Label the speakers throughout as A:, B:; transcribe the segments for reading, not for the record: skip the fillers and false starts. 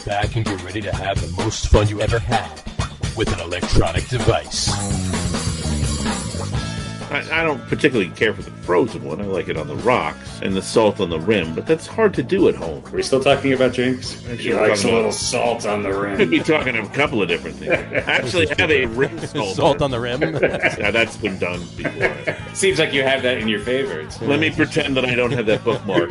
A: sit back and get ready to have the most fun you ever had with an electronic device.
B: I don't particularly care for the frozen one. I like it on the rocks and the salt on the rim, but that's hard to do at home.
C: Are we still talking about drinks?
D: He likes a little salt on the rim.
B: Could be talking a couple of different things. Actually, have a rim
A: Salt on the rim.
B: Yeah, that's been done before.
C: Seems like you have that in your favorites.
B: Let me pretend that I don't have that bookmark.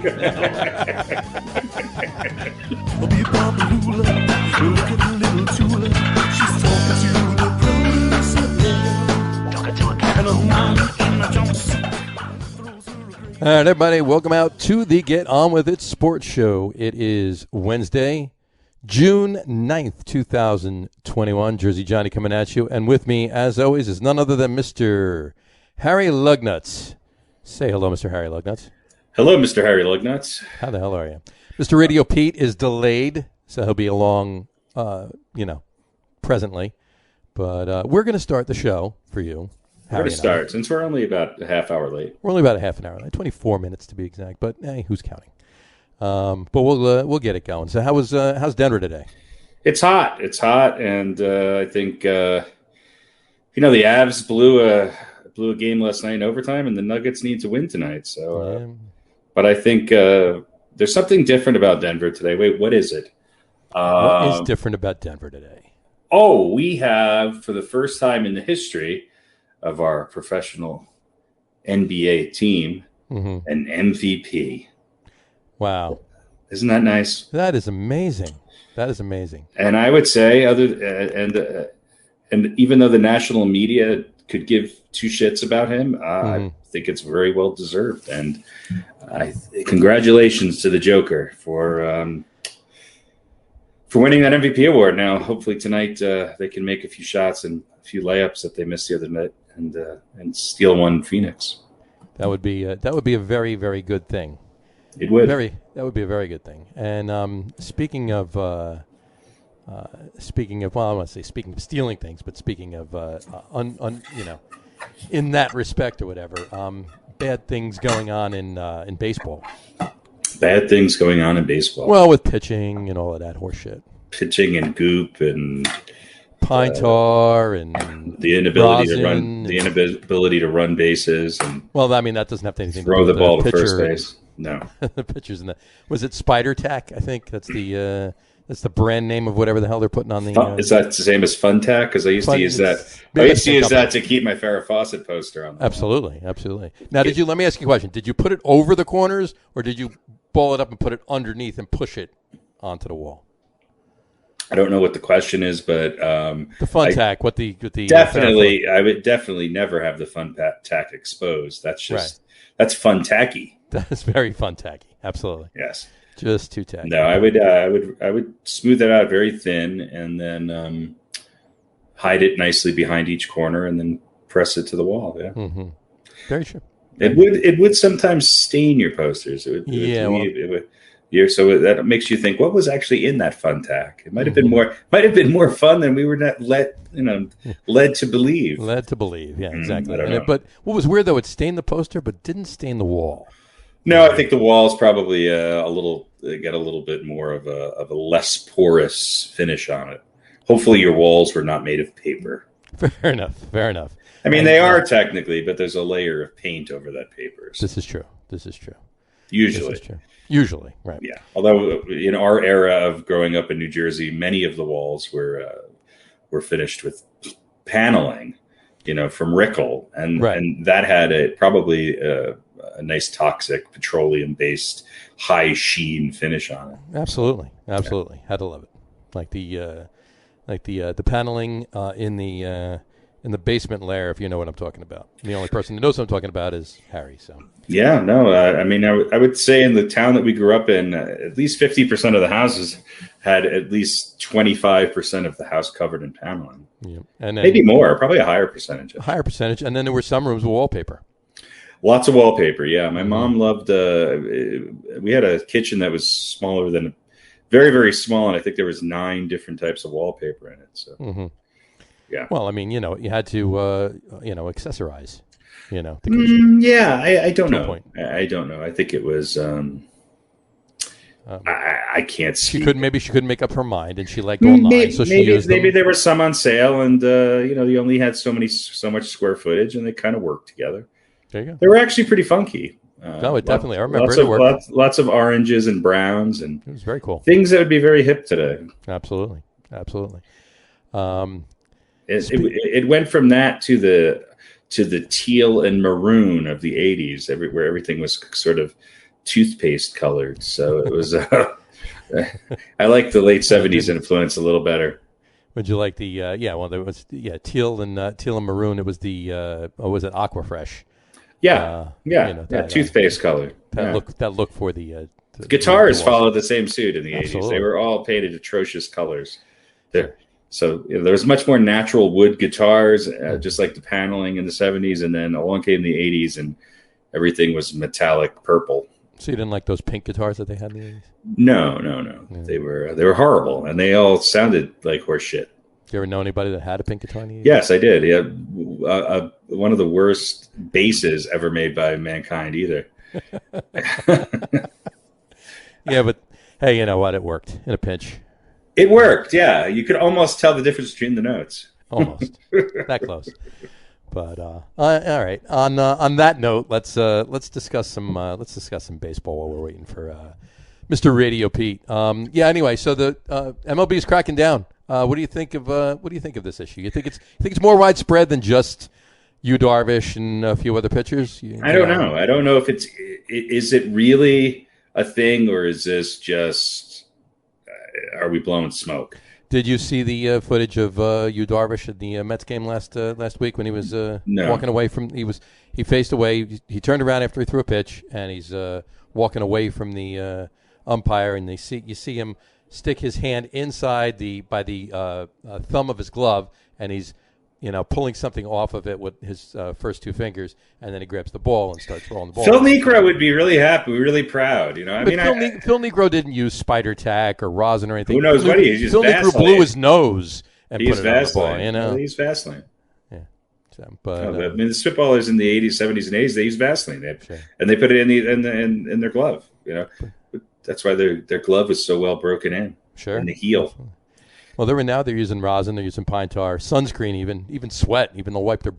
A: All right, everybody, welcome out to the Get On With It Sports Show. It is Wednesday, June 9th, 2021. Jersey Johnny coming at you. And with me, as always, is none other than Mr. Harry Lug Nutz. Say hello, Mr. Harry Lug Nutz.
C: Hello, Mr. Harry Lug Nutz.
A: How the hell are you? Mr. RadioPete is delayed, so he'll be along, presently. But we're going to start the show for you.
C: We're going to start, since we're only about a half hour late.
A: We're only about a half an hour late, 24 minutes to be exact. But hey, who's counting? But we'll get it going. So how's Denver today?
C: It's hot. And I think the Avs blew a game last night in overtime, and the Nuggets need to win tonight. So, but I think there's something different about Denver today. Wait, what is it?
A: What is different about Denver today?
C: Oh, we have, for the first time in the history of our professional NBA team, an MVP.
A: Wow.
C: Isn't that nice?
A: That is amazing.
C: And I would say, and even though the national media could give two shits about him, I think it's very well deserved. And congratulations to the Joker for winning that MVP award. Now, hopefully tonight they can make a few shots and a few layups that they missed the other night and steal one Phoenix.
A: That would be a very, very good thing.
C: It would.
A: That would be a very good thing. And speaking of well, I want to say speaking of stealing things, but speaking of in that respect or whatever, bad things going on in baseball.
C: Bad things going on in baseball.
A: Well, with pitching and all of that horse shit.
C: Pitching and goop and
A: pine tar and
C: the inability to run bases. And
A: well, I mean that doesn't have anything
C: throw
A: to do
C: the ball
A: with
C: to first base. No,
A: the pitchers in the was it Spider Tack? I think that's the brand name of whatever the hell they're putting on the.
C: Is that the same as Fun Tack? Because I used to use that. I used to use that to keep my Farrah Fawcett poster on.
A: Absolutely. Now, let me ask you a question? Did you put it over the corners, or did you ball it up and put it underneath and push it onto the wall?
C: I don't know what the question is, but
A: the Fun Tack. What the
C: definitely, I would definitely never have the Fun Tack exposed. That's just that's fun tacky.
A: That is very fun tacky. Absolutely.
C: Yes.
A: Just too tacky.
C: No, I would smooth it out very thin and then hide it nicely behind each corner and then press it to the wall. Yeah.
A: Mm-hmm. Very true.
C: It would sometimes stain your posters. It would. So that makes you think, what was actually in that Fun Tack? It might have been more fun than we were led to believe.
A: Led to believe, yeah, exactly.
C: I don't know.
A: But what was weird though, it stained the poster, but didn't stain the wall.
C: No, I think the walls probably get a little bit more of a less porous finish on it. Hopefully, your walls were not made of paper.
A: Fair enough.
C: I mean, they are technically, but there's a layer of paint over that paper. So.
A: This is true. Usually, right.
C: Yeah. Although in our era of growing up in New Jersey, many of the walls were finished with paneling, from Rickel, and that had probably a nice toxic petroleum-based high sheen finish on it.
A: Absolutely. Had to love it. Like the paneling in the basement lair, if you know what I'm talking about. The only person who knows what I'm talking about is Harry. So.
C: Yeah, no, I would say in the town that we grew up in, at least 50% of the houses had at least 25% of the house covered in paneling.
A: Yeah, and then,
C: maybe more, probably a higher percentage.
A: And then there were some rooms with wallpaper.
C: Lots of wallpaper, yeah. My mom loved. We had a kitchen that was smaller than, very, very small, and I think there was 9 different types of wallpaper in it. So, yeah.
A: Well, I mean, you had to, accessorize.
C: Yeah, I don't know. I don't know. I think it was I can't see.
A: Maybe she couldn't make up her mind, and she liked all 9, so she used them.
C: Maybe there were some on sale, and you only had so much square footage, and they kind of worked together.
A: There you go.
C: They were actually pretty funky.
A: No, it definitely. I remember
C: lots of oranges and browns, and
A: it was very cool.
C: Things that would be very hip today.
A: Absolutely.
C: It went from that to the teal and maroon of the 80s, where everything was sort of toothpaste colored. So it was. I like the late 70s influence a little better.
A: Would you like the there was teal and maroon. It was the was it Aquafresh?
C: That toothpaste color.
A: That look for the
C: guitars followed the same suit in the 80s.
A: Absolutely.
C: They were all painted atrocious colors. There, so there was much more natural wood guitars, just like the paneling in the 70s, and then along came the 80s, and everything was metallic purple.
A: So you didn't like those pink guitars that they had in the 80s?
C: No. Yeah. They were horrible, and they all sounded like horse shit.
A: Did you ever know anybody that had a pink guitar in the 80s?
C: Yes, I did. Yeah, one of the worst basses ever made by mankind, either.
A: Yeah, but hey, you know what? It worked in a pinch.
C: It worked. Yeah, you could almost tell the difference between the notes.
A: Almost that close. But all right. On that note, let's discuss some baseball while we're waiting for Mr. Radio Pete. Anyway, so the MLB is cracking down. What do you think of this issue? You think it's more widespread than just Yu Darvish and a few other pitchers?
C: I don't know. I don't know if is it really a thing, or is this just are we blowing smoke?
A: Did you see the footage of Yu Darvish at the Mets game last week when he was walking away from he faced away, he turned around after he threw a pitch, and he's walking away from the umpire, and you see him stick his hand inside by the thumb of his glove, and he's pulling something off of it with his first 2 fingers, and then he grabs the ball and starts rolling the ball.
C: Phil Niekro would be really happy, really proud. Phil
A: Niekro didn't use spider tack or rosin or anything.
C: Who knows what he used?
A: Phil Niekro blew his nose and put it
C: Vaseline.
A: on the ball.
C: Well, he's Vaseline.
A: Yeah. But
C: the spitballers in the 80s, 70s, and 80s, they used Vaseline, and they put it in their glove. That's why their glove was so well broken in.
A: Sure.
C: In the heel.
A: Well, they're using rosin, they're using pine tar, sunscreen, even sweat. Even they'll wipe their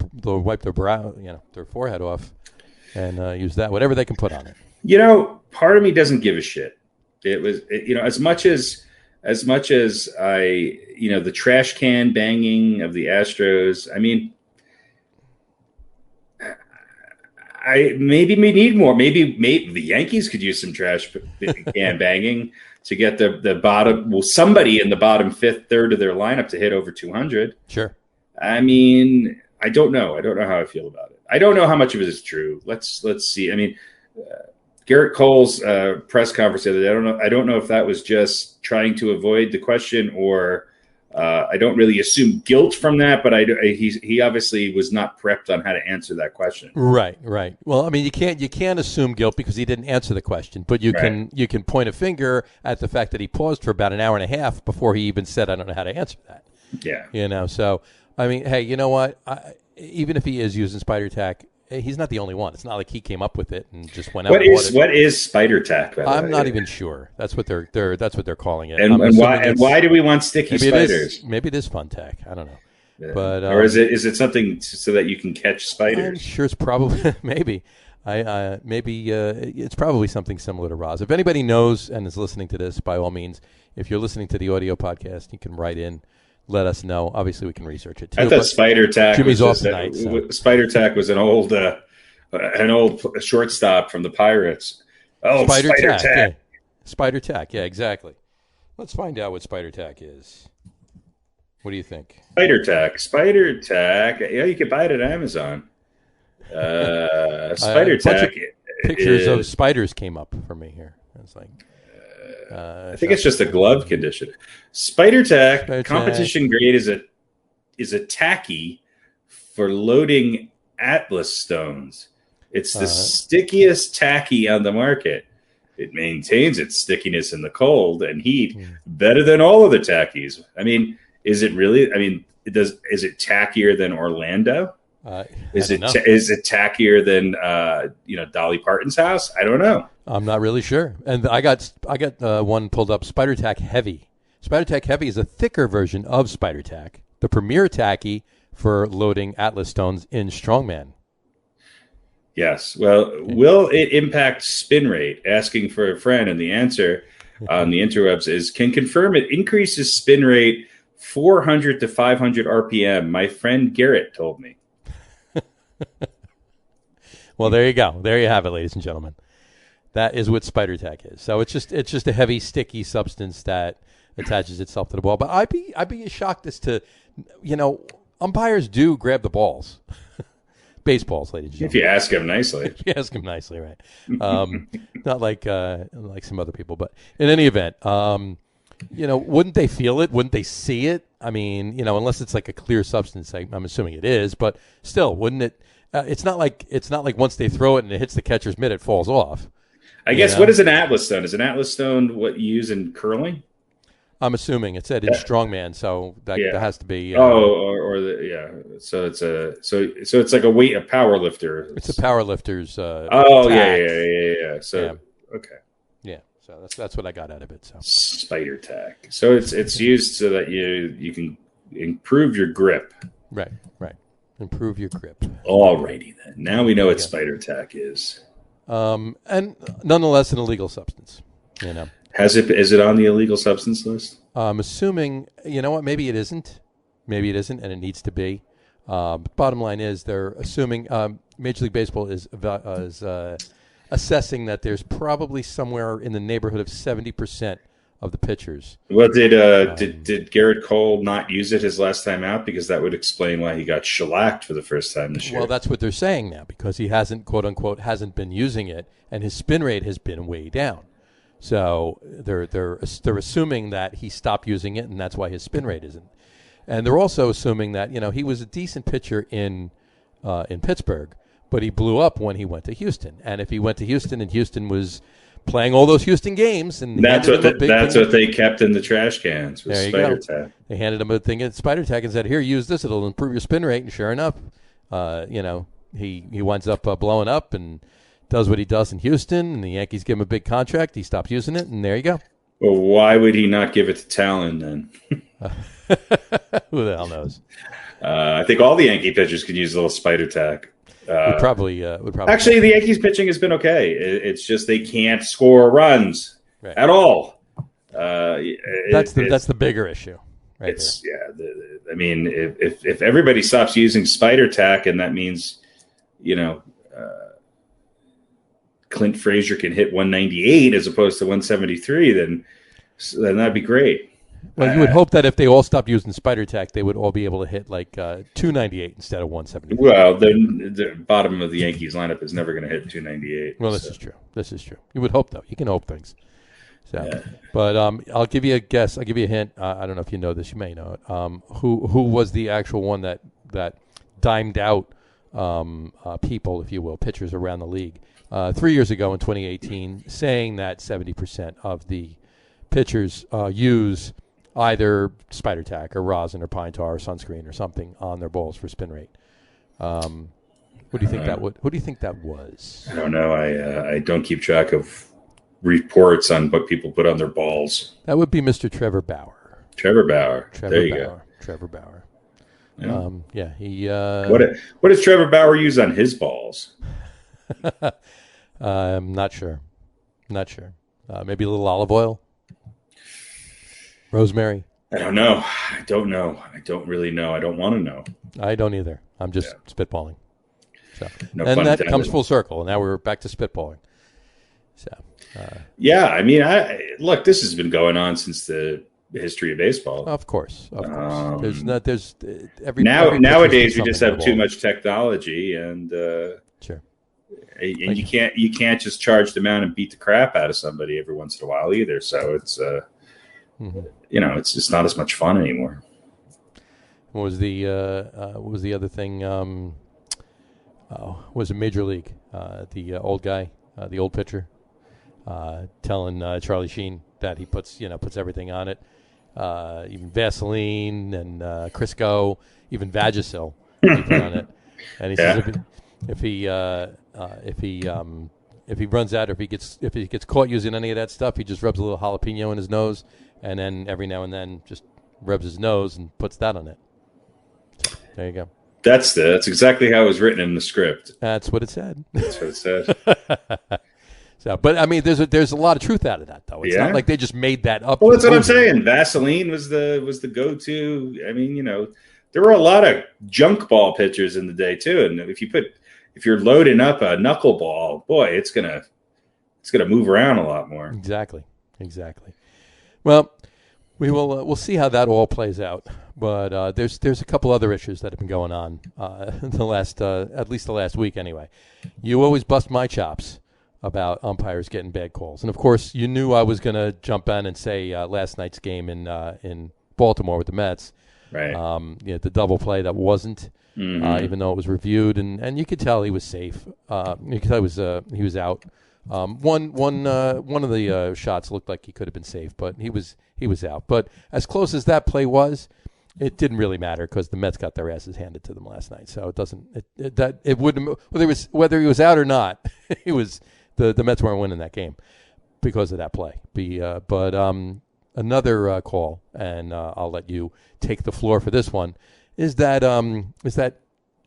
A: brow, their forehead off, and use that, whatever they can put on it.
C: Part of me doesn't give a shit. As much as I, the trash can banging of the Astros. I mean, maybe we need more. Maybe the Yankees could use some trash can banging to get the bottom. Well, somebody in the bottom fifth third of their lineup to hit over 200.
A: Sure.
C: I mean, I don't know. I don't know how I feel about it. I don't know how much of it is true. Let's see. I mean, Garrett Cole's press conference the other day. I don't know if that was just trying to avoid the question, or I don't really assume guilt from that, but he obviously was not prepped on how to answer that question.
A: Right. Well, I mean, you can't assume guilt because he didn't answer the question, but you can point a finger at the fact that he paused for about an hour and a half before he even said, "I don't know how to answer that."
C: Yeah.
A: So I mean, hey, you know what? Even if he is using spider tack, he's not the only one. It's not like he came up with it and just went out.
C: What is spider tack?
A: I'm not even sure. That's what they're calling it.
C: And why do we want sticky spiders?
A: Maybe it is fun tack. I don't know.
C: Yeah.
A: But
C: or is it something so that you can catch spiders?
A: I'm sure it's probably maybe. It's probably something similar to rosin. If anybody knows and is listening to this, by all means, if you're listening to the audio podcast, you can write in. Let us know. Obviously, we can research it too.
C: I thought spider tack.
A: Jimmy's off tonight.
C: Spider tack was an old shortstop from the Pirates. Oh, spider tack.
A: Yeah. Spider tack. Yeah, exactly. Let's find out what spider tack is. What do you think?
C: Spider tack. Yeah, you can buy it at Amazon. Spider tack.
A: Pictures of spiders came up for me here. It's like.
C: I think it's just a glove condition. Spider tack competition grade is a tacky for loading Atlas stones. It's the stickiest tacky on the market. It maintains its stickiness in the cold and heat better than all other tackies. I mean, is it really? I mean, is it tackier than Orlando? Is it tackier than Dolly Parton's house? I don't know.
A: I'm not really sure. And I got one pulled up. Spider Tack Heavy. Spider Tack Heavy is a thicker version of Spider Tack, the premier tacky for loading Atlas stones in Strongman.
C: Yes. Well, will it impact spin rate? Asking for a friend, and the answer on the interwebs is can confirm it increases spin rate 400 to 500 RPM. My friend Garrett told me.
A: Well, there you go. There you have it, ladies and gentlemen. That is what Spider Tack is. So it's just a heavy, sticky substance that attaches itself to the ball. But I'd be shocked as to, umpires do grab the balls. Baseballs, ladies and gentlemen.
C: If you ask him nicely.
A: If you ask him nicely, right. Not like some other people. But in any event, wouldn't they feel it? Wouldn't they see it? I mean, unless it's like a clear substance, I'm assuming it is. But still, wouldn't it? It's not like once they throw it and it hits the catcher's mitt, it falls off.
C: I guess, what is an Atlas stone? Is an Atlas stone what you use in curling?
A: I'm assuming it said in strongman, so that has to be.
C: So it's like a power lifter.
A: It's a power lifter's.
C: Yeah. So okay.
A: Yeah, so that's what I got out of it. So
C: Spider Tack. So it's used so that you can improve your grip.
A: Right. Improve your grip.
C: Alrighty then. Now we know what Spider Tack is.
A: And nonetheless, an illegal substance.
C: Is it on the illegal substance list?
A: I'm assuming, maybe it isn't. Maybe it isn't, and it needs to be. Bottom line is they're assuming Major League Baseball is assessing that there's probably somewhere in the neighborhood of 70% of the pitchers.
C: Well, did Garrett Cole not use it his last time out? Because that would explain why he got shellacked for the first time this year.
A: Well, that's what they're saying now, because he hasn't, quote unquote, been using it, and his spin rate has been way down. So they're assuming that he stopped using it, and that's why his spin rate isn't. And they're also assuming that he was a decent pitcher in Pittsburgh, but he blew up when he went to Houston. And if he went to Houston and Houston was playing all those Houston games, and
C: that's what they kept in the trash cans with Spider Tack.
A: They handed him a thing at Spider Tack and said, "Here, use this; it'll improve your spin rate." And sure enough, he winds up blowing up and does what he does in Houston, and the Yankees give him a big contract. He stops using it, and there you go.
C: Well, why would he not give it to Talon then?
A: Who the hell knows?
C: I think all the Yankee pitchers could use a little Spider Tack.
A: Would probably.
C: Actually, the Yankees pitching has been okay. It's just they can't score runs at all.
A: That's the bigger issue. Right.
C: I mean, if everybody stops using Spider Tack, and that means, Clint Frazier can hit 198 as opposed to 173, then that'd be great.
A: Well, you would hope that if they all stopped using Spider Tack, they would all be able to hit like 298 instead of 173.
C: Well, the bottom of the Yankees lineup is never going to hit 298.
A: Well, this is true. You would hope, though. You can hope things. So, but I'll give you a guess. I'll give you a hint. I don't know if you know this. You may know it. Who was the actual one that dimed out people, if you will, pitchers around the league 3 years ago in 2018, saying that 70% of the pitchers use either Spider Tack or rosin or pine tar or sunscreen or something on their balls for spin rate. Who do you think that was?
C: I don't know. I don't keep track of reports on what people put on their balls.
A: That would be Mr. Trevor Bauer.
C: Trevor Bauer. There you go.
A: Trevor Bauer.
C: Yeah.
A: He.
C: What does Trevor Bauer use on his balls?
A: I'm not sure. Maybe a little olive oil. Rosemary.
C: I don't know. I don't really know. I don't want to know.
A: I don't either. I'm just spitballing. So,
C: no
A: and
C: fun
A: that
C: intended.
A: comes full circle. And now we're back to spitballing. So.
C: I mean, look. This has been going on since the history of baseball.
A: Of course. Nowadays
C: we just have too much technology, and
A: sure.
C: And you can't just charge them out and beat the crap out of somebody every once in a while either. So it's it's just not as much fun anymore.
A: What was the other thing? Was it Major League? The old guy, the old pitcher, telling Charlie Sheen that he puts everything on it, even Vaseline and Crisco, even Vagisil he put on it. And he says if he runs out, or if he gets caught using any of that stuff, he just rubs a little jalapeno in his nose, and then every now and then just rubs his nose and puts that on it. So, there you go.
C: That's exactly how it was written in the script.
A: That's what it said.
C: That's what it said.
A: So, but I mean, there's a lot of truth out of that, though. It's not like they just made that up.
C: Well, that's what I'm saying. Vaseline was the go-to. I mean, there were a lot of junk ball pitchers in the day too, and if you're loading up a knuckleball, boy, it's gonna move around a lot more.
A: Exactly. Well, we'll see how that all plays out. But there's a couple other issues that have been going on at least the last week anyway. You always bust my chops about umpires getting bad calls, and of course you knew I was going to jump in and say last night's game in Baltimore with the Mets,
C: right?
A: The double play that wasn't, even though it was reviewed, and you could tell he was safe. You could tell he was out. One of the shots looked like he could have been safe, but he was out. But as close as that play was, it didn't really matter because the Mets got their asses handed to them last night. So it doesn't. It wouldn't. Whether he was out or not, he was. The Mets weren't winning that game because of that play. But another call, and I'll let you take the floor for this one. Is that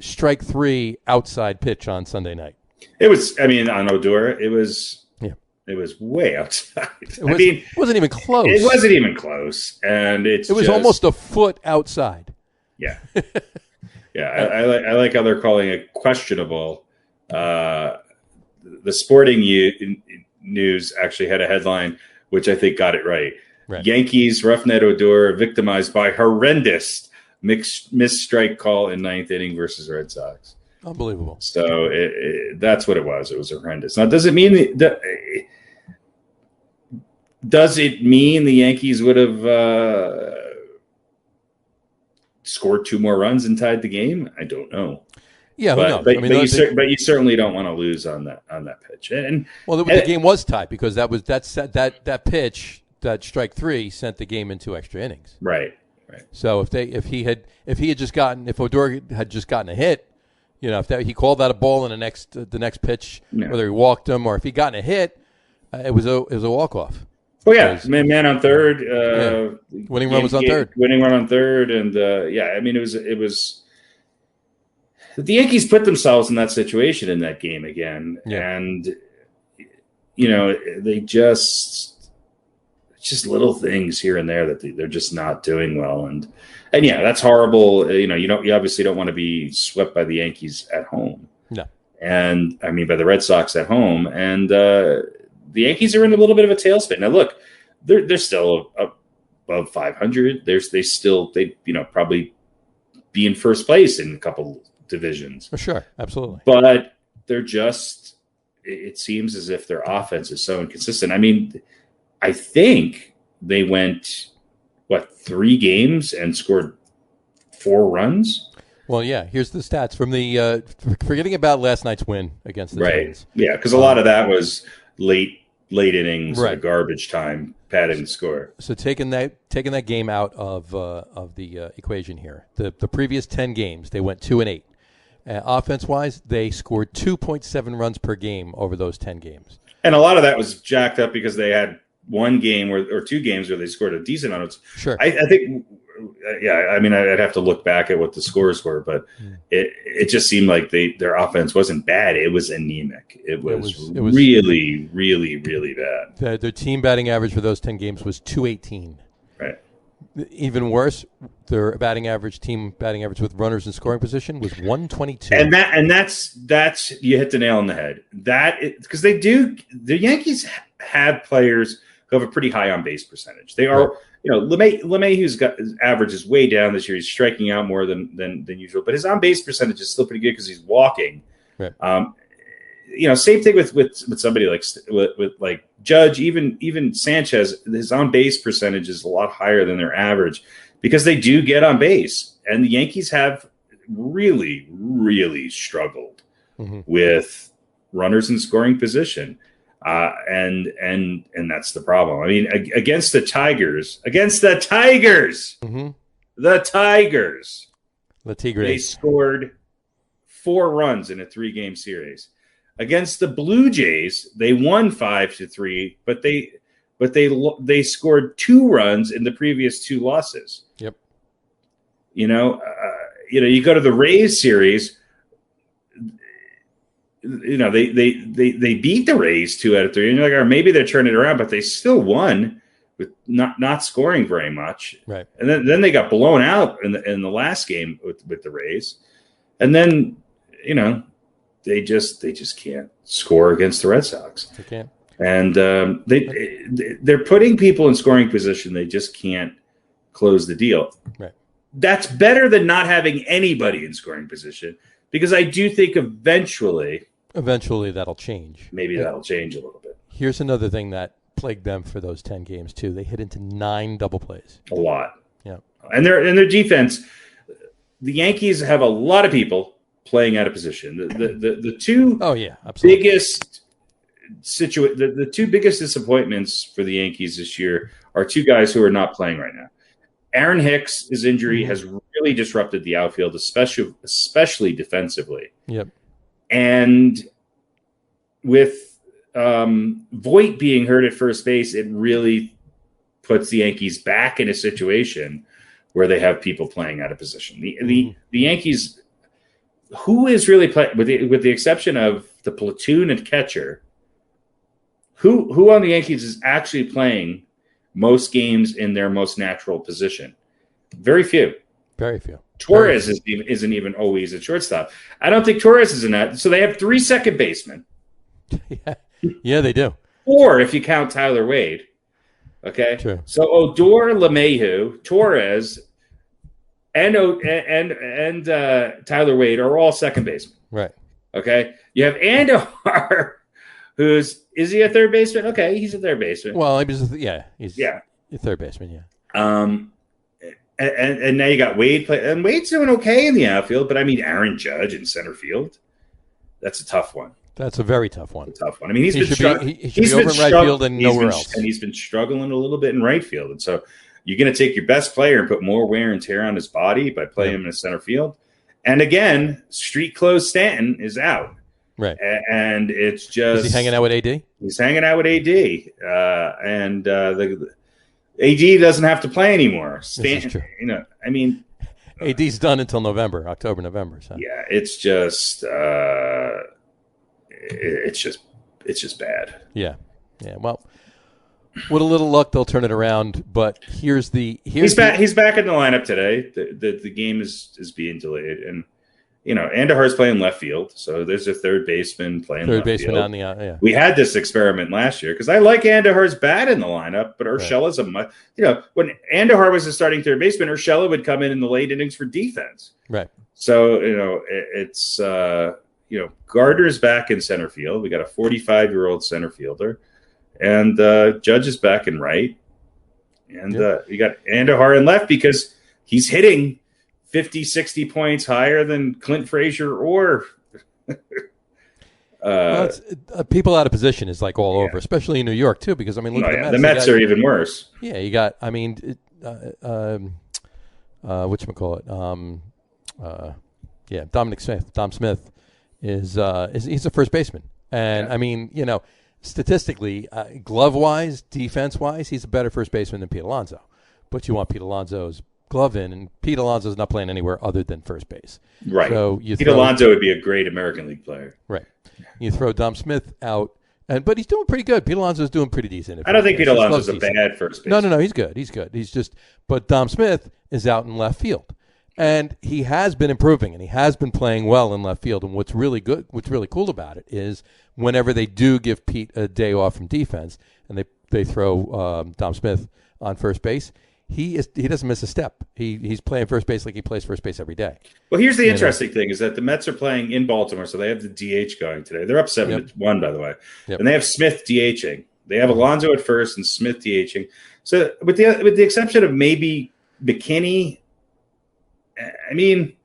A: strike 3 outside pitch on Sunday night? It was.
C: I mean, on Odor, it was. Yeah, it was way outside. It
A: wasn't even close.
C: It wasn't even close, and it was
A: almost a foot outside.
C: Yeah, yeah. I like how they're calling it questionable. The Sporting News actually had a headline, which I think got it right. Yankees roughneck Odor victimized by horrendous missed strike call in 9th inning versus Red Sox.
A: Unbelievable.
C: So that's what it was. It was horrendous. Now, does it mean the Yankees would have scored 2 more runs and tied the game? I don't know.
A: Yeah, who knows?
C: But you certainly don't want to lose on that pitch.
A: The game was tied because that pitch, that strike 3, sent the game into extra innings.
C: Right.
A: So if Odor had just gotten a hit, if he called that a ball in the next pitch, whether he walked him or if he gotten a hit, it was a walk off.
C: Oh yeah, man on third.
A: Winning run was on third.
C: Winning run on third, and I mean it was. The Yankees put themselves in that situation in that game again, and they just little things here and there that they're just not doing well, and that's horrible. You obviously don't want to be swept by the Yankees at home.
A: No, and
C: I mean by the Red Sox at home, and the Yankees are in a little bit of a tailspin. Now look, they're still above 500. They probably be in first place in a couple divisions.
A: For sure, absolutely.
C: But they're just, it seems as if their offense is so inconsistent. I mean, I think they went, 3 games and scored 4 runs?
A: Well, yeah, here's the stats from the, forgetting about last night's win against the Twins.
C: Yeah, because a lot of that was late innings, garbage time, padding the score.
A: So taking that game out of the equation here, the previous 10 games, they went 2-8. Offense-wise, they scored 2.7 runs per game over those 10 games.
C: And a lot of that was jacked up because they had 1 game or 2 games where they scored a decent amount.
A: Sure.
C: I think, I mean, I'd have to look back at what the scores were, but it just seemed like their offense wasn't bad. It was anemic. It was really, really, really bad.
A: Their team batting average for those 10 games was .218.
C: Right.
A: Even worse, their team batting average with runners in scoring position was .122.
C: And that's you hit the nail on the head. Because the Yankees have players who have a pretty high on base percentage. They are, LeMahieu's got his average is way down this year. He's striking out more than usual, but his on base percentage is still pretty good because he's walking.
A: Right.
C: Same thing with somebody like Judge, even Sanchez. His on base percentage is a lot higher than their average because they do get on base, and the Yankees have really, really struggled with runners in scoring position, and that's the problem. I mean, against the Tigers, they scored 4 runs in a 3-game series. Against the Blue Jays, they won 5-3, but they scored 2 runs in the previous 2 losses.
A: Yep.
C: You go to the Rays series. They beat the Rays 2 out of 3, and you're like, or maybe they're turning it around, but they still won with not scoring very much.
A: Right.
C: And then they got blown out in the last game with the Rays, and then they just can't score against the Red Sox.
A: They can't.
C: And they're putting people in scoring position. They just can't close the deal.
A: Right.
C: That's better than not having anybody in scoring position, because I do think eventually
A: that'll change.
C: Maybe that'll change a little bit.
A: Here's another thing that plagued them for those 10 games too. They hit into 9 double plays.
C: A lot.
A: Yeah.
C: And their defense, the Yankees have a lot of people playing out of position. The two biggest the 2 biggest disappointments for the Yankees this year are 2 guys who are not playing right now. Aaron Hicks' his injury has really disrupted the outfield, especially defensively.
A: Yep.
C: And with Voit being hurt at first base, it really puts the Yankees back in a situation where they have people playing out of position. The Yankees, who is really playing, with the exception of the platoon and catcher, who on the Yankees is actually playing most games in their most natural position? Very few.
A: Very few.
C: Torres isn't even always a shortstop. I don't think Torres is in that. So they have 3 second basemen.
A: Yeah, they do.
C: 4 if you count Tyler Wade. Okay.
A: True.
C: So Odor, LeMahieu, Torres, and Tyler Wade are all second basemen.
A: Right.
C: Okay. You have Andujar, is he a third baseman? Okay, he's a third baseman.
A: Well, he's a third baseman. Yeah.
C: And now you got Wade and Wade's doing okay in the outfield, but I mean Aaron Judge in center field. That's a tough one.
A: That's a very tough one.
C: I mean, he should be over in right field and nowhere else. And he's been struggling a little bit in right field. And so you're going to take your best player and put more wear and tear on his body by playing him in center field. And again, street clothes Stanton is out.
A: Right.
C: And it's just...
A: Is he hanging out with AD?
C: He's hanging out with AD. The AD doesn't have to play anymore. Stanton, I mean...
A: AD's done until October, November. So.
C: Yeah, it's just bad.
A: Yeah. Well, with a little luck, they'll turn it around. But he's
C: back. He's back in the lineup today. The game is being delayed, and Andujar's playing left field, so there's a third baseman playing left field.
A: On the yeah.
C: We had this experiment last year because I like Andujar's bat in the lineup, but Urshela's when Andujar was the starting third baseman, Urshela would come in the late innings for defense.
A: Right.
C: So it's Gardner's back in center field. We got a 45-year-old center fielder, and Judge is back in right, and we got Andujar in left because he's hitting 50, 60 points higher than Clint Frazier or
A: people out of position is like all over, especially in New York too. Because I mean, look at the Mets.
C: The Mets are even worse.
A: Yeah, you got. I mean, whatchamacallit? Dominic Smith. Dom Smith is he's a first baseman, and I mean, statistically, glove wise, defense wise, he's a better first baseman than Pete Alonso. But you want Pete Alonso's glove in, and Pete Alonso's not playing anywhere other than first base.
C: Right.
A: So
C: Pete Alonso would be a great American League player.
A: Right. You throw Dom Smith out, but he's doing pretty good. Pete Alonso's doing pretty decent.
C: I don't think Pete Alonso's a bad first base.
A: No, he's good. But Dom Smith is out in left field. And he has been improving, and he has been playing well in left field. And what's really cool about it is whenever they do give Pete a day off from defense, and they throw Dom Smith on first base, he doesn't miss a step. He's playing first base like he plays first base every day.
C: Well, here's the interesting thing is that the Mets are playing in Baltimore, so they have the DH going today. They're up 7-1, by the way. Yep. And they have Smith DHing. They have Alonso at first and Smith DHing. So with the exception of maybe McKinney, I mean,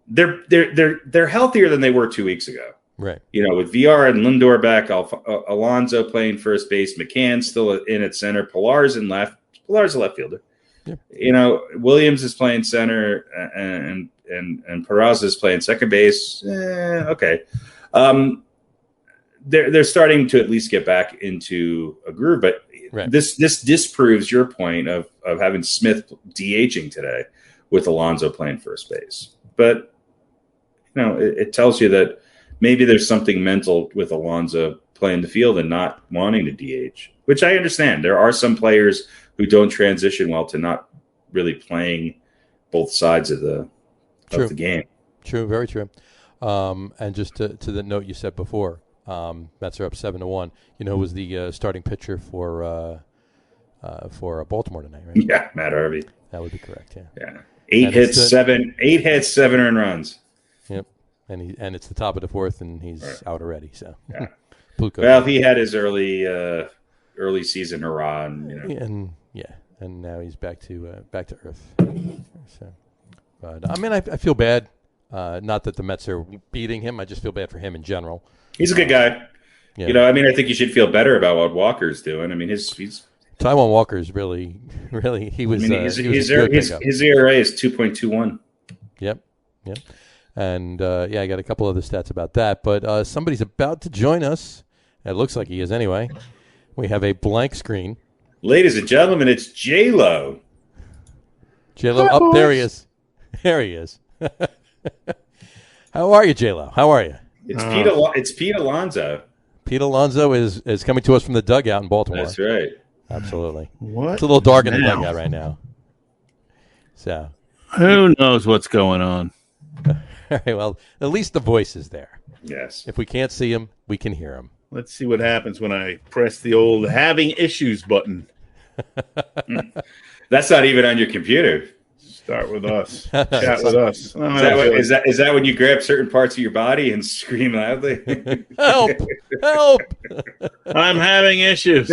C: they're healthier than they were 2 weeks ago.
A: Right.
C: With VR and Lindor back, Alonso playing first base, McCann still in at center, Pilar's in left. Pilar's a left fielder. Yeah. Williams is playing center, and and Peraza's playing second base. Okay. They're starting to at least get back into a groove, but this disproves your point of having Smith DHing today with Alonso playing first base. But it tells you that maybe there's something mental with Alonso playing the field and not wanting to DH, which I understand. There are some players who don't transition well to not really playing both sides of the game. True,
A: very true. And just to the note you said before, Mets are up 7-1. Who was the starting pitcher for Baltimore tonight, right?
C: Yeah, Matt Harvey.
A: That would be correct.
C: Yeah. 8 hits, 7 earned runs.
A: Yep. And it's the top of the fourth, and he's out already. So
C: yeah. Well, he had his early season hurrah,
A: and now he's back to earth. So, but I feel bad. Not that the Mets are beating him. I just feel bad for him in general.
C: He's a good guy. Yeah. I think you should feel better about what Walker's doing. he's
A: Taijuan Walker's really he was.
C: His ERA is 2.21.
A: Yep. And I got a couple other stats about that. But somebody's about to join us. It looks like he is anyway. We have a blank screen.
C: Ladies and gentlemen, it's J-Lo.
A: J-Lo, up there he is. There he is. How are you, J-Lo? How are you?
C: It's Pete Alonso.
A: Pete Alonso is coming to us from the dugout in Baltimore.
C: That's right.
A: Absolutely.
E: What?
A: It's a little dark in the dugout right now. So,
E: who knows what's going on?
A: All right, well, at least the voice is there.
C: Yes.
A: If we can't see him, we can hear him.
E: Let's see what happens when I press the old having issues button.
C: That's not even on your computer.
E: Start with us. Chat with us.
C: Is that when you grab certain parts of your body and scream loudly?
A: Help! Help!
E: I'm having issues.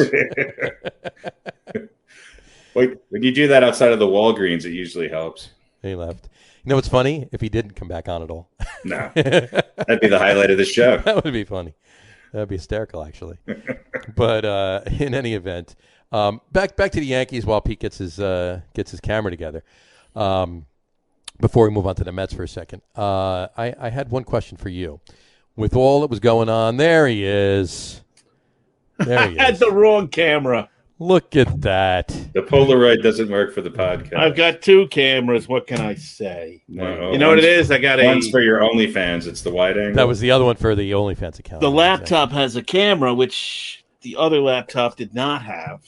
C: Wait, when you do that outside of the Walgreens, it usually helps.
A: He left. You know what's funny? If he didn't come back on at all.
C: No. That'd be the highlight of the show.
A: That would be funny. That'd be hysterical, actually. But in any event, back to the Yankees while Pete gets his camera together. Before we move on to the Mets for a second, I had one question for you. With all that was going on, there he is. There he is.
E: I had the wrong camera.
A: Look at that.
C: The Polaroid doesn't work for the podcast.
E: I've got two cameras. What can I say?
C: No,
E: you know what it is? I got
C: one's for your OnlyFans. It's the wide angle.
A: That was the other one for the OnlyFans account.
E: The laptop has a camera, which the other laptop did not have.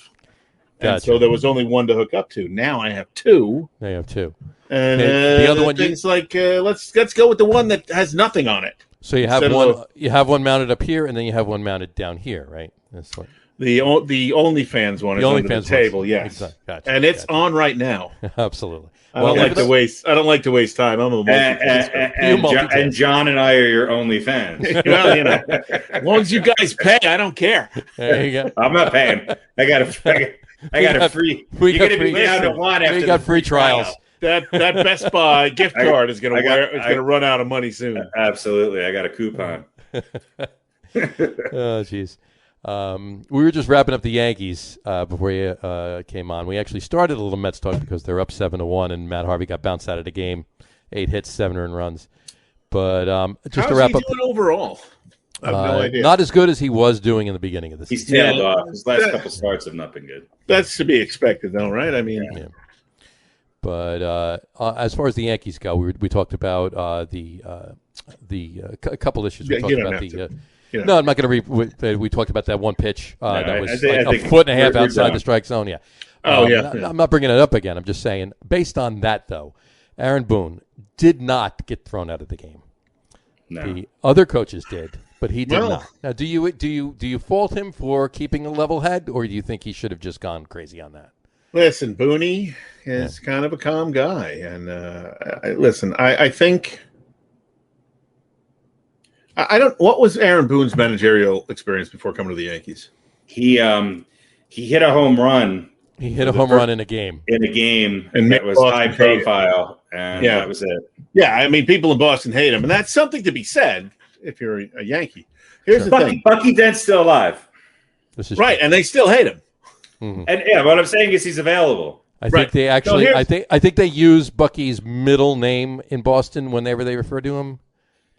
E: And so there was only one to hook up to. Now I have two.
A: Now you have two.
E: And the other one, things like let's go with the one that has nothing on it.
A: So you have one. You have one mounted up here, and then you have one mounted down here, right? That's what.
E: The OnlyFans one is under the table, yes.
A: Exactly. Gotcha.
E: And it's on right now.
A: Absolutely.
E: I don't like to waste time. I'm a
C: multitasker. And John and I are your OnlyFans.
E: Well, as long as you guys pay, I don't care.
A: There you go.
C: I'm not paying. I got a free. You're going to be down to one after
A: we got free trials.
E: That Best Buy gift card is going to run out of money soon.
C: Absolutely, I got a coupon.
A: Oh, jeez. We were just wrapping up the Yankees before you came on. We actually started a little Mets talk because they're up 7-1, and Matt Harvey got bounced out of the game. 8 hits, 7 earned runs. But just to wrap up,
E: doing overall? I have no idea.
A: Not as good as he was doing in the beginning of the season.
C: He's tailed off. His last couple starts have not been good.
E: That's to be expected, though, right? I mean,
A: yeah. But as far as the Yankees go, we talked about a couple issues. We talked about the. No, I'm not going to we talked about that one pitch that was a foot and a half outside the strike zone. Yeah. I'm not bringing it up again. I'm just saying, based on that, though, Aaron Boone did not get thrown out of the game.
C: No.
A: The other coaches did, but he did not. Now, do you fault him for keeping a level head, or do you think he should have just gone crazy on that?
E: Listen, Booney is kind of a calm guy, and I think. I don't. What was Aaron Boone's managerial experience before coming to the Yankees?
C: He hit a home run.
A: He hit a home run in a game.
E: And
C: it was high profile, and that was it.
E: Yeah, I mean, people in Boston hate him, and that's something to be said if you're a Yankee. Here's the thing:
C: Bucky Dent's still alive.
A: This is
E: right, and they still hate him.
C: Mm-hmm. And what I'm saying is he's available.
A: I think they actually. I think they use Bucky's middle name in Boston whenever they refer to him.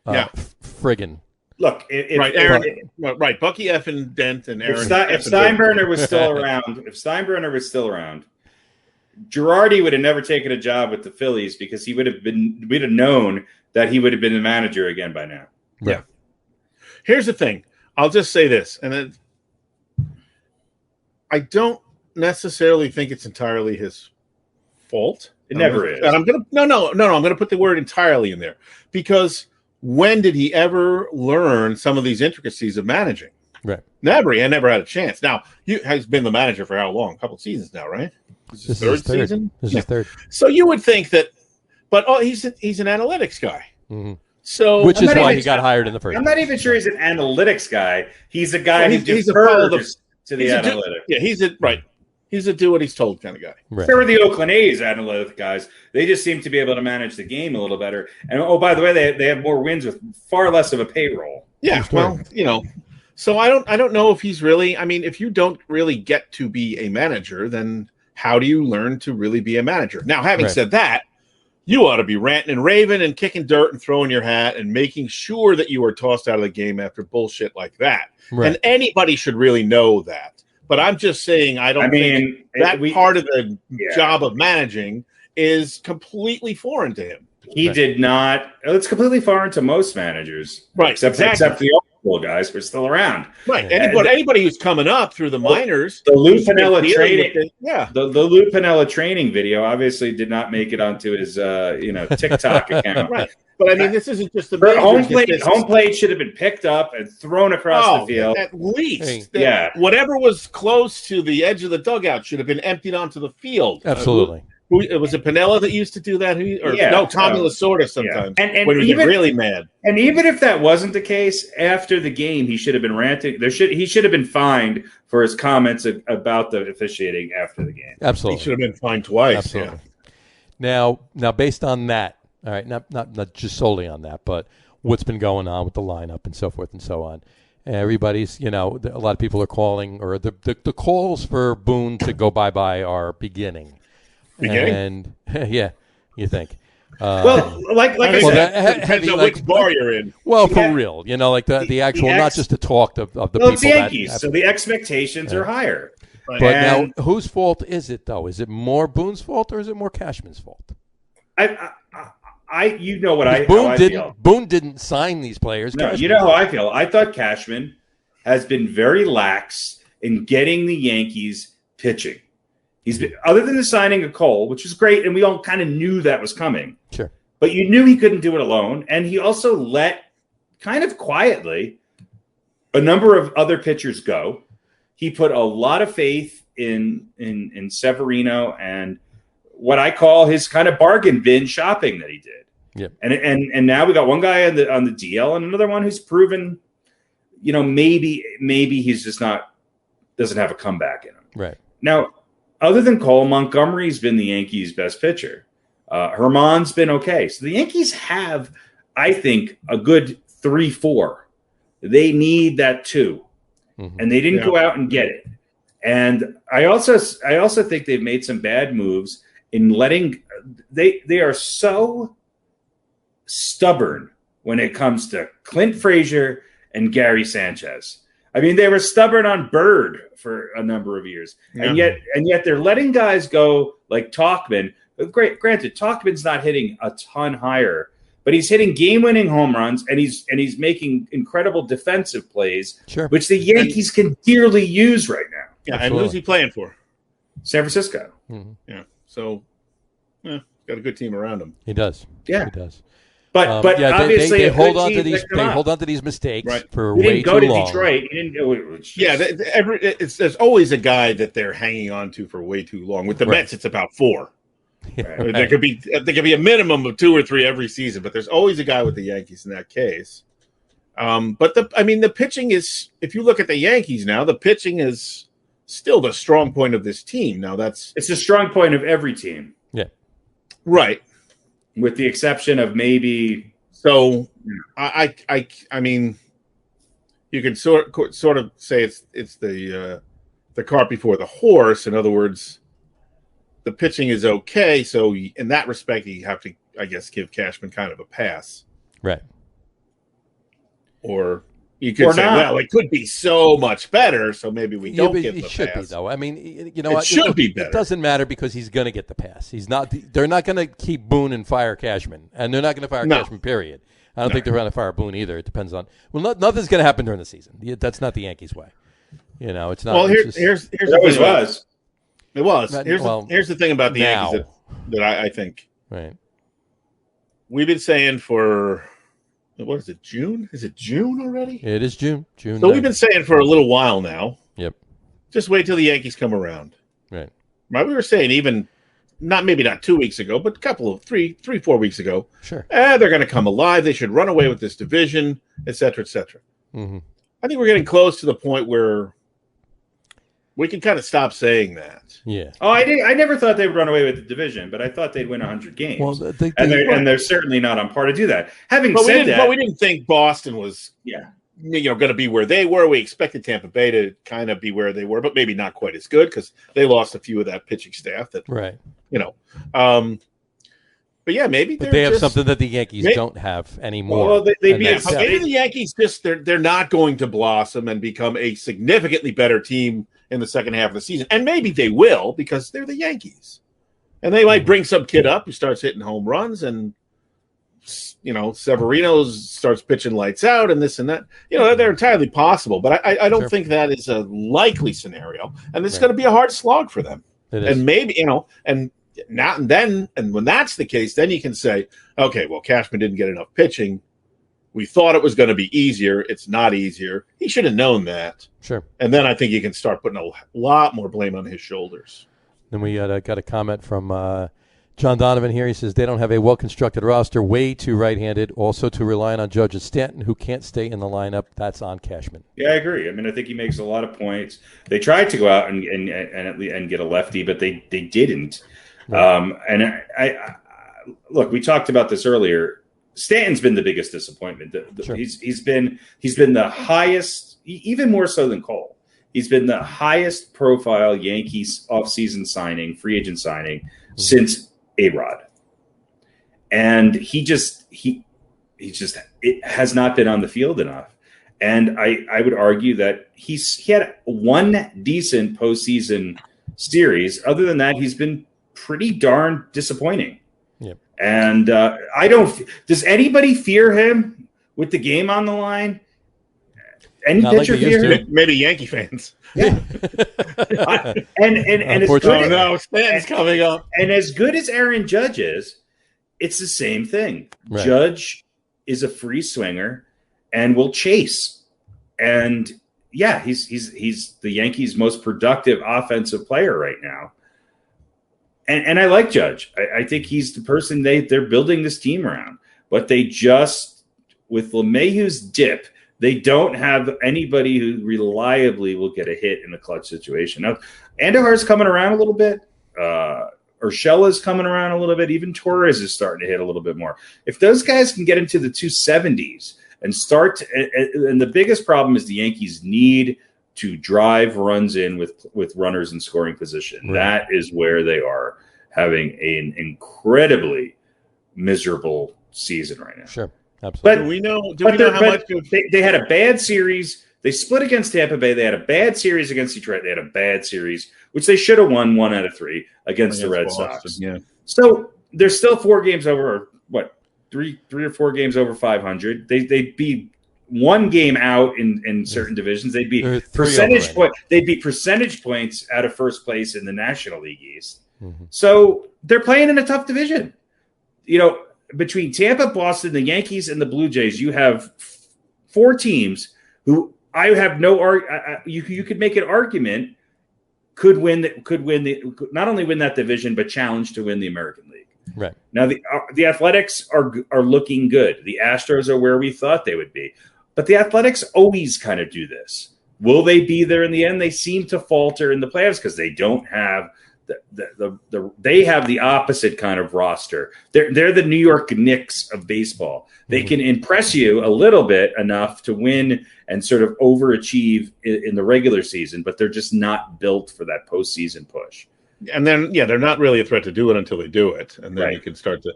A: Friggin.
C: Look,
E: right. Bucky Effin Dent and Aaron.
C: If Steinbrenner was still around, Girardi would have never taken a job with the Phillies because we'd have known that he would have been the manager again by now.
E: Yeah. Here's the thing. I'll just say this, and I don't necessarily think it's entirely his fault.
C: It never is.
E: And I'm gonna put the word entirely in there because when did he ever learn some of these intricacies of managing?
A: Right.
E: Never. He never had a chance. Now, he has been the manager for how long? A couple seasons now, right?
A: This is his third season. This is his third.
E: So you would think that, but he's an analytics guy.
A: Mm-hmm.
E: So
A: which is why he got hired in the first.
C: I'm not even sure he's an analytics guy. He's a guy who defers to the analytics.
E: He's a do what he's told kind of guy.
C: Right. So are the Oakland A's analytic guys. They just seem to be able to manage the game a little better. And by the way, they have more wins with far less of a payroll.
E: Yeah, well, so I don't know if he's really. I mean, if you don't really get to be a manager, then how do you learn to really be a manager? Now, having said that, you ought to be ranting and raving and kicking dirt and throwing your hat and making sure that you are tossed out of the game after bullshit like that. Right. And anybody should really know that. But I'm just saying I think that part of the job of managing is completely foreign to him.
C: He did not. It's completely foreign to most managers.
E: Right.
C: Except the old school guys who are still around.
E: Right. Anybody who's coming up through the minors.
C: The Lou Piniella training. The Lou Piniella training video obviously did not make it onto his TikTok account.
E: Right. But I mean, this isn't just the
C: home plate should have been picked up and thrown across the field.
E: At least. Whatever was close to the edge of the dugout should have been emptied onto the field.
A: Absolutely.
E: Was it Piniella that used to do that? Tommy Lasorda sometimes when he was really mad.
C: And even if that wasn't the case, after the game, he should have been ranting. He should have been fined for his comments about the officiating after the game.
A: Absolutely,
E: he should have been fined twice.
A: Absolutely. Yeah. Now, based on that, all right, not just solely on that, but what's been going on with the lineup and so forth and so on. Everybody's, a lot of people are calling, or the calls for Boone to go bye-bye are beginning. And you think?
E: I said, depends on which bar you're in.
A: Well, for real, like the actual, not just the talk of the people.
C: It's the Yankees, so the expectations are higher.
A: Right. But now, whose fault is it though? Is it more Boone's fault or is it more Cashman's fault? Boone didn't sign these players.
C: No, you know how I feel. I thought Cashman has been very lax in getting the Yankees pitching. He's been, other than the signing of Cole, which is great, and we all kind of knew that was coming.
A: Sure.
C: But you knew he couldn't do it alone, and he also let, kind of quietly, a number of other pitchers go. He put a lot of faith in Severino and what I call his kind of bargain bin shopping that he did.
A: Yep.
C: And now we got one guy on the DL and another one who's proven, maybe he's just doesn't have a comeback in him.
A: Right.
C: Now, other than Cole, Montgomery's been the Yankees' best pitcher. Herman's been okay. So the Yankees have, I think, a good 3-4. They need that 2. Mm-hmm. And they didn't go out and get it. And I also think they've made some bad moves in letting they are so stubborn when it comes to Clint Frazier and Gary Sanchez. I mean, they were stubborn on Bird for a number of years, and yet they're letting guys go like Tauchman. Granted, Tauchman's not hitting a ton higher, but he's hitting game-winning home runs, and he's making incredible defensive plays, which the Yankees can dearly use right now.
E: Yeah, Absolutely. And who's he playing for?
C: San Francisco.
A: Mm-hmm.
E: Yeah, so he's got a good team around him.
A: He does.
C: Yeah,
A: he does.
C: But obviously
A: they hold on to these. They hold on to these mistakes for way too long.
C: He didn't go to Detroit. He didn't go.
E: There's always a guy that they're hanging on to for way too long. With the Mets, it's about 4. Right. There could be a minimum of 2 or 3 every season, but there's always a guy with the Yankees in that case. But the pitching is. If you look at the Yankees now, the pitching is still the strong point of this team. Now
C: it's the strong point of every team.
A: Yeah.
E: Right.
C: With the exception of maybe,
E: so I mean, you can sort of say it's the cart before the horse. In other words, the pitching is okay. So in that respect, you have to, I guess, give Cashman kind of a pass.
A: Right.
E: Or you could say, well, it could be so much better, so maybe we don't give him a pass. It should
A: be, though. I mean, you know what?
E: It should be better.
A: It doesn't matter because he's going to get the pass. He's not. They're not going to keep Boone and fire Cashman, and they're not going to fire Cashman, period. I don't think they're going to fire Boone either. It depends on – well, nothing's going to happen during the season. That's not the Yankees' way. You know, it's not.
E: Well, here's
C: it always was.
E: It was. Here's the thing about the Yankees that I think.
A: Right.
E: We've been saying for – what is it, June? Is it June already?
A: It is June. June.
E: So 9th. We've been saying for a little while now.
A: Yep.
E: Just wait till the Yankees come around.
A: Right.
E: We were saying even maybe not 2 weeks ago, but a couple of 3-4 weeks ago.
A: Sure.
E: They're going to come alive. They should run away with this division, et cetera, et cetera.
A: Mm-hmm.
E: I think we're getting close to the point where we can kind of stop saying that.
A: Yeah.
C: Oh, I never thought they would run away with the division, but I thought they'd win 100 games.
A: Well,
C: and they're certainly not on par to do that. Having said that,
E: but we didn't think Boston was, going to be where they were. We expected Tampa Bay to kind of be where they were, but maybe not quite as good because they lost a few of that pitching staff. But yeah, maybe
A: they have something that the Yankees don't have anymore.
E: Well, maybe the Yankees they're not going to blossom and become a significantly better team in the second half of the season. And maybe they will because they're the Yankees. And they might bring some kid up who starts hitting home runs and, Severino starts pitching lights out and this and that. They're entirely possible. But I don't think that is a likely scenario. And it's going to be a hard slog for them. And maybe, and when that's the case, then you can say, okay, well, Cashman didn't get enough pitching. We thought it was going to be easier. It's not easier. He should have known that.
A: Sure.
E: And then I think you can start putting a lot more blame on his shoulders.
A: Then we got a comment from John Donovan here. He says they don't have a well-constructed roster, way too right-handed, also to relying on Judge and Stanton, who can't stay in the lineup. That's on Cashman.
C: Yeah, I agree. I mean, I think he makes a lot of points. They tried to go out and get a lefty, but they didn't. Right. And I look, we talked about this earlier. Stanton's been the biggest disappointment.
A: Sure.
C: He's been the highest, even more so than Cole. He's been the highest profile Yankees offseason signing, free agent signing since A-Rod. And it has not been on the field enough. And I would argue that he had one decent postseason series. Other than that, he's been pretty darn disappointing.
A: Yep.
C: And does anybody fear him with the game on the line? Any pitcher fear him?
E: Maybe Yankee fans.
C: Yeah. and as good
E: Stanton's coming up.
C: And as good as Aaron Judge is, it's the same thing. Right. Judge is a free swinger and will chase. And yeah, he's the Yankees' most productive offensive player right now. And I like Judge. I think he's the person they're building this team around. But they just, with LeMahieu's dip, they don't have anybody who reliably will get a hit in a clutch situation. Now, Andujar's coming around a little bit. Urshela's coming around a little bit. Even Torres is starting to hit a little bit more. If those guys can get into the 270s and and the biggest problem is the Yankees need to drive runs in with runners in scoring position. Right. That is where they are having an incredibly miserable season right now.
A: Sure, absolutely.
E: But do we know how much
C: they had a bad series. They split against Tampa Bay. They had a bad series against Detroit. They had a bad series, which they should have won 1 out of 3 against the Red Sox.
E: Yeah.
C: So there's still 4 games over, three or 4 games over 500. They'd be 1 game out in certain divisions. They'd be percentage points out of first place in the National League East. Mm-hmm. So they're playing in a tough division. Between Tampa, Boston, the Yankees, and the Blue Jays, you have 4 teams who I have you could make an argument could not only win that division but challenge to win the American League.
A: Right.
C: Now the Athletics are looking good. The Astros are where we thought they would be. But the Athletics always kind of do this. Will they be there in the end? They seem to falter in the playoffs because they don't have they have the opposite kind of roster. They're the New York Knicks of baseball. They can impress you a little bit enough to win and sort of overachieve in the regular season, but they're just not built for that postseason push.
E: And then, they're not really a threat to do it until they do it, and then
C: Right.
E: you can start to.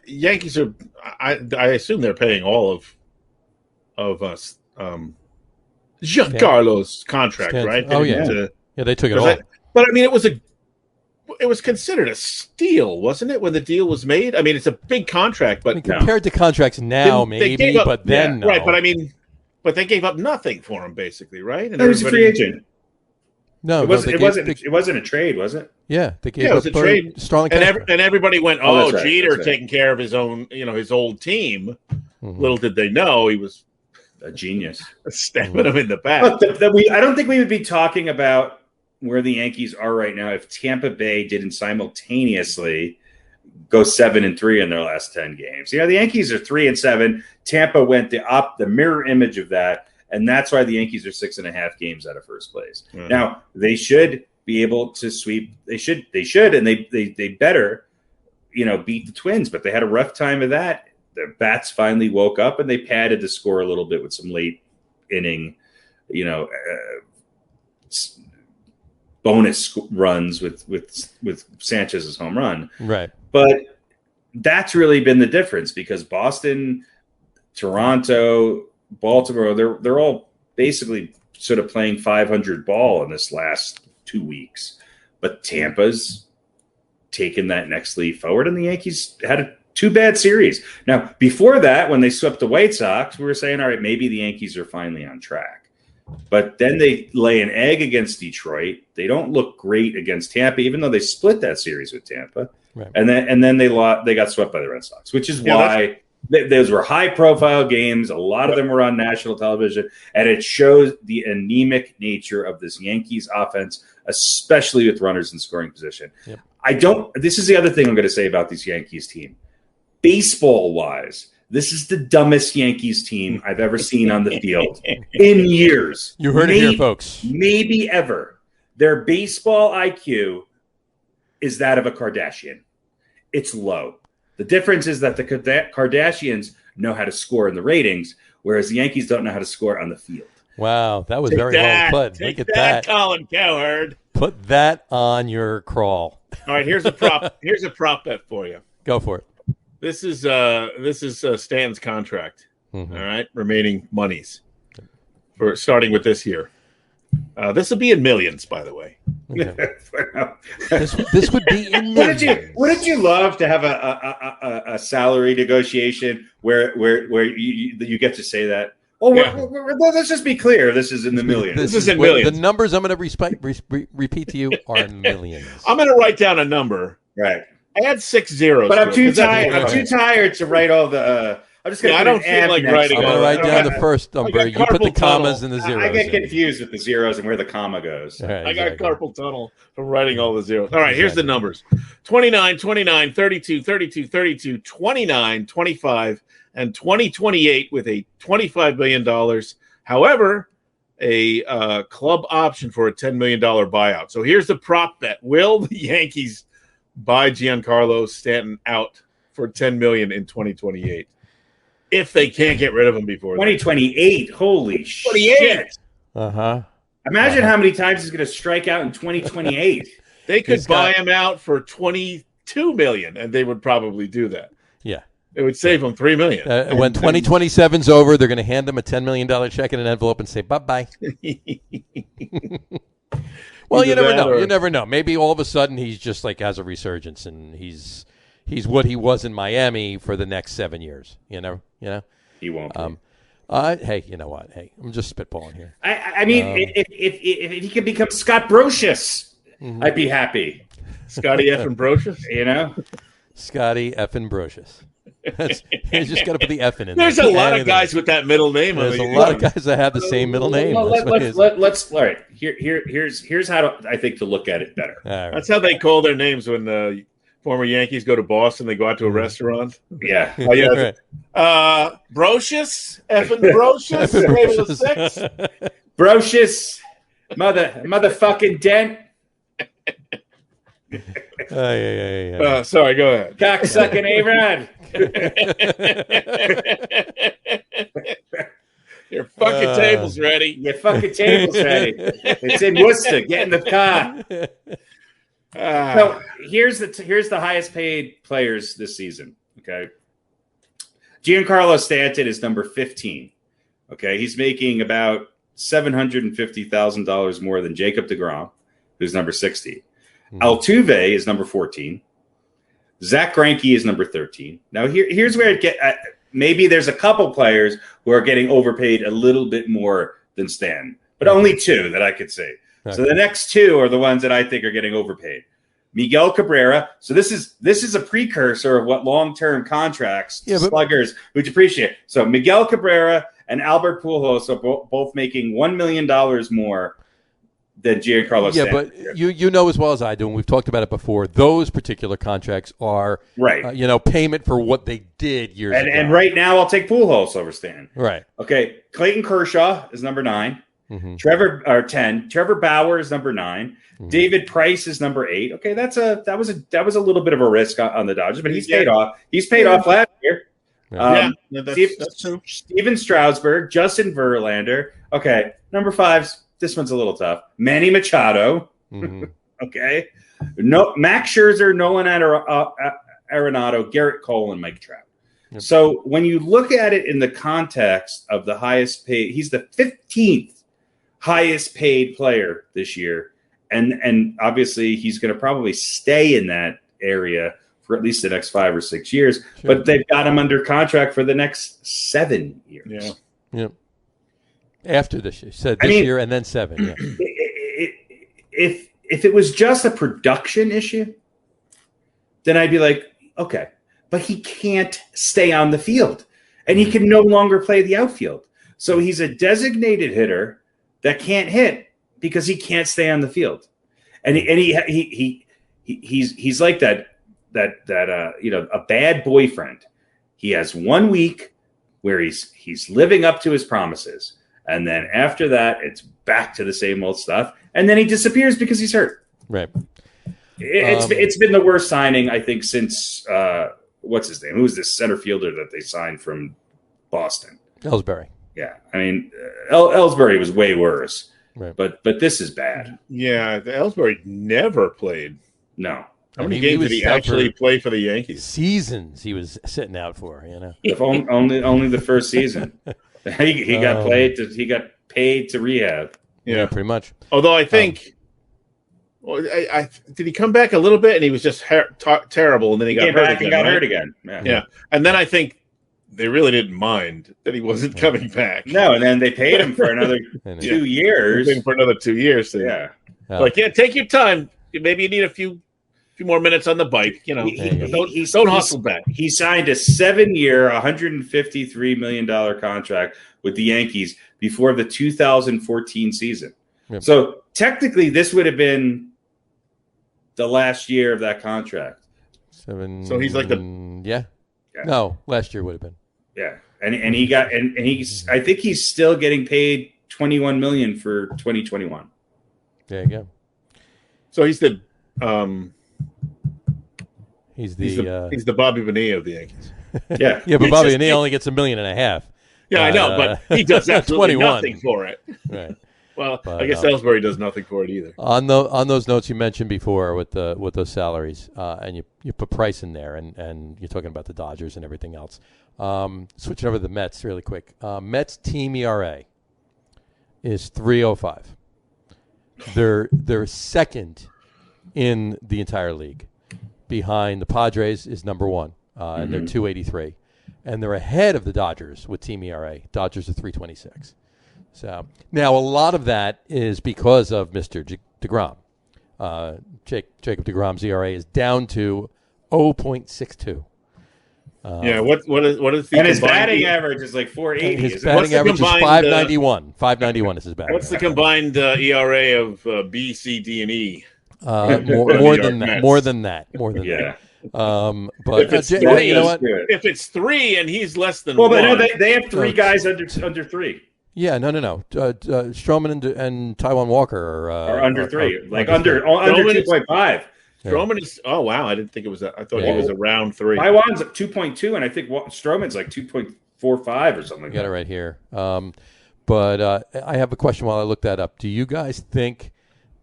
E: Yankees are. I assume they're paying all of us. Giancarlo's contract, right?
A: Oh yeah, they took it all.
E: But I mean, it was considered a steal, wasn't it, when the deal was made? I mean, it's a big contract, but
A: compared to contracts now, maybe, but then no.
E: Right. But I mean, they gave up nothing for him, basically, right? And
C: he was a free agent.
A: No,
C: it wasn't a trade, was it?
A: Yeah, they gave
E: it was a trade.
A: Starling
E: and everybody went,
C: that's right,
E: Jeter
C: that's right.
E: taking care of his own, his old team. Mm-hmm. Little did they know he was
C: a genius,
E: stabbing him in the back.
C: Look, I don't think we would be talking about where the Yankees are right now if Tampa Bay didn't simultaneously go 7-3 in their last 10 games. The Yankees are 3-7. Tampa went the mirror image of that. And that's why the Yankees are 6.5 games out of first place. Mm-hmm. Now they should be able to sweep. They should, and they better, beat the Twins. But they had a rough time of that. Their bats finally woke up, and they padded the score a little bit with some late inning, bonus runs with Sanchez's home run.
A: Right.
C: But that's really been the difference because Boston, Toronto, Baltimore, they're all basically sort of playing 500 ball in this last 2 weeks. But Tampa's taken that next leap forward, and the Yankees had 2 bad series. Now, before that, when they swept the White Sox, we were saying, all right, maybe the Yankees are finally on track. But then they lay an egg against Detroit. They don't look great against Tampa, even though they split that series with Tampa. Right. And then they got swept by the Red Sox, which is why those were high-profile games. A lot of them were on national television, and it shows the anemic nature of this Yankees offense, especially with runners in scoring position. Yep. This is the other thing I'm going to say about this Yankees team. Baseball-wise, this is the dumbest Yankees team I've ever seen on the field in years.
A: You heard it here, folks.
C: Maybe ever. Their baseball IQ is that of a Kardashian. It's low. The difference is that the Kardashians know how to score in the ratings, whereas the Yankees don't know how to score on the field.
A: Wow, that was very well put.
E: Look at that, Colin Cowherd.
A: Put that on your crawl.
E: All right, here's a prop. Here's a prop bet for you.
A: Go for it.
E: This is Stan's contract. Mm-hmm. All right, remaining monies for starting with this year. This will be in millions, by the way.
A: Okay. this would be in millions.
C: Wouldn't you love to have a salary negotiation where you get to say that? Well, let's just be clear. This is in the millions.
E: This is in millions.
A: The numbers I'm going to repeat to you are millions.
E: I'm going to write down a number.
C: Right.
E: I had 6 zeros.
C: But I'm too tired. I'm too tired to write all the. I'm just going to.
E: I don't feel like writing.
A: I'm going to write down the first number. You put the commas and the zeros.
C: I get confused with the zeros and where the comma goes.
A: Right,
E: I got carpal tunnel from writing all the zeros. All right, here's the numbers: 29, 29, 32, 32, 32, 29, 25, and 2028 with a $25 million. However, a club option for a $10 million buyout. So here's the prop bet: will the Yankees buy Giancarlo Stanton out for $10 million in 2028? If they can't get rid of him before
C: 2028, holy shit! Imagine how many times he's going to strike out in 2028.
E: They could buy him out for $22 million, and they would probably do that.
A: Yeah,
E: it would save him $3 million.
A: When 2027's over, they're going to hand him a $10 million check in an envelope and say bye bye. Well, you never know. You never know. Maybe all of a sudden he's just like has a resurgence and he's what he was in Miami for the next 7 years. You know.
C: He won't.
A: Hey, you know what? Hey, I'm just spitballing here.
C: I mean, if he could become Scott Brocious, I'd be happy.
E: Scotty effing Brocious,
A: Scotty effing Brocious. You just got to put the F in there.
E: There's a lot of guys with that middle name.
A: There's a lot of guys that have the same middle name.
C: Let's all right. Here's how I think to look at it better.
A: Right.
E: That's how they call their names when the former Yankees go to Boston. They go out to a restaurant.
C: Yeah.
E: Right. Brocious, effing Brocious,
C: Brocious, motherfucking dent.
E: Sorry, go ahead.
C: Cocksucking A-Rod.
E: Your fucking table's ready.
C: Your fucking table's ready. It's in Worcester. Get in the car. So here's the highest paid players this season. Okay, Giancarlo Stanton is number 15. Okay, he's making about $750,000 more than Jacob deGrom, who's number 60. Altuve is number 14. Zach Greinke is number 13. Now here's where maybe there's a couple players who are getting overpaid a little bit more than Stan, but only two that I could say. Okay. So the next two are the ones that I think are getting overpaid. Miguel Cabrera. So this is a precursor of what long-term contracts sluggers would appreciate. So Miguel Cabrera and Albert Pujols are both making $1 million more than Giancarlo Stanton.
A: Yeah, but you know as well as I do, and we've talked about it before, those particular contracts are payment for what they did years ago.
C: And right now I'll take Pujols over Stanton.
A: Right.
C: Okay, Clayton Kershaw is number 9. 10. Trevor Bauer is number 9. David Price is number 8. Okay, that was a little bit of a risk on the Dodgers, but he's paid off. He's paid off last year.
E: That's true.
C: Steven Strasburg, Justin Verlander. Okay, number 5's this one's a little tough. Manny Machado. Okay, Max Scherzer, Nolan Arenado, Garrett Cole, and Mike Trout. Yep. So when you look at it in the context of the highest paid, he's the 15th highest paid player this year. And obviously he's going to probably stay in that area for at least the next 5 or 6 years. Sure. But they've got him under contract for the next 7 years.
A: Yeah. After this year. So this year and then 7. Yeah.
C: If it was just a production issue, then I'd be like, okay. But he can't stay on the field. And he can no longer play the outfield. So he's a designated hitter that can't hit because he can't stay on the field, and he's like that a bad boyfriend. He has 1 week where he's living up to his promises, and then after that it's back to the same old stuff, and then he disappears because he's hurt.
A: Right.
C: It's been the worst signing I think since what's his name? Who's this center fielder that they signed from Boston?
A: Ellsbury.
C: Yeah, I mean Ellsbury was way worse. Right. But this is bad.
E: Yeah, Ellsbury never played.
C: No.
E: How many games did he actually play for the Yankees?
A: Seasons he was sitting out for,
C: If only the first season. he got paid to rehab.
A: Yeah, pretty much.
E: Although I think did he come back a little bit and he was just terrible and then he got hurt again. Yeah. And then I think they really didn't mind that he wasn't coming back.
C: No, and then they paid him for another 2 years.
E: Paid him for another 2 years. So like, take your time. Maybe you need a few more minutes on the bike. Don't hustle back.
C: He signed a 7-year, $153 million contract with the Yankees before the 2014 season. Yep. So technically, this would have been the last year of that contract.
A: 7.
E: So he's like
A: yeah. No, last year would have been.
C: Yeah, and he's I think he's still getting paid $21 million for 2021.
A: There you go.
E: So he's the Bobby Bonilla of the Yankees.
C: Yeah,
A: but Bobby Bonilla only gets $1.5 million.
E: Yeah, I know, but he does absolutely nothing for it.
A: Right.
E: Well, I guess Ellsbury does nothing for it either.
A: On those notes you mentioned before with those salaries, and you put Price in there, and you're talking about the Dodgers and everything else. Switching over to the Mets really quick. Mets team ERA is 3.05. They're second in the entire league. Behind the Padres is number 1, and they're 2.83, and they're ahead of the Dodgers with team ERA. Dodgers are 3.26. So now a lot of that is because of Mr. DeGrom. Jacob DeGrom's ERA is down to 0.62.
E: What is the
C: and his batting average is like 4.80.
A: His batting average is 5.91. 5.91 is his batting.
E: What's the combined ERA of B, C, D, and E?
A: More than that. But you know what?
E: If it's 3 and he's less than
C: 1,
E: but
C: no, they have 3 guys under 3.
A: Yeah, no. Stroman and Taijuan Walker are
C: under 3, under 2.5.
E: Stroman is. Oh wow, I didn't think it was. I thought he was around 3.
C: Taijuan's at 2.2, and I think Stroman's like 2.45 or something.
A: Got it right here. But I have a question while I look that up. Do you guys think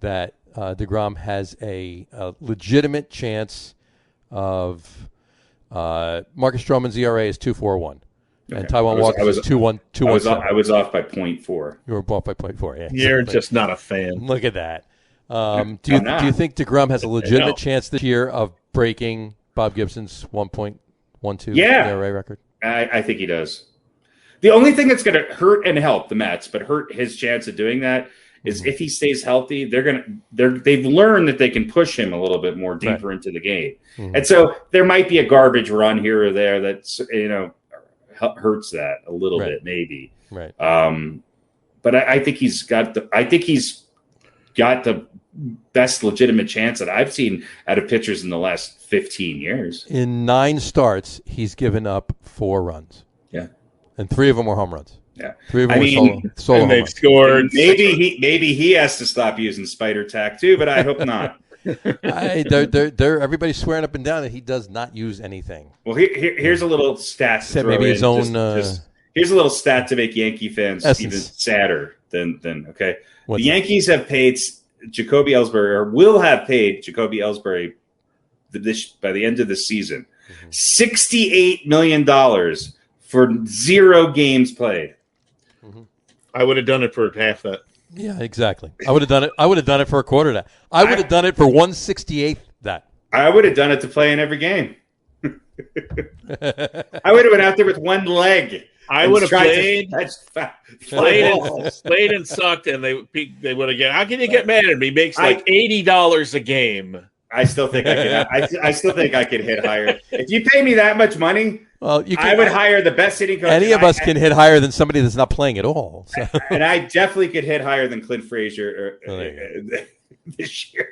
A: that DeGrom has a legitimate chance of Marcus Stroman's ERA is 2.41. And Taijuan Walker's is 2.17.
C: I was off by 0.4.
A: You were off by 0.4. Yeah,
E: You're just not a fan.
A: Look at that. Do you think DeGrom has a legitimate chance this year of breaking Bob Gibson's 1.12 ERA record?
C: I think he does. The only thing that's going to hurt and help the Mets, but hurt his chance of doing that, is if he stays healthy. They've learned that they can push him a little bit more deeper into the game, and so there might be a garbage run here or there that's hurts that a little bit, maybe.
A: Right.
C: But I think he's got the best legitimate chance that I've seen out of pitchers in the last 15 years.
A: In 9 starts, he's given up 4 runs.
C: Yeah.
A: And 3 of them were home runs.
C: Yeah.
A: 3 of them were solo
E: and
A: home
E: they've
A: runs.
E: scored.
C: Maybe he has to stop using spider tack too, but I hope not.
A: Everybody's swearing up and down that he does not use anything.
C: Well, here's a little stat.
A: Except maybe his own.
C: Here's a little stat to make Yankee fans even sadder than okay. The Yankees have paid Jacoby Ellsbury, or will have paid Jacoby Ellsbury by the end of the season, $68 million for 0 games played.
E: I would have done it for half that.
A: Yeah, exactly. I would have done it. I would have done it for a quarter of that. I would have done it for 1/68 that.
C: I would have done it to play in every game. I would have been out there with one leg.
E: I would have played and sucked, and they would have get. How can you get mad at me? He makes like $80 a game.
C: I still think I still think I could hit higher. If you pay me that much money,
A: well,
C: I would hire the best hitting coach.
A: Any of us can hit higher than somebody that's not playing at all. So.
C: And I definitely could hit higher than Clint Frazier this year.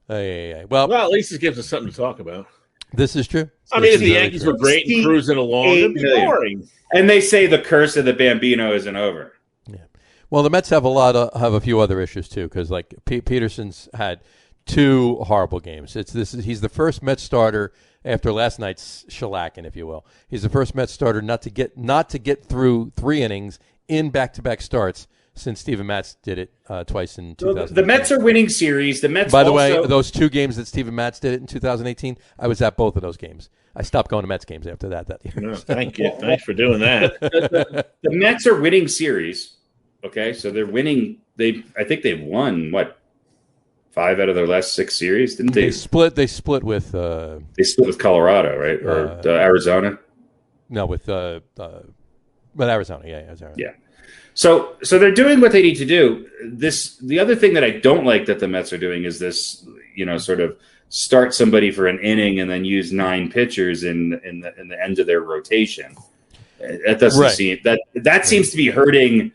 A: Well,
E: at least it gives us something to talk about.
A: This is true.
E: I mean, if the Yankees were great and cruising along, it'd be boring.
C: And they say the curse of the Bambino isn't over.
A: Yeah. Well, the Mets have a few other issues too, because like Peterson's had 2 horrible games. He's the first Mets starter after last night's shellacking, if you will. He's the first Mets starter not to get through 3 innings in back-to-back starts since Steven Matz did it twice in 2018.
C: The Mets are winning series. The Mets.
A: By the way, those 2 games that Steven Matz did it in 2018, I was at both of those games. I stopped going to Mets games after that year.
E: No, thank you. Thanks for doing that.
C: The Mets are winning series. Okay, so they're winning. I think they've won 5 out of their last 6 series, didn't they?
A: They split with.
C: They split with Colorado, right, or Arizona?
A: No, with Arizona. Yeah, Arizona.
C: Yeah. So they're doing what they need to do. The other thing that I don't like that the Mets are doing is this, sort of start somebody for an inning and then use 9 pitchers in the end of their rotation. That doesn't seem that seems to be hurting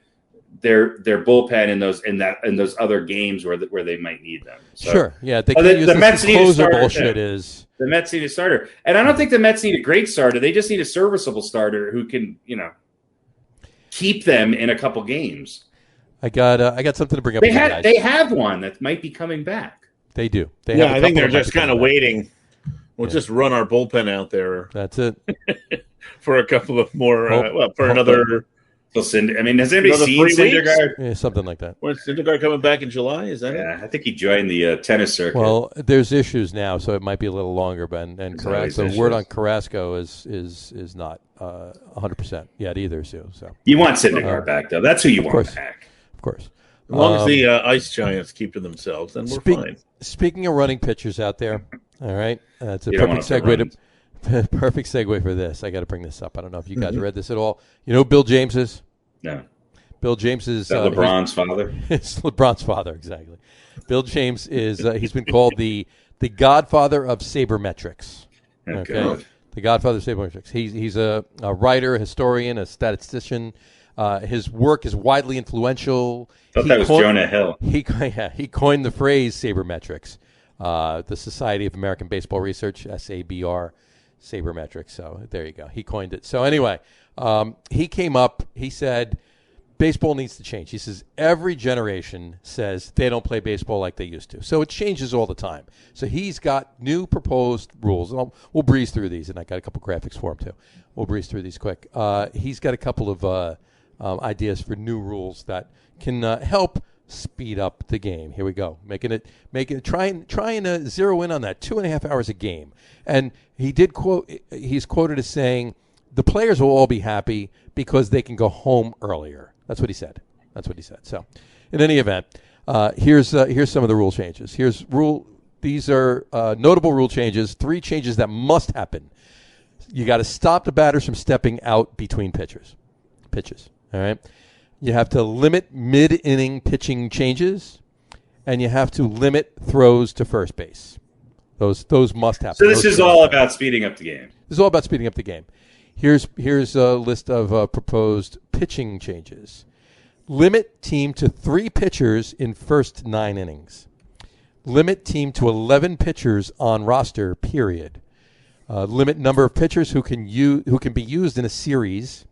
C: their bullpen in those other games where they might need them. So,
A: sure, yeah. The Mets need a starter. Bullshit is
C: the Mets need a starter, and I don't think the Mets need a great starter. They just need a serviceable starter who can keep them in a couple games.
A: I got something to bring up.
C: They have one that might be coming back.
A: They do.
E: I think they're just kind of waiting. We'll just run our bullpen out there.
A: That's it.
E: For a couple of more. Another.
C: Has anybody seen Syndergaard?
A: Yeah, something like that.
E: When's Syndergaard coming back in July? Is that it?
C: Yeah, I think he joined the tennis circuit.
A: Well, there's issues now, so it might be a little longer. But and Carrasco, the word on Carrasco is not 100% yet either. So
C: you want Syndergaard back though. That's who you want back.
A: Of course.
E: As long as the Ice Giants keep to themselves, then we're fine.
A: Speaking of running pitchers out there, all right, that's a perfect segue for this. I got to bring this up. I don't know if you guys read this at all. You know who Bill James is?
C: No.
A: Bill James is
C: LeBron's father.
A: It's LeBron's father, exactly. Bill James is he's been called the Godfather of sabermetrics. Okay, the Godfather of sabermetrics. He's a writer, a historian, a statistician. His work is widely influential.
C: I thought that was Jonah Hill.
A: He coined the phrase sabermetrics. The Society of American Baseball Research, SABR, sabermetrics. So there you go. He coined it. So anyway, he came up. He said, baseball needs to change. He says every generation says they don't play baseball like they used to. So it changes all the time. So he's got new proposed rules. And we'll breeze through these, and I got a couple graphics for him too. We'll breeze through these quick. He's got a couple of ideas for new rules that can help speed up the game. Here we go, trying to zero in on that 2.5 hours a game. And he's quoted as saying, the players will all be happy because they can go home earlier. That's what he said. So, in any event, here's some of the rule changes. These are notable rule changes. 3 changes that must happen. You got to stop the batters from stepping out between pitches. All right. You have to limit mid-inning pitching changes, and you have to limit throws to first base. Those must happen.
C: So this is all about speeding up the game.
A: This is all about speeding up the game. Here's a list of proposed pitching changes. Limit team to 3 pitchers in first 9 innings. Limit team to 11 pitchers on roster, period. Limit number of pitchers who can be used in a series,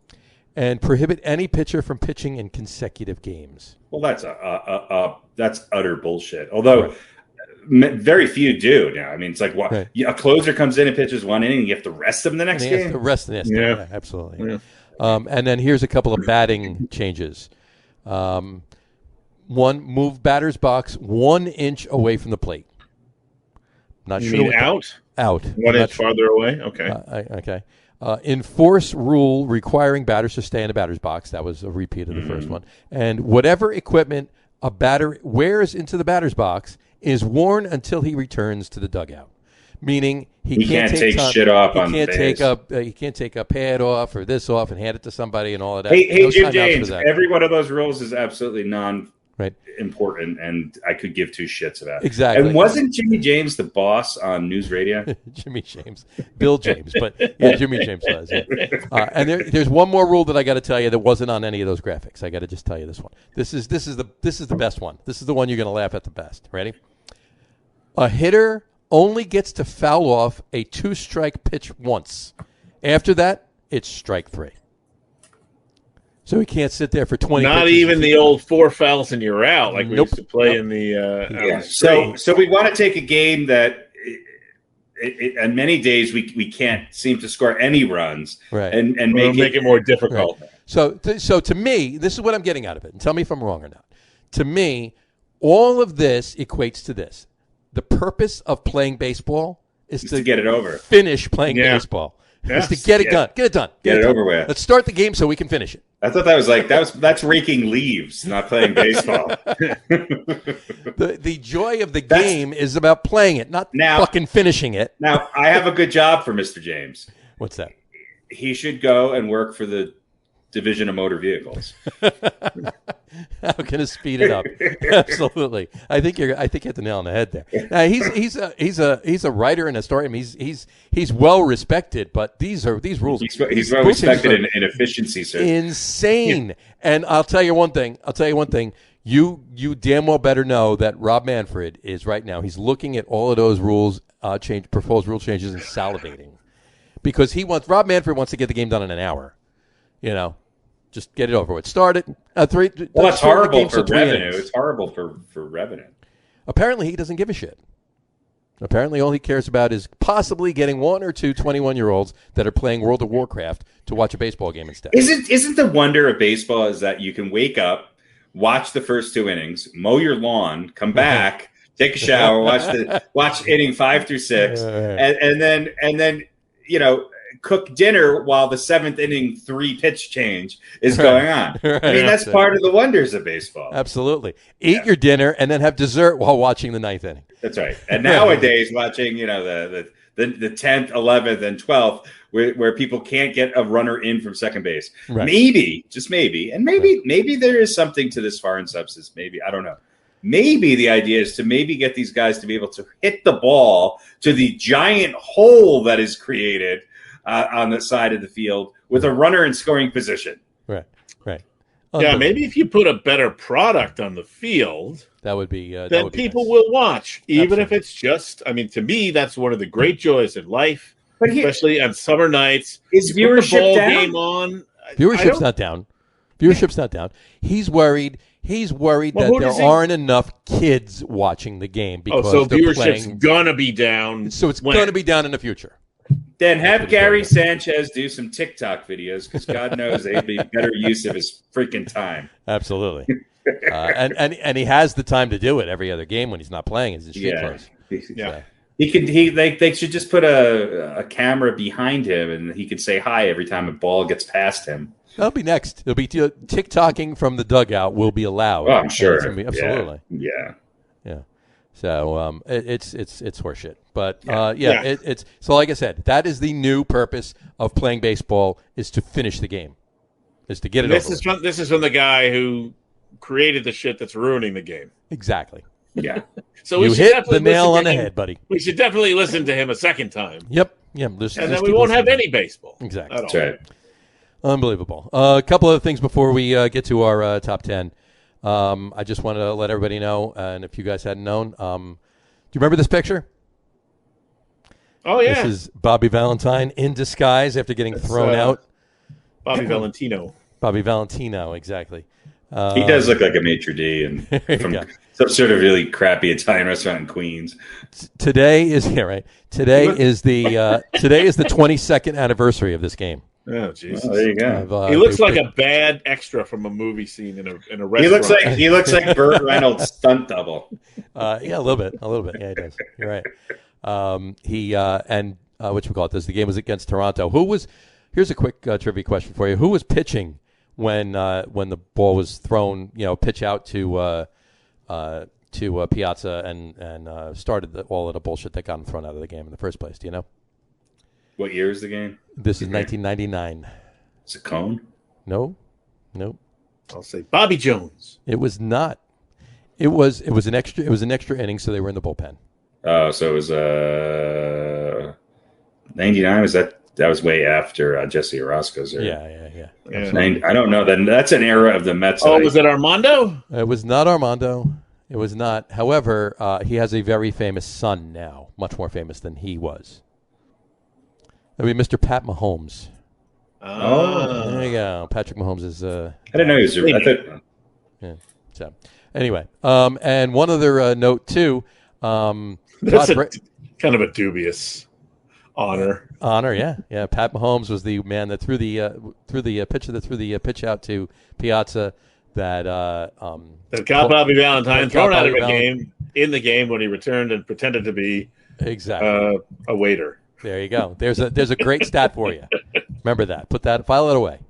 A: and prohibit any pitcher from pitching in consecutive games.
C: Well, that's utter bullshit. Although very few do now. I mean, it's like a closer comes in and pitches 1 inning, you have to rest them the next game.
A: You have to rest the next game. Yeah, absolutely. Yeah. And then here's a couple of batting changes. 1, move batter's box 1 inch away from the plate. Not
E: you
A: sure.
E: Mean out?
A: Out.
E: 1 inch farther away? Okay.
A: Okay. Enforce rule requiring batters to stay in the batter's box. That was a repeat of the first one. And whatever equipment a batter wears into the batter's box is worn until he returns to the dugout. Meaning he can't take
C: shit off on the base.
A: He can't take a pad off or this off and hand it to somebody and all of that.
C: Hey, Jim James, every one of those rules is absolutely important, and I could give 2 shits about it.
A: Exactly.
C: And wasn't Jimmy James the boss on news radio?
A: Jimmy James. Bill James. But yeah, Jimmy James was. Yeah. And there's one more rule that I got to tell you that wasn't on any of those graphics. I got to just tell you this one. This is the best one. This is the one you're going to laugh at the best. Ready? A hitter only gets to foul off a 2-strike pitch once. After that, it's strike 3. So he can't sit there for 20
E: Not even the old 4 fouls and you're out like we used to play in the
C: So we want to take a game that on many days we can't seem to score any runs and make it more difficult.
A: Right. So to me, this is what I'm getting out of it. And tell me if I'm wrong or not. To me, all of this equates to this. The purpose of playing baseball is to
C: get it over.
A: Finish playing baseball.
E: Yes.
A: Is to get it done. Get it done.
C: Get it over with.
A: Let's start the game so we can finish it.
C: I thought that was that's raking leaves, not playing baseball.
A: The joy of the game is about playing it, not fucking finishing it.
C: Now, I have a good job for Mr. James.
A: What's that?
C: He should go and work for the Division of Motor Vehicles.
A: How can it speed it up? Absolutely. I think you hit the nail on the head there. Now, he's a writer and a story. I mean, he's well respected, but these rules.
C: He's well respected in efficiency, sir.
A: Insane. Yeah. And I'll tell you one thing. You damn well better know that Rob Manfred is right now. He's looking at all of those rules proposed rule changes and salivating because Rob Manfred wants to get the game done in an hour. Just get it over with. Start it.
C: Well, it's horrible for revenue. It's horrible for revenue.
A: Apparently, he doesn't give a shit. Apparently, all he cares about is possibly getting 1 or 2 21-year-olds that are playing World of Warcraft to watch a baseball game instead.
C: Isn't the wonder of baseball is that you can wake up, watch the first 2 innings, mow your lawn, come back, take a shower, watch inning 5 through 6, and then cook dinner while the 7th inning 3-pitch change is going on. I mean, that's part of the wonders of baseball.
A: Absolutely. Eat your dinner and then have dessert while watching the 9th inning.
C: That's right. And nowadays, watching the 10th, 11th, and 12th, where people can't get a runner in from second base. Right. Maybe, just maybe, and maybe there is something to this foreign substance. Maybe, I don't know. Maybe the idea is to maybe get these guys to be able to hit the ball to the giant hole that is created on the side of the field with a runner in scoring position.
A: Right.
E: Yeah, maybe if you put a better product on the field,
A: that would be
E: then people will watch, even if it's just. I mean, to me, that's one of the great joys in life, especially on summer nights.
C: Is viewership down?
E: Game on.
A: Viewership's not down. Viewership's not down. He's worried that there aren't enough kids watching the game because
E: so viewership's gonna be down.
A: So it's gonna be down in the future.
C: Then have Gary Sanchez do some TikTok videos because God knows they'd be better use of his freaking time.
A: Absolutely. And he has the time to do it every other game when he's not playing. He's in street clothes.
C: Yeah. They should just put a camera behind him, and he could say hi every time a ball gets past him.
A: That'll be next. It'll be TikToking from the dugout will be allowed.
C: Oh, I'm sure.
A: Absolutely.
C: Yeah.
A: So it's horseshit. But it's so like I said, that is the new purpose of playing baseball is to finish the game, is to get it over.
E: This is from the guy who created the shit that's ruining the game.
A: Exactly.
C: Yeah.
E: So
A: you hit the nail on the head, buddy.
E: We should definitely listen to him a second time.
A: Yep. And
E: then we won't have any baseball.
A: Exactly.
C: That's right.
A: Unbelievable. A couple of things before we get to our top 10. I just wanted to let everybody know, and if you guys hadn't known, do you remember this picture?
E: Oh, yeah.
A: This is Bobby Valentine in disguise after getting thrown out.
E: Bobby Valentino.
A: Bobby Valentino, exactly.
C: He does look like a maitre d' and from some sort of really crappy Italian restaurant in Queens.
A: Today is Today is the 22nd anniversary of this game.
E: Oh Jesus!
C: Oh, there you go.
E: He looks like a bad extra from a movie scene in a restaurant.
C: He looks like Burt Reynolds' stunt double.
A: Yeah, a little bit. Yeah, he does. You're right. The game was against Toronto. Here's a quick trivia question for you. Who was pitching when the ball was thrown? Pitch out to Piazza and started all of the bullshit that got him thrown out of the game in the first place. Do you know?
C: What year is the game?
A: This is 1999.
C: Is it Cone?
A: No.
E: I'll say Bobby Jones.
A: It was not. It was an extra inning, so they were in the bullpen.
C: Oh, so it was 99. Was that was way after Jesse Orozco's era?
A: Yeah.
C: I don't know. Then that's an era of the Mets.
E: Oh, was it Armando?
A: It was not Armando. It was not. However, he has a very famous son now, much more famous than he was. Mr. Pat Mahomes.
C: Oh,
A: there you go. Patrick Mahomes is.
C: I didn't know he was.
A: Yeah. So, anyway, and one other note too.
E: That's kind of a dubious honor.
A: Yeah. Pat Mahomes was the man that threw the pitch out to Piazza that
E: got Bobby Valentine thrown out of the game when he returned and pretended to be
A: exactly
E: a waiter.
A: There you go. There's a great stat for you. Remember that. File it away.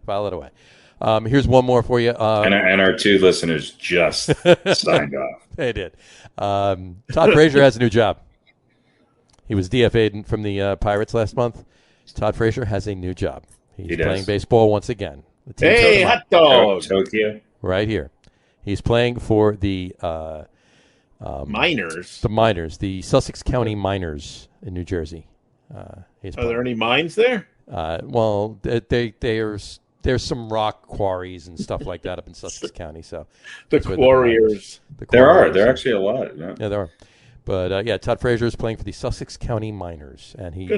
A: Here's one more for you.
C: And our two listeners just signed off.
A: They did. Todd Frazier has a new job. He was DFA'd from the Pirates last month. Todd Frazier has a new job. He's playing baseball once again.
E: Hey, hot dog!
C: Tokyo.
A: Right here. He's playing for the
E: Miners.
A: The Miners, the Sussex County Miners in New Jersey.
E: Are there any mines there?
A: Well, there's some rock quarries and stuff like that up in Sussex County. So
E: the Quarriers.
C: There are. There are actually a lot.
A: Yeah, there are. But Todd Frazier is playing for the Sussex County Miners, and he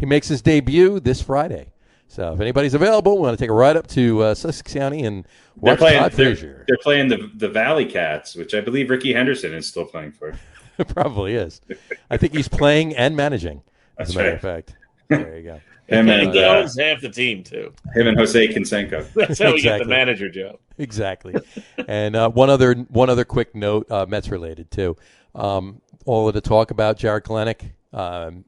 A: makes his debut this Friday. So if anybody's available, we want to take a ride up to Sussex County and watch Todd Frazier.
C: They're playing the Valley Cats, which I believe Ricky Henderson is still playing for.
A: Probably is. I think he's playing and managing. As a matter of fact. There you go.
E: He owns half the team, too.
C: Him and Jose Canseco.
E: That's how we get the manager job.
A: Exactly. And one other quick note, Mets related, too. All of the talk about Jared Kalenic,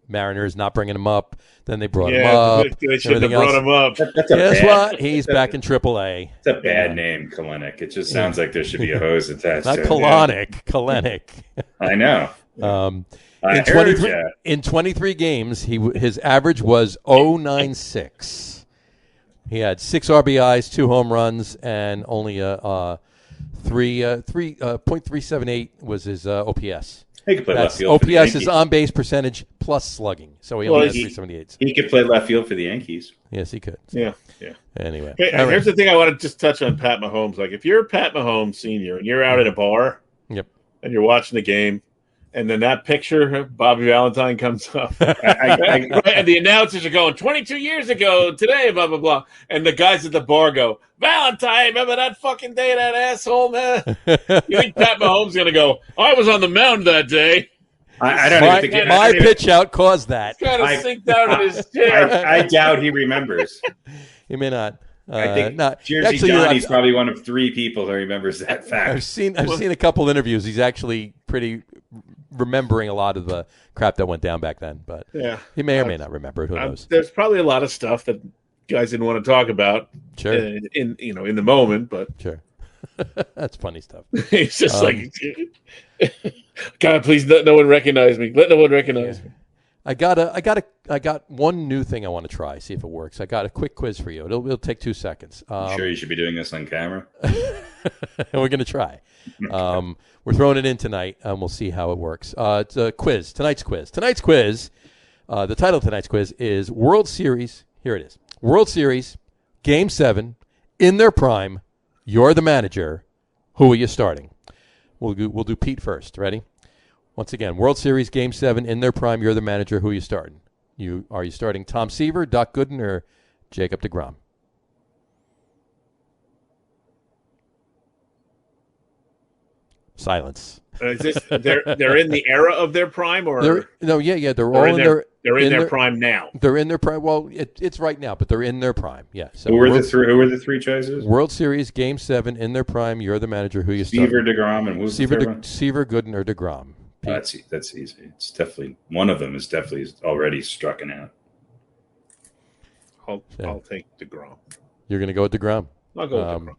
A: Mariners not bringing him up. Then they brought him up.
E: They should have brought him up.
A: Guess what? He's back in AAA.
C: It's a bad name, Kalenic. It just sounds like there should be a hose attached
A: to it. Not Kalenic.
C: I know.
A: In 23 games, his average was 0.96. He had 6 RBIs, 2 home runs, and only 3.378 was his OPS.
C: He could play left field.
A: OPS is on base percentage plus slugging, so he only has 378.
C: He could play left field for the Yankees.
A: Yes, he could.
E: Yeah.
A: Anyway,
E: here's the thing I want to just touch on Pat Mahomes. Like, if you're Pat Mahomes Sr. and you're out at a bar,
A: and
E: you're watching the game, and then that picture of Bobby Valentine comes up. And the announcers are going, 22 years ago today, blah, blah, blah. And the guys at the bar go, Valentine, remember that fucking day, that asshole, man? You think Pat Mahomes is going to go, I was on the mound that day.
C: I don't even think
A: my pitch out caused that.
E: He's kind of sink down in his chair.
C: I doubt he remembers.
A: He may not.
C: I think Jersey Johnny's probably one of 3 people who remembers that fact.
A: I've seen a couple interviews. He's actually pretty remembering a lot of the crap that went down back then, but he may or may not remember it. Who knows? There's
E: probably a lot of stuff that guys didn't want to talk about.
A: Sure.
E: In the moment, but
A: sure. That's funny stuff.
E: It's just like, God, please let no one recognize me. Let no one recognize me.
A: I got one new thing I want to try. See if it works. I got a quick quiz for you. It'll take 2 seconds.
C: I'm sure you should be doing this on camera.
A: We're going to try. We're throwing it in tonight, and we'll see how it works. It's a quiz. Tonight's quiz. The title of tonight's quiz is World Series. Here it is. World Series, Game 7, in their prime. You're the manager. Who are you starting? We'll do Pete first. Ready? Once again, World Series Game 7 in their prime. You're the manager. Who are you starting? Are you starting Tom Seaver, Doc Gooden, or Jacob deGrom? Silence.
E: Is this they're in the era of their prime, or
A: they're all in their
E: prime now.
A: They're in their prime. Well, it's right now, but they're in their prime. Yeah. So
C: who were the 3 choices?
A: World Series Game 7 in their prime. You're the manager. Who you
C: Seaver, deGrom, and who's
A: Seaver, Gooden, or deGrom?
C: That's easy. It's definitely one of them is definitely already struck out.
E: I'll take deGrom.
A: You're going to go with deGrom.
E: I'll go with deGrom.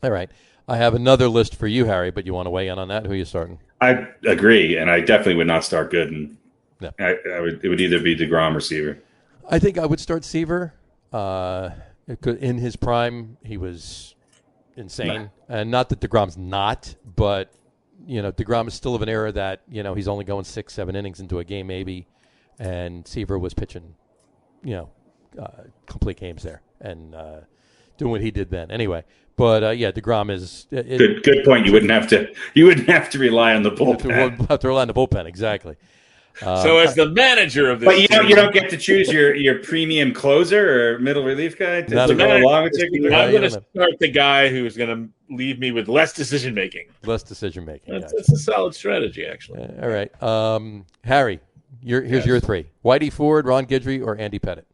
A: All right. I have another list for you, Harry, but you want to weigh in on that? Who are you starting?
C: I agree, and I definitely would not start Gooden.
A: No.
C: It would either be deGrom or Seaver.
A: I think I would start Seaver. In his prime, he was insane. And not that deGrom's not, but deGrom is still of an era that, he's only going 6-7 innings into a game maybe, and Seaver was pitching, complete games there and doing what he did then. Anyway, but deGrom is
C: good point. You wouldn't have to rely on the bullpen.
A: You have to rely on the bullpen, exactly.
E: So as the manager of this,
C: but you don't get to choose your premium closer or middle relief guy to go along with you.
E: I'm going to start the guy who's going to leave me with less decision making.
A: That's
E: a solid strategy, actually.
A: All right, Harry, here's your 3: Whitey Ford, Ron Guidry, or Andy Pettitte.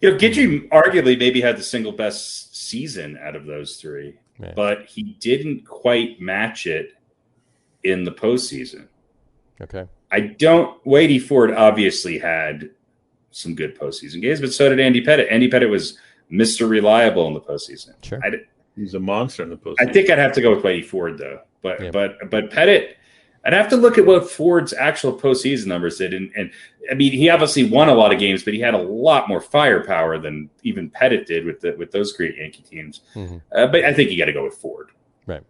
C: Guidry arguably maybe had the single best season out of those 3, but he didn't quite match it in the postseason.
A: Okay.
C: Whitey Ford obviously had some good postseason games, but so did Andy Pettitte. Andy Pettitte was Mr. Reliable in the postseason.
A: Sure.
E: He's a monster in the postseason.
C: I think I'd have to go with Whitey Ford though. But Pettitte, I'd have to look at what Ford's actual postseason numbers did. And I mean, he obviously won a lot of games, but he had a lot more firepower than even Pettitte did with those great Yankee teams. Mm-hmm. But I think you got to go with Ford.
A: Right.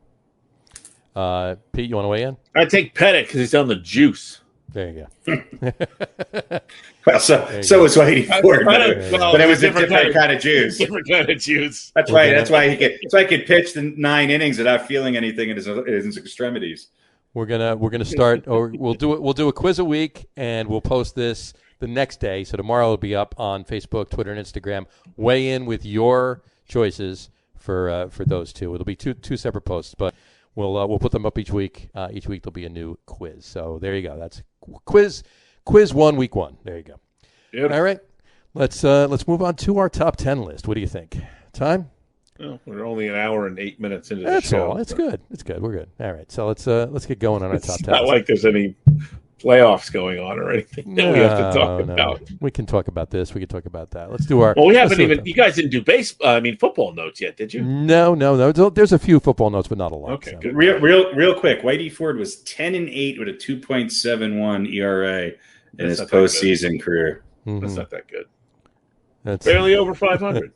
A: Pete, you want to weigh in?
E: I take Pettitte because he's on the juice.
A: There you go.
C: Well, so was Whitey Ford, but it was a different kind of juice.
E: Different kind of juice.
C: That's why he could pitch the 9 innings without feeling anything in his extremities.
A: We're gonna start, or we'll do a quiz a week, and we'll post this the next day. So tomorrow it'll be up on Facebook, Twitter, and Instagram. Weigh in with your choices for those 2. It'll be two separate posts, but we'll put them up each week. Each week there'll be a new quiz. So there you go. That's quiz 1, week 1. There you go.
E: Yep.
A: All right. Let's move on to our top 10 list. What do you think? Time?
E: Well, we're only an hour and 8 minutes into the
A: That's
E: show.
A: all. It's good. We're good. All right. So let's get going on our top 10.
E: It's not like there's any playoffs going on or anything that we have to talk about.
A: We can talk about this. We can talk about that. Let's do our.
E: Well, we haven't even. You guys didn't do football notes yet, did you?
A: No. There's a few football notes, but not a lot.
E: Okay,
A: so.
E: good.
C: Real quick. Whitey Ford was 10-8 with a 2.71 ERA in his postseason career.
A: Mm-hmm.
E: That's not that good.
A: That's
E: barely over 500.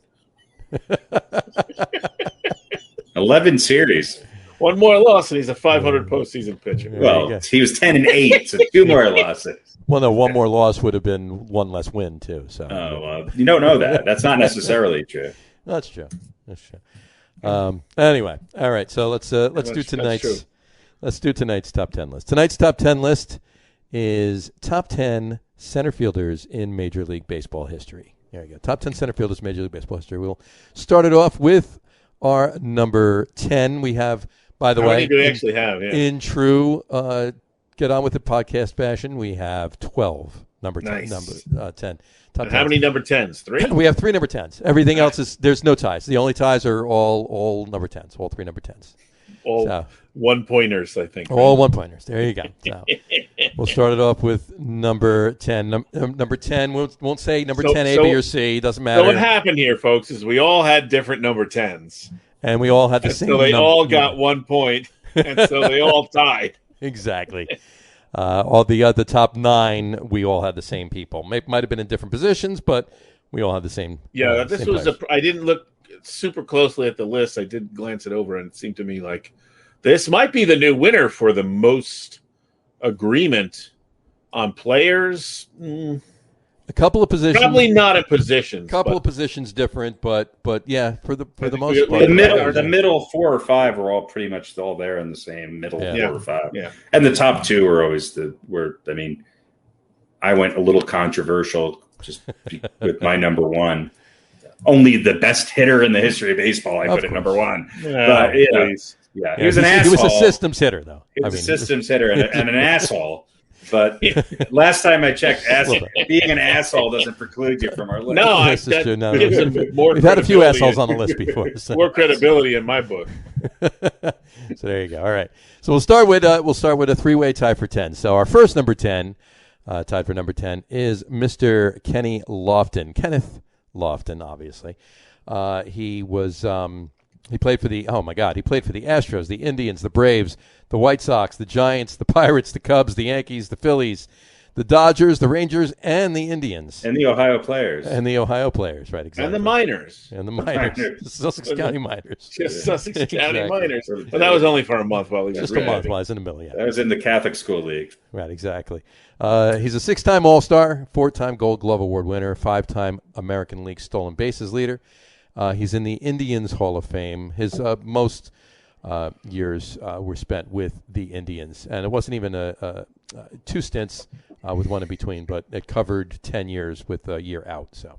C: 11 series.
E: One more loss, and he's a 500 postseason pitcher.
C: Well, he was 10-8, so 2 more losses.
A: Well, no, one more loss would have been one less win too. So,
C: you don't know that. That's not necessarily true.
A: That's true. Anyway, all right. So let's do tonight's top 10 list. Tonight's top 10 list is top 10 center fielders in Major League Baseball history. There you go. Top 10 center fielders in Major League Baseball history. We'll start it off with our number 10. We have, by the way,
E: many do we actually have? Yeah.
A: In true Get On With It podcast fashion, we have 12. Number 10.
E: Nice.
A: Number 10. Top
E: how many number 10s? 3?
A: We have 3 number 10s. Everything else there's no ties. The only ties are all number 10s, all 3 number 10s.
E: All one-pointers, I think.
A: All one-pointers. There you go. So we'll start it off with number 10. Number 10, won't say number 10 A, B, or C. Doesn't matter.
E: So what happened here, folks, is we all had different number 10s.
A: And we all had the same
E: so they all got 1 point, and so they all tied.
A: Exactly. All the top 9, we all had the same people. Might have been in different positions, but we all had the same.
E: Yeah, this was I didn't look super closely at the list. I did glance it over, and it seemed to me like this might be the new winner for the most agreement on players.
A: A couple of positions,
E: probably not a position.
A: A couple of positions different, but yeah, for the most part,
C: the middle 4 or 5 are all pretty much all there in the same middle 4 or 5.
E: Yeah,
C: and the top 2 are always I went a little controversial just with my number 1. Only the best hitter in the history of baseball. I put at number 1. But, he was an asshole.
A: He was a systems hitter, though.
C: He was a systems hitter and an asshole. But last time I checked, being an asshole doesn't preclude you from our list.
E: No,
A: this is true. No,
E: gives him more
A: we've had a few assholes on the list before. So.
E: More credibility in my book.
A: So there you go. All right. So we'll start with a 3-way tie for 10. So our first number 10, tied for number 10, is Mr. Kenny Lofton. Kenneth Lofton, obviously. He was he played for the Astros, the Indians, the Braves, the White Sox, the Giants, the Pirates, the Cubs, the Yankees, the Phillies, the Dodgers, the Rangers, and the Indians.
C: And the Ohio Players.
A: Right, exactly.
E: And the Miners.
A: The Sussex County Miners.
E: Just Sussex County Miners. But that was only for a month while he was
A: just a month while I was in the middle, yeah.
C: That was in the Catholic School League.
A: Right, exactly. He's a 6-time All-Star, 4-time Gold Glove Award winner, 5-time American League stolen bases leader. He's in the Indians Hall of Fame. His most years were spent with the Indians, and it wasn't even 2 stints with 1 in between, but it covered 10 years with a year out. So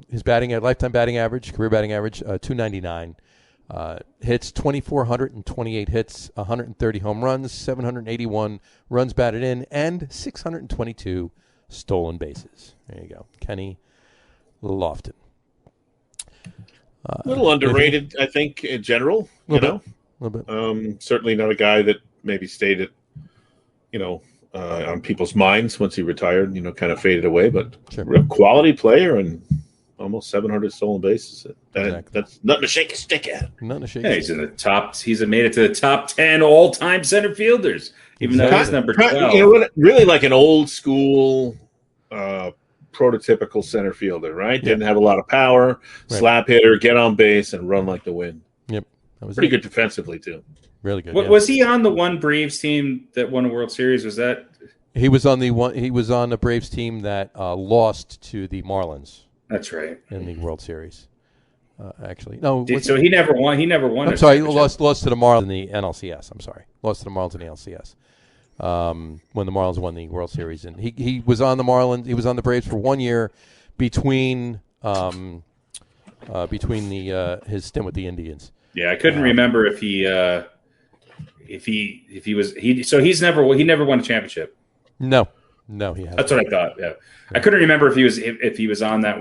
A: his lifetime batting average, career batting average, .299. Hits 2,428 hits, 130 home runs, 781 runs batted in, and 622 stolen bases. There you go, Kenny Lofton.
E: A little underrated, I think, in general. A little bit. Certainly not a guy that maybe stayed at, on people's minds once he retired. Kind of faded away, but real quality player and almost 700 stolen bases. That's nothing to shake a stick at.
C: He's in the top. He's made it to the top 10 all-time center fielders, even though he's number 12.
E: Really like an old school. Prototypical center fielder, right? Didn't have a lot of power, slap hitter, get on base, and run like the wind.
A: Yep, that was
E: pretty good defensively too.
A: Really good.
C: Was he on the one Braves team that won a World Series? Was that
A: he was on the Braves team that lost to the Marlins?
C: That's right,
A: in the World Series. Actually, no.
C: So he never won. He never won.
A: I'm sorry, lost to the Marlins in the NLCS. I'm sorry, lost to the Marlins in the LCS. When the Marlins won the World Series, and he was on the Marlins. He was on the Braves for 1 year between his stint with the Indians.
C: Yeah, I couldn't remember if he never won a championship.
A: No, he hasn't.
C: That's what I thought. Yeah, I couldn't remember if he was on that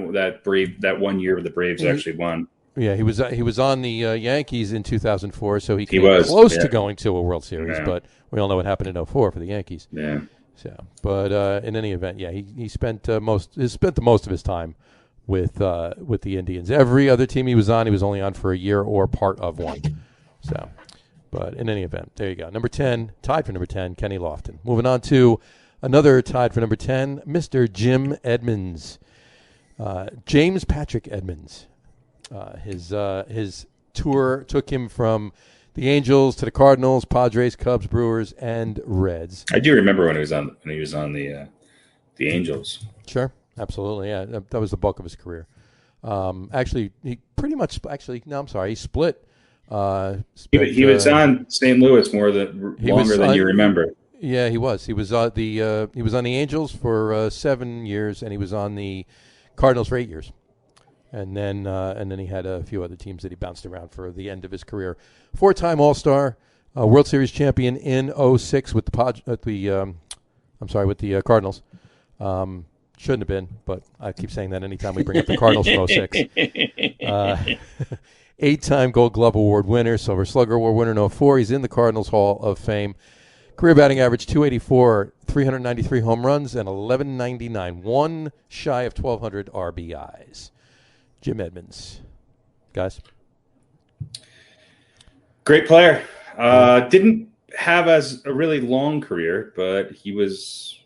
C: 1 year the Braves actually won.
A: Yeah, he was on the Yankees in 2004, so he came close to going to a World Series, but we all know what happened in 2004 for the Yankees.
C: Yeah.
A: So, but in any event, he spent the most of his time with the Indians. Every other team he was only on for a year or part of one. So, but in any event, there you go. Number 10, tied for number 10, Kenny Lofton. Moving on to another tied for number 10, Mr. Jim Edmonds, James Patrick Edmonds. His tour took him from the Angels to the Cardinals, Padres, Cubs, Brewers, and Reds.
C: I do remember when he was on the Angels.
A: Sure, absolutely, yeah. That was the bulk of his career. Actually, he pretty much. Actually, no, I'm sorry. He split.
C: He was on St. Louis longer than you remember.
A: Yeah, he was. He was on the Angels for 7 years, and he was on the Cardinals for 8 years. And then he had a few other teams that he bounced around for the end of his career. 4-time All-Star, World Series champion in 2006 with the Cardinals. Shouldn't have been, but I keep saying that anytime we bring up the Cardinals from 06. 8-time Gold Glove Award winner, Silver Slugger Award winner in 04. He's in the Cardinals Hall of Fame. Career batting average 284, 393 home runs, and 1199. One shy of 1,200 RBIs. Jim Edmonds. Guys?
C: Great player. Didn't have as a really long career, but he was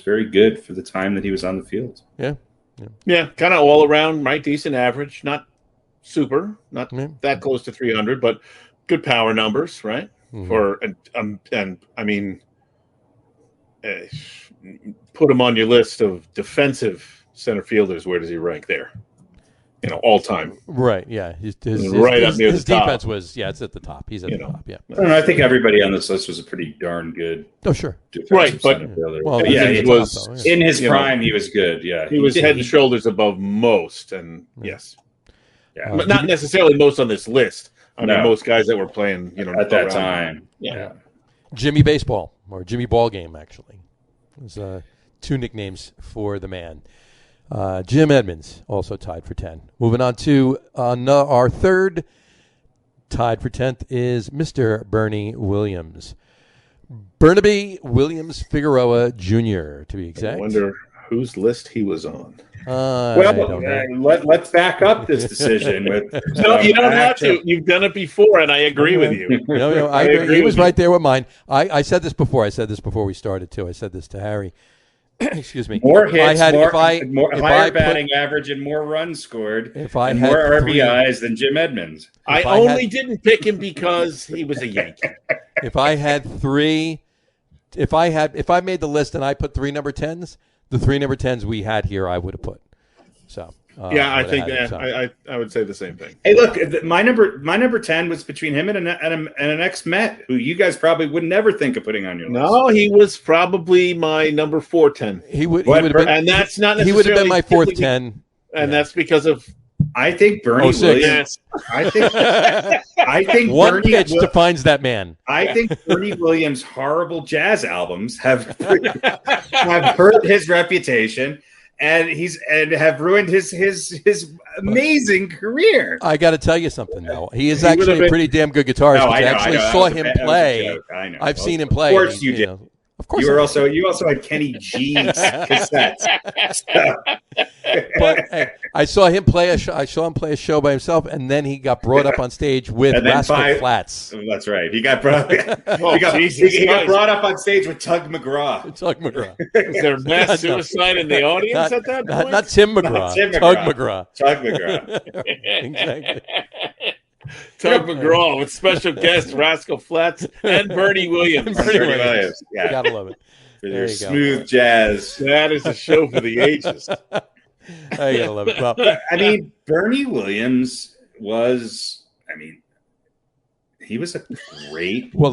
C: very good for the time that he was on the field.
E: Yeah, kind of all around, right? Decent average, not super, not that close to 300, but good power numbers, right? Mm-hmm. And I mean, put him on your list of defensive center fielders. Where does he rank there? All time.
A: Right. Yeah. His
E: up near
A: his
E: the top.
A: defense was it's at the top. He's at the top. Yeah.
C: I think everybody on this list was a pretty darn good.
A: Oh, sure.
E: Right, but
C: he was in his prime. He was good. Yeah,
E: he was head and shoulders above most, and yes, but not necessarily most on this list. I mean, most guys that were playing,
C: at that time.
E: Yeah.
A: Jimmy Baseball or Jimmy Ball Game actually. There's 2 nicknames for the man. Jim Edmonds also tied for 10. Moving on to our third tied for 10th is Mr. Bernie Williams. Burnaby Williams Figueroa Jr., to be exact.
E: I wonder whose list he was on.
C: Let's back up this decision.
E: No, you don't have to. You've done it before, and I agree with you.
A: No, I agree. He was right there with mine. I said this before. I said this before we started, too. I said this to Harry. Excuse me.
C: More hits, higher batting average, and more runs scored, and more RBIs than Jim Edmonds.
E: I only didn't pick him because he was a Yankee.
A: If I had 3, if I made the list and I put 3 number 10s, the 3 number 10s we had here, I would have put. So
E: I think I would say the same thing.
C: Hey, look, my number 10 was between him and an ex-Met who you guys probably would never think of putting on your list.
E: No, he was probably my number 410.
A: He would have been,
E: and that's not necessarily.
A: He would have been my 4th 10,
E: and that's because of.
C: I think Bernie Williams. I think
A: one
C: Bernie
A: pitch defines that man.
C: I think Bernie Williams' horrible jazz albums have hurt his reputation. And have ruined his amazing career.
A: I got to tell you something, though. He is actually a pretty damn good guitarist. I actually saw him play. I've seen him play.
C: Of course you did.
A: Of course.
C: You also had Kenny G's cassettes.
A: But hey, I saw him play a show by himself, and then he got brought up on stage with Rascal Flatts.
C: That's right. He got brought. He got brought up on stage with Tug McGraw.
E: Was there mass suicide in the audience at that point?
A: Not Tim McGraw. Tug McGraw.
E: Exactly. Tug McGraw with special guests Rascal Flatts and Bernie Williams.
C: Yeah.
A: Gotta love it.
C: For their smooth jazz.
E: That is a show for the ages.
A: I gotta love it. Well,
C: I mean, Bernie Williams was. I mean, he was a great player.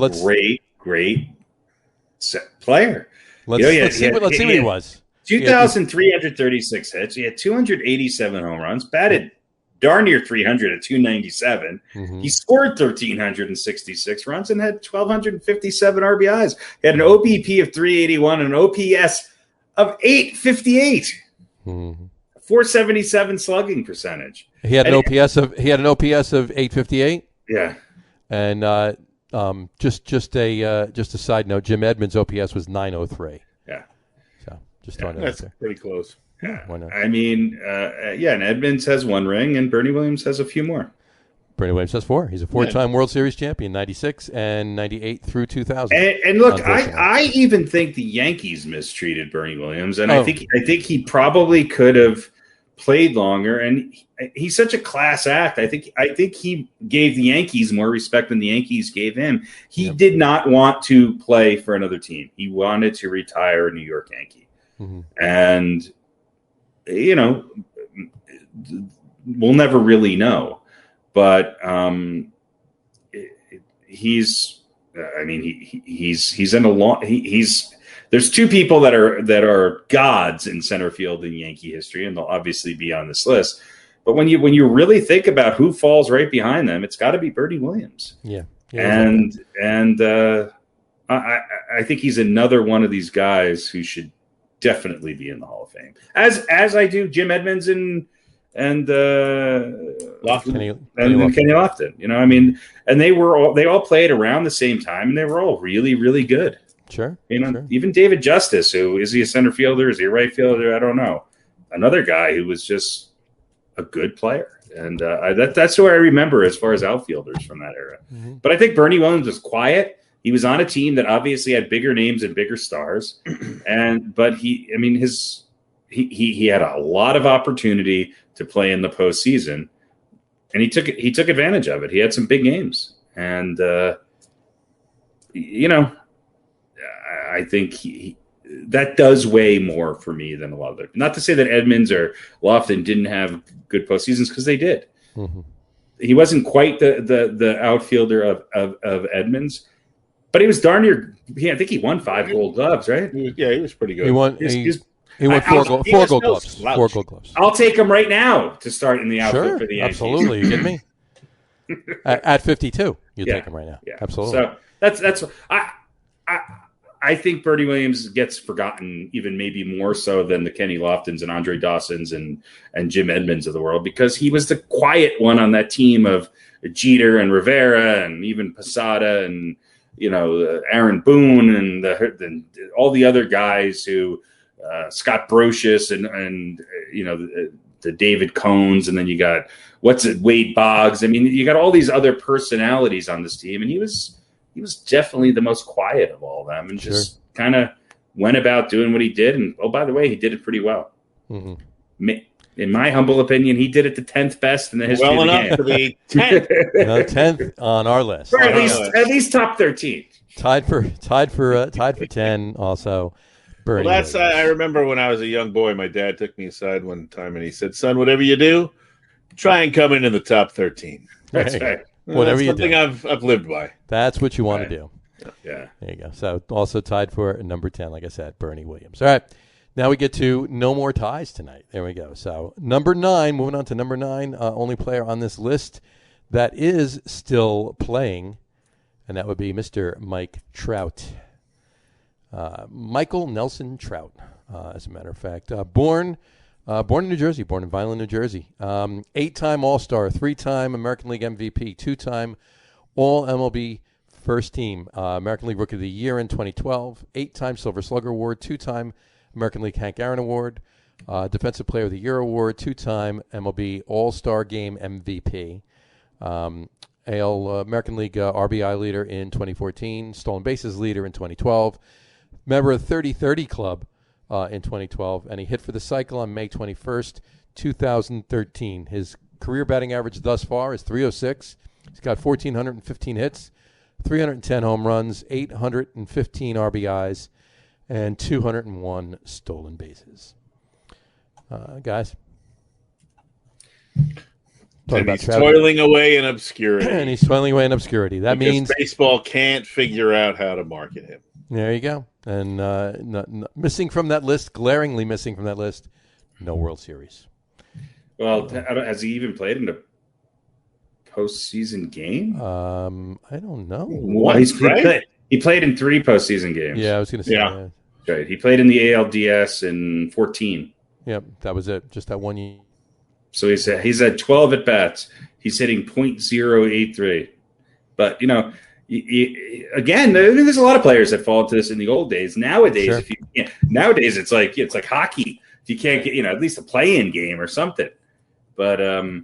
A: Let's see what he was.
C: 2,336 hits. He had 287 home runs. Batted darn near 300 at 297. Mm-hmm. He scored 1,366 runs and had 1,257 RBIs. He had an OBP of 381 and an OPS of 858. Mm-hmm. 477 slugging percentage.
A: He had an OPS of 858.
C: Yeah.
A: And just a side note, Jim Edmonds' OPS was 903.
C: Yeah.
A: So just throwing it
E: that's
A: out there.
E: Pretty close.
C: Yeah. Why not? I mean, and Edmonds has 1 ring, and Bernie Williams has a few more.
A: Bernie Williams has 4. He's a 4-time World Series champion, 96 and 98 through 2000.
C: And look, I even think the Yankees mistreated Bernie Williams, and I think he probably could have played longer. And he's such a class act. I think he gave the Yankees more respect than the Yankees gave him. He did not want to play for another team. He wanted to retire a New York Yankee, and we'll never really know. But he's in a long. There's 2 people that are gods in center field in Yankee history, and they'll obviously be on this list. But when you really think about who falls right behind them, it's got to be Bernie Williams.
A: Yeah.
C: I think he's another one of these guys who should definitely be in the Hall of Fame. As I do Jim Edmonds and
A: Kenny
C: Lofton. You know, I mean, and they all played around the same time, and they were all really, really good.
A: Sure.
C: You know,
A: sure.
C: Even David Justice, who is he a center fielder? Is he a right fielder? I don't know. Another guy who was just a good player, and that's who I remember as far as outfielders from that era. Mm-hmm. But I think Bernie Williams was quiet. He was on a team that obviously had bigger names and bigger stars, but he had a lot of opportunity to play in the postseason, and he took advantage of it. He had some big games, and I think that does weigh more for me than a lot of it. Not to say that Edmonds or Lofton didn't have good postseasons, because they did. Mm-hmm. He wasn't quite the outfielder of Edmonds, but he was darn near. I think he won 5 Gold Gloves, right?
E: He was pretty good.
A: He won 4 Gold Gloves. 4 Gold Gloves.
C: I'll take him right now to start in the outfield for the Yankees.
A: Absolutely. You kidding me? At 52, you take him right now.
C: Yeah.
A: Absolutely.
C: So that's I think Bernie Williams gets forgotten even maybe more so than the Kenny Loftons and Andre Dawsons and Jim Edmonds of the world, because he was the quiet one on that team of Jeter and Rivera and even Posada and Aaron Boone and all the other guys who Scott Brocious and the David Cones, and then you got Wade Boggs. I mean, you got all these other personalities on this team, and he was definitely the most quiet of all of them, and just kind of went about doing what he did. And by the way, he did it pretty well. Mm-hmm. In my humble opinion, he did it the 10th best in the history of the game.
E: To be 10th.
A: 10th on our list.
C: Or at least top 13.
A: Tied for 10 also. Bernie Williams.
E: I remember when I was a young boy, my dad took me aside one time and he said, "Son, whatever you do, try and come in the top 13."
C: That's right.
A: Whatever you do.
E: Something I've lived by.
A: That's what you want to do.
C: Yeah.
A: There you go. So also tied for number 10, like I said, Bernie Williams. All right. Now we get to no more ties tonight. There we go. So number 9, moving on to number 9, only player on this list that is still playing, and that would be Mr. Mike Trout. Michael Nelson Trout, as a matter of fact. Born in New Jersey, born in Vineland, New Jersey. 8-time All-Star, 3-time American League MVP, 2-time All-MLB First Team, American League Rookie of the Year in 2012, 8-time Silver Slugger Award, 2-time American League Hank Aaron Award, Defensive Player of the Year Award, 2-time MLB All-Star Game MVP, American League RBI leader in 2014, Stolen Bases leader in 2012, member of the 30-30 Club in 2012, and he hit for the cycle on May 21st, 2013. His career batting average thus far is .306. He's got 1,415 hits, 310 home runs, 815 RBIs, and 201 stolen bases. Guys?
E: And he's toiling away in obscurity.
A: And he's toiling away in obscurity. That means
E: baseball can't figure out how to market him.
A: There you go. And missing from that list, glaringly missing from that list, no World Series.
C: Well, has he even played in a postseason game?
A: I don't know.
C: Well, he played in 3 postseason games.
A: Yeah, I was going to say.
C: Yeah. Right. He played in the ALDS in 14.
A: Yep, that was it. Just that one year.
C: So he's had 12 at bats. He's hitting .083. But again, there's a lot of players that fall into this in the old days. Nowadays,
A: sure.
C: Nowadays it's like hockey. If you can't get at least a play-in game or something. But I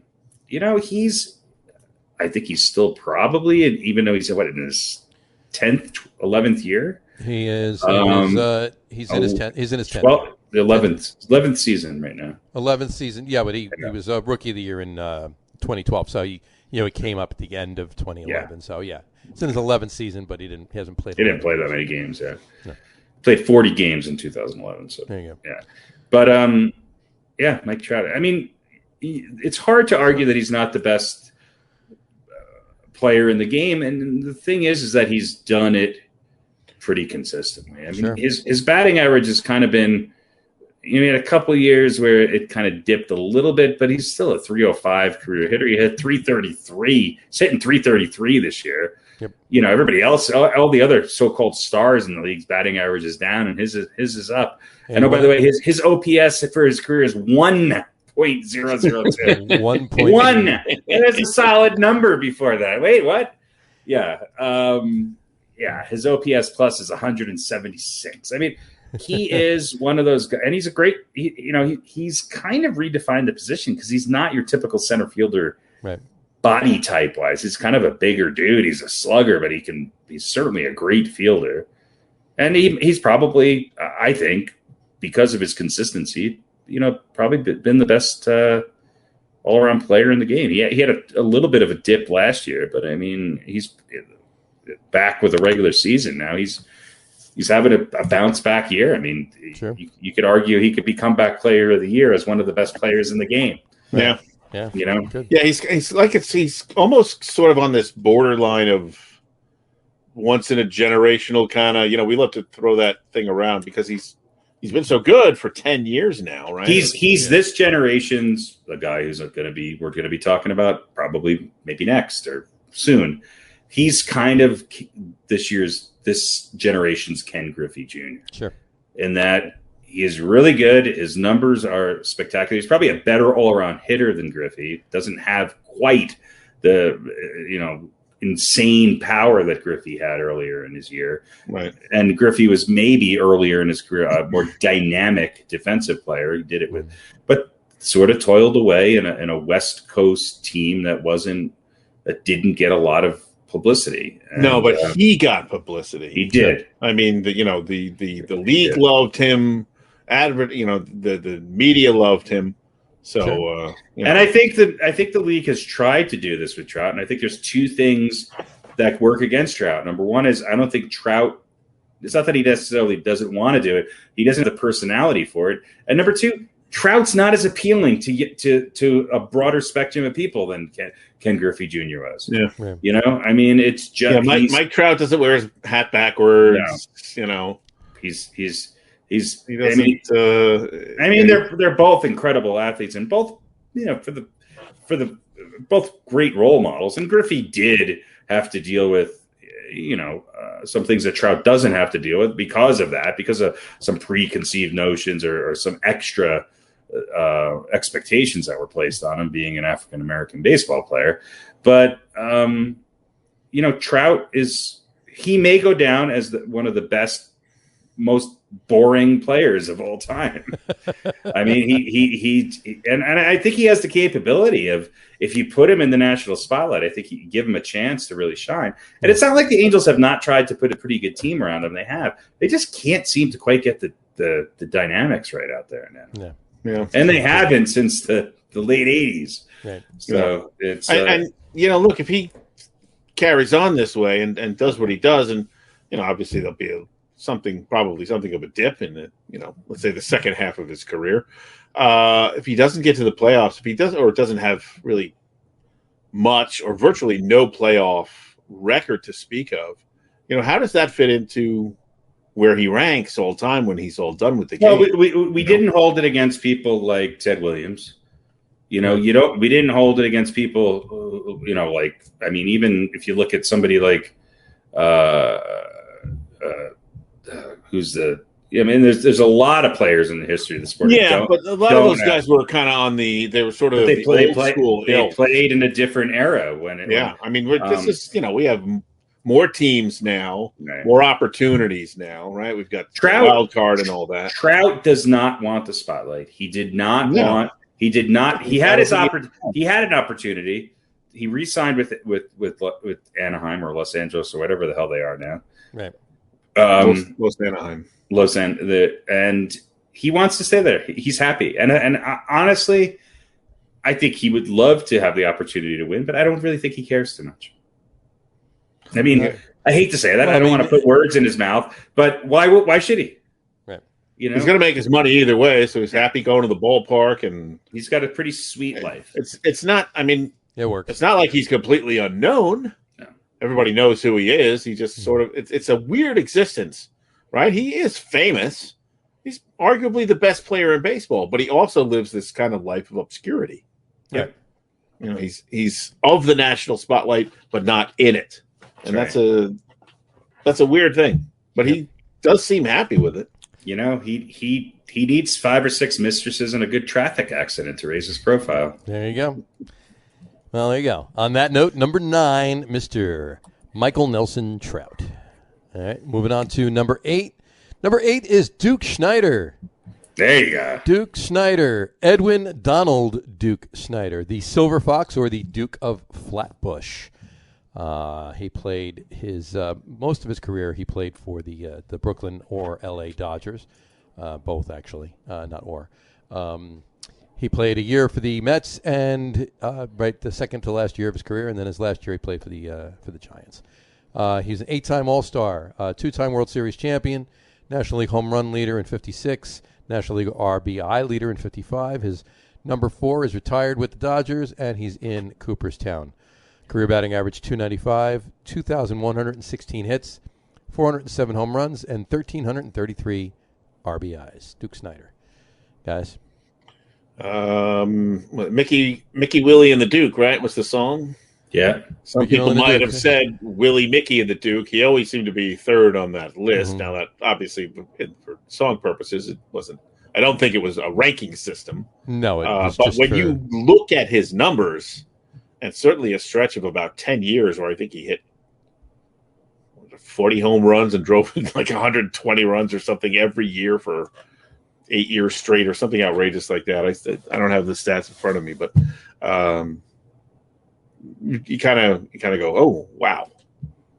C: think he's still probably, even though he's in his 10th, 11th year.
A: He is. He's in his 10th. He's in his 10th.
C: Well, the 11th season right now.
A: 11th season. Yeah, but he was a Rookie of the Year in 2012. So he came up at the end of 2011. Yeah. So yeah, it's in his 11th season, but he hasn't played.
C: He didn't play that many games. Yeah, no. Played 40 games in 2011. So
A: there you go.
C: Yeah, but Mike Trout. I mean, it's hard to argue that he's not the best player in the game, and the thing is that he's done it pretty consistently. I mean,
A: sure.
C: his batting average has kind of been, He had a couple of years where it kind of dipped a little bit, but he's still a 305 career hitter. He had 333. He's hitting 333 this year.
A: Yep.
C: Everybody else, all the other so-called stars in the league's batting average is down, and his is up. And by the way, his OPS for his career is 1.002. 1. And that's a solid number before that. Wait, what? Yeah. His OPS plus is 176. I mean, he is one of those guys, and he's a great, he's kind of redefined the position because he's not your typical center fielder body type wise. He's kind of a bigger dude. He's a slugger, but he's certainly a great fielder. And he's probably, I think, because of his consistency, probably been the best all around player in the game. He had a little bit of a dip last year, but I mean, he's back with a regular season now. He's having a bounce back year. I mean, sure. You could argue he could be comeback player of the year as one of the best players in the game.
E: Yeah.
A: Yeah.
E: Good. Yeah. He's almost sort of on this borderline of once in a generational kind of, we love to throw that thing around because he's been so good for 10 years now, right?
C: This generation's the guy who's we're going to be talking about probably maybe next or soon. He's kind of this generation's Ken Griffey Jr.
A: Sure.
C: In that he is really good. His numbers are spectacular. He's probably a better all-around hitter than Griffey. Doesn't have quite the, insane power that Griffey had earlier in his year.
E: Right.
C: And Griffey was maybe earlier in his career a more dynamic defensive player. He did it but sort of toiled away in a West Coast team that didn't get a lot of publicity. And,
E: no, but he got publicity.
C: He did.
E: I mean, the league loved him. The media loved him. So,
C: sure. And I think the league has tried to do this with Trout, and I think there's two things that work against Trout. Number one is I don't think Trout. It's not that he necessarily doesn't want to do it; he doesn't have the personality for it. And number two, Trout's not as appealing to a broader spectrum of people than Ken Griffey Jr. was.
E: Yeah.
C: I mean, it's just
E: Mike Trout doesn't wear his hat backwards. No.
C: He doesn't. They're both incredible athletes, and both for the both great role models. And Griffey did have to deal with some things that Trout doesn't have to deal with because of some preconceived notions or some extra expectations that were placed on him being an African American baseball player. But Trout he may go down as one of the best, most boring players of all time. I mean, he I think he has the capability of, if you put him in the national spotlight, I think you can give him a chance to really shine. And it's not like the Angels have not tried to put a pretty good team around him. They have. They just can't seem to quite get the dynamics right out there now.
E: Yeah.
C: And they haven't since the late 80s. Right. So it's
E: look, if he carries on this way and does what he does, and obviously there'll be probably something of a dip in the, let's say the second half of his career. If he doesn't get to the playoffs, if he doesn't have really much or virtually no playoff record to speak of, how does that fit into where he ranks all time when he's all done with the game?
C: Well, we didn't hold it against people like Ted Williams. We didn't hold it against people who, even if you look at somebody like, there's a lot of players in the history of the sport.
E: Yeah, but a lot of those guys were kind of they were sort of
C: they played in a different era
E: this is, we have more teams now, right. More opportunities now, right? We've got Trout, wild card and all that.
C: Trout does not want the spotlight. He did not want. He did not. He had his He had an opportunity. He re-signed with Anaheim or Los Angeles or whatever the hell they are now.
A: Right.
E: Los Anaheim.
C: And he wants to stay there. He's happy. And honestly, I think he would love to have the opportunity to win, but I don't really think he cares too much. I mean, I hate to say that. I don't want to put words in his mouth, but why should he?
A: Right.
E: He's going to make his money either way, so he's happy going to the ballpark, and
C: he's got a pretty sweet life.
E: It's not. I mean,
A: it works.
E: It's not like he's completely unknown.
C: No.
E: Everybody knows who he is. He just sort of. It's a weird existence, right? He is famous, he's arguably the best player in baseball, but he also lives this kind of life of obscurity.
C: Yeah.
E: You know, he's of the national spotlight, but not in it. And that's a weird thing. But he does seem happy with it.
C: You know, he needs 5 or 6 mistresses and a good traffic accident to raise his profile.
A: There you go. Well, there you go. On that note, number 9, Mr. Michael Nelson Trout. All right, moving on to number 8. Number 8 is Duke Snider.
C: There you go.
A: Duke Snider, Edwin Donald Duke Snider, the Silver Fox or the Duke of Flatbush. He played his most of his career. He played for the Brooklyn or L.A. Dodgers, both actually, not or. He played a year for the Mets and the second to last year of his career, and then his last year he played for the Giants. He's an 8-time All-Star, 2-time World Series champion, National League home run leader in 56, National League RBI leader in 55. His number 4 is retired with the Dodgers, and he's in Cooperstown. Career batting average 295, 2,116 hits, 407 home runs, and 1,333 RBIs. Duke Snider. Guys?
E: Mickey Willie and the Duke, right? Was the song?
C: Yeah.
E: Some
A: Mickey
E: people
A: and the
E: might
A: Duke.
E: have said Willie, Mickey, and the Duke. He always seemed to be third on that list.
A: Mm-hmm.
E: Now, that obviously, for song purposes, it wasn't. I don't think it was a ranking system.
A: No, it was
E: but
A: just
E: when
A: for-
E: you look at his numbers, and certainly a stretch of about 10 years where I think he hit 40 home runs and drove like 120 runs or something every year for 8 years straight or something outrageous like that. I don't have the stats in front of me, but you kind of go, oh, wow.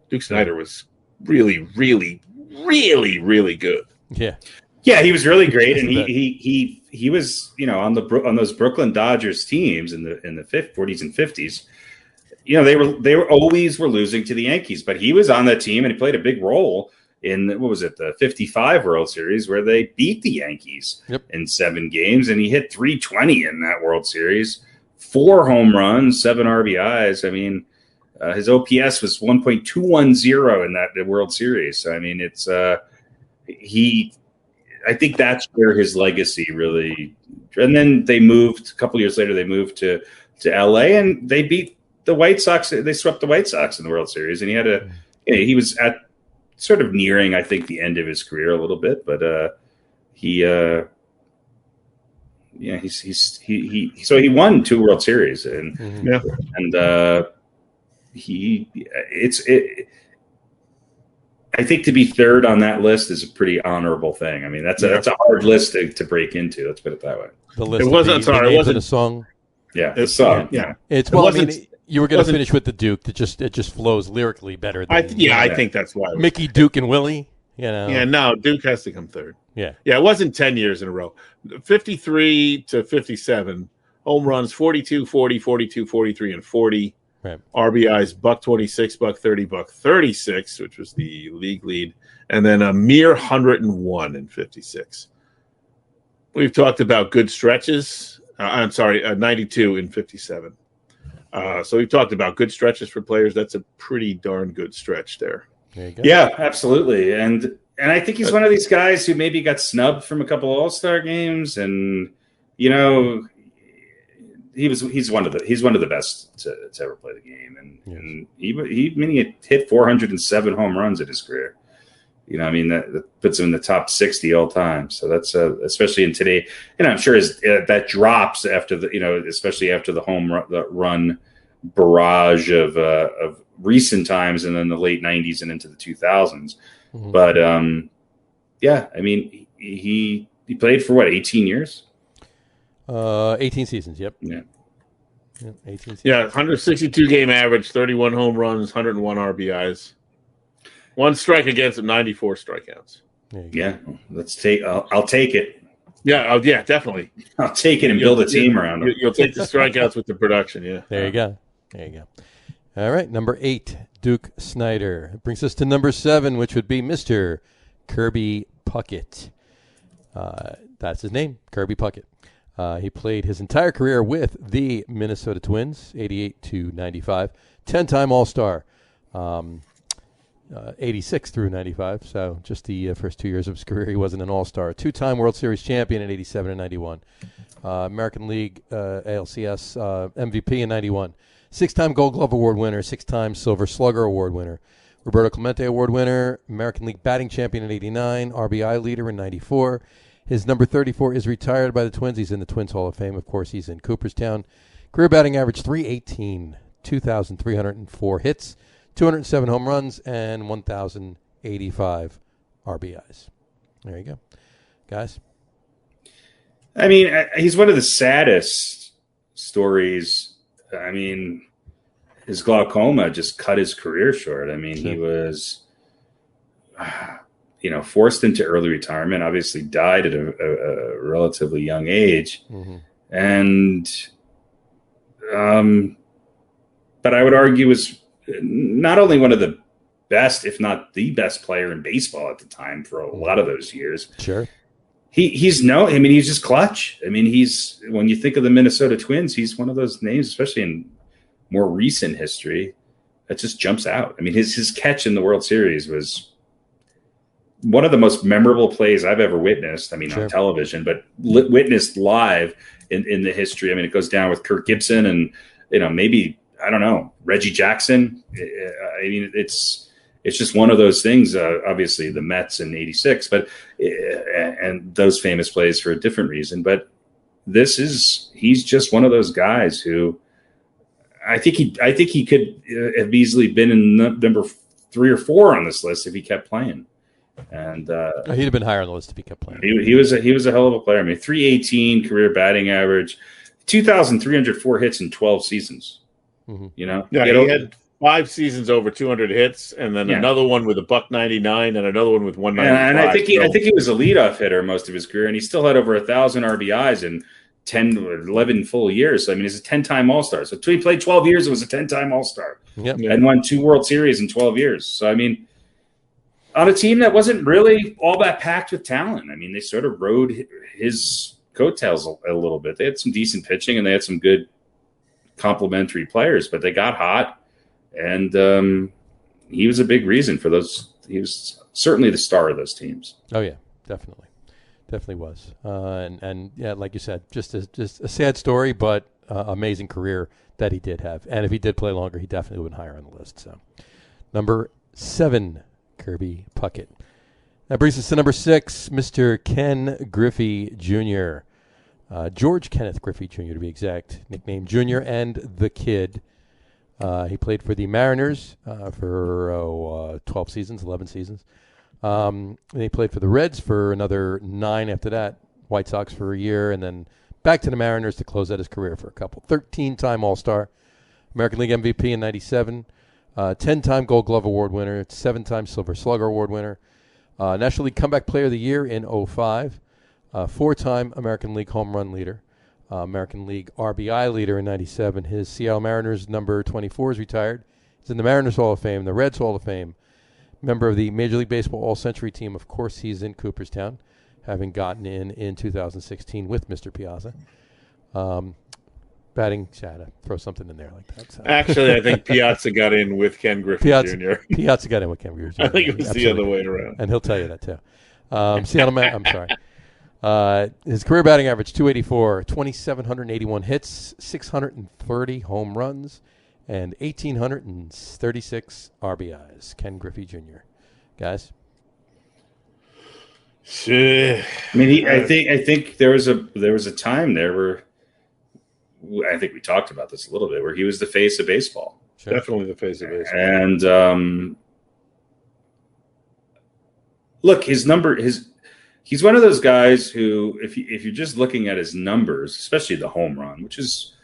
E: Duke Snider was really, really, really, really good.
A: Yeah.
C: Yeah, he was really great, and he was, you know, on those Brooklyn Dodgers teams in the 40s and 50s. You know, they were always losing to the Yankees, but he was on that team and he played a big role in the 55 World Series where they beat the Yankees in 7 games, and he hit 320 in that World Series, 4 home runs, 7 RBIs. I mean, his OPS was 1.210 in that World Series. So, I mean, it's I think that's where his legacy really. And then they moved a couple years later. They moved to LA and they beat the White Sox. They swept the White Sox in the World Series, and he was at sort of nearing, I think, the end of his career a little bit. But he won 2 World Series, and I think to be third on that list is a pretty honorable thing. I mean, that's a hard list to break into. Let's put it that way.
A: The list.
E: It wasn't. Sorry, it wasn't
A: a song.
C: Yeah, the song.
E: Yeah.
A: It's well. I mean, you were going to finish with the Duke. It just flows lyrically better. Than,
E: I think that's why.
A: Mickey, Duke, and Willie. You know.
E: Yeah, no, Duke has to come third.
A: Yeah.
E: It wasn't 10 years in a row. 53 to 57 home runs, 42, 40, 42, 43, and 40.
A: Right.
E: RBIs, $126, $130, $136, which was the league lead, and then a mere 101 in 56. We've talked about good stretches. 92 in 57. So we've talked about good stretches for players. That's a pretty darn good stretch there.
A: There you go.
C: Yeah, absolutely. And I think he's one of these guys who maybe got snubbed from a couple of All-Star games, and you know, he's one of the best to ever play the game, and he hit 407 home runs in his career. You know, I mean, that puts him in the top 60 all time. So that's especially in today. And I'm sure that drops after especially after the home run barrage of recent times, and then the late 90s and into the 2000s. Mm-hmm. But yeah, I mean, he played for 18 years.
A: 18 seasons. Yep.
C: Yeah.
A: 18 seasons.
E: Yeah, 162 game average, 31 home runs, 101 RBIs. 1 strike against him, 94 strikeouts.
C: Yeah, I'll take it.
E: Yeah, yeah, definitely.
C: I'll take it and build a team around him.
E: You'll take the strikeouts with the production, yeah.
A: There you go. All right, number 8, Duke Snider. It brings us to number 7, which would be Mr. Kirby Puckett. That's his name, Kirby Puckett. He played his entire career with the Minnesota Twins, 88 to 95, 10-time All-Star. 86 through 95, so just the first 2 years of his career. He wasn't an all-star. Two-time World Series champion in 87 and 91. American League ALCS MVP in 91. Six-time Gold Glove Award winner, six-time Silver Slugger Award winner. Roberto Clemente Award winner, American League batting champion in 89, RBI leader in 94. His number 34 is retired by the Twins. He's in the Twins Hall of Fame. Of course, he's in Cooperstown. Career batting average 318, 2,304 hits, 207 home runs, and 1,085 RBIs. There you go. Guys?
C: I mean, he's one of the saddest stories. I mean, his glaucoma just cut his career short. I mean, he was, forced into early retirement, obviously died at a relatively young age.
A: Mm-hmm.
C: And, but I would argue was not only one of the best, if not the best player in baseball at the time for a lot of those years.
A: Sure.
C: He's just clutch. I mean, when you think of the Minnesota Twins, he's one of those names, especially in more recent history, that just jumps out. I mean, his catch in the World Series was one of the most memorable plays I've ever witnessed. I mean,
A: sure.
C: On television, but witnessed live in the history. I mean, it goes down with Kirk Gibson and, maybe, I don't know, Reggie Jackson. I mean, it's just one of those things, obviously the Mets in 86, but, and those famous plays for a different reason. But he's just one of those guys who I think he could have easily been in number 3 or 4 on this list if he kept playing. And
A: he'd have been higher on the list if he kept playing.
C: He was a hell of a player. I mean, 318 career batting average, 2,304 hits in 12 seasons.
A: Mm-hmm.
E: He had 5 seasons over 200 hits, and then another one with a $199, and another one with 195.
C: And I think he was a leadoff hitter most of his career, and he still had over 1,000 RBIs in 10 or 11 full years. So, I mean, he's a 10-time All-Star. So he played 12 years. It was a 10-time All-Star, and won 2 World Series in 12 years. So, I mean, on a team that wasn't really all that packed with talent. I mean, they sort of rode his coattails a little bit. They had some decent pitching, and they had some good complementary players, but they got hot. And he was a big reason for those. He was certainly the star of those teams.
A: Oh yeah, definitely was. And yeah, like you said, just a sad story, but amazing career that he did have. And if he did play longer, he definitely would have been higher on the list. So, number 7, Kirby Puckett. That brings us to number 6, Mr. Ken Griffey Jr. George Kenneth Griffey Jr. to be exact, nicknamed Junior and the Kid. He played for the Mariners for 12 seasons, 11 seasons. And he played for the Reds for another 9 after that, White Sox for a year, and then back to the Mariners to close out his career for a couple. 13-time All-Star, American League MVP in 97, 10-time Gold Glove Award winner, 7-time Silver Slugger Award winner, National League Comeback Player of the Year in 05, 4-time American League Home Run leader, American League RBI leader in 97. His Seattle Mariners number 24 is retired. He's in the Mariners Hall of Fame, the Reds Hall of Fame, member of the Major League Baseball All-Century team. Of course, he's in Cooperstown, having gotten in 2016 with Mr. Piazza. Batting, throw something in there like that. So.
E: Actually, I think Piazza got in with Ken Griffey Jr.
A: Piazza got in with Ken Griffey Jr.
E: I think it was the other way around.
A: And he'll tell you that, too. Seattle, I'm sorry. His career batting average, 284, 2,781 hits, 630 home runs, and 1,836 RBIs. Ken Griffey Jr. Guys?
C: I mean, I think there was a time there where I think we talked about this a little bit, where he was the face of baseball.
E: Sure. Definitely the face of baseball.
C: And look, he's one of those guys who, if you're just looking at his numbers, especially the home run, which is,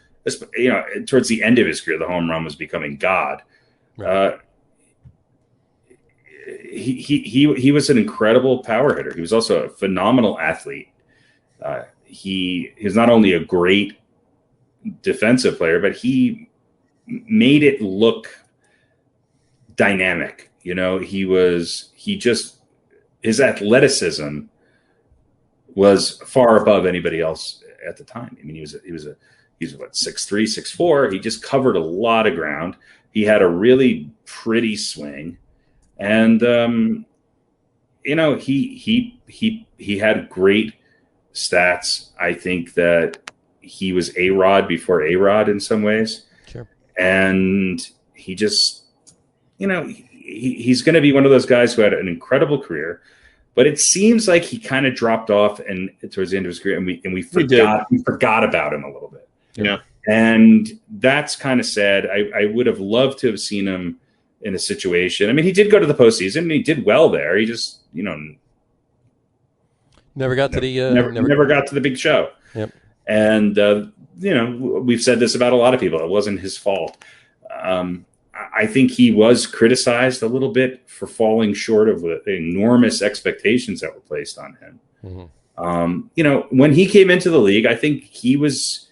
C: towards the end of his career, the home run was becoming God. Right. He was an incredible power hitter. He was also a phenomenal athlete. He is not only a great defensive player, but he made it look dynamic. His athleticism was far above anybody else at the time. I mean, he was 6'3", 6'4". He just covered a lot of ground. He had a really pretty swing. And he had great stats. I think that he was A-Rod before A-Rod in some ways.
A: Sure.
C: And he just, he's going to be one of those guys who had an incredible career, but it seems like he kind of dropped off and towards the end of his career, and we forgot about him a little bit.
E: Yeah.
C: And that's kind of sad. I would have loved to have seen him in a situation. I mean, he did go to the postseason and he did well there. He just,
A: never got to the
C: never got to the big show.
A: Yep.
C: And we've said this about a lot of people. It wasn't his fault. I think he was criticized a little bit for falling short of the enormous expectations that were placed on him.
A: Mm-hmm.
C: When he came into the league, I think he was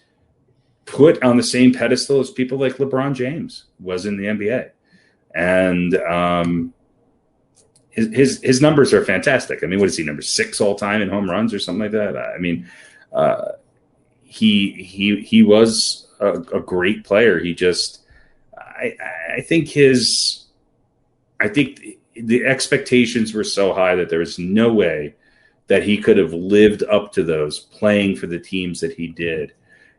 C: put on the same pedestal as people like LeBron James was in the NBA. And his numbers are fantastic. I mean, what is he, number 6 all time in home runs or something like that? I mean, he was a great player. He just, I think the expectations were so high that there was no way that he could have lived up to those playing for the teams that he did.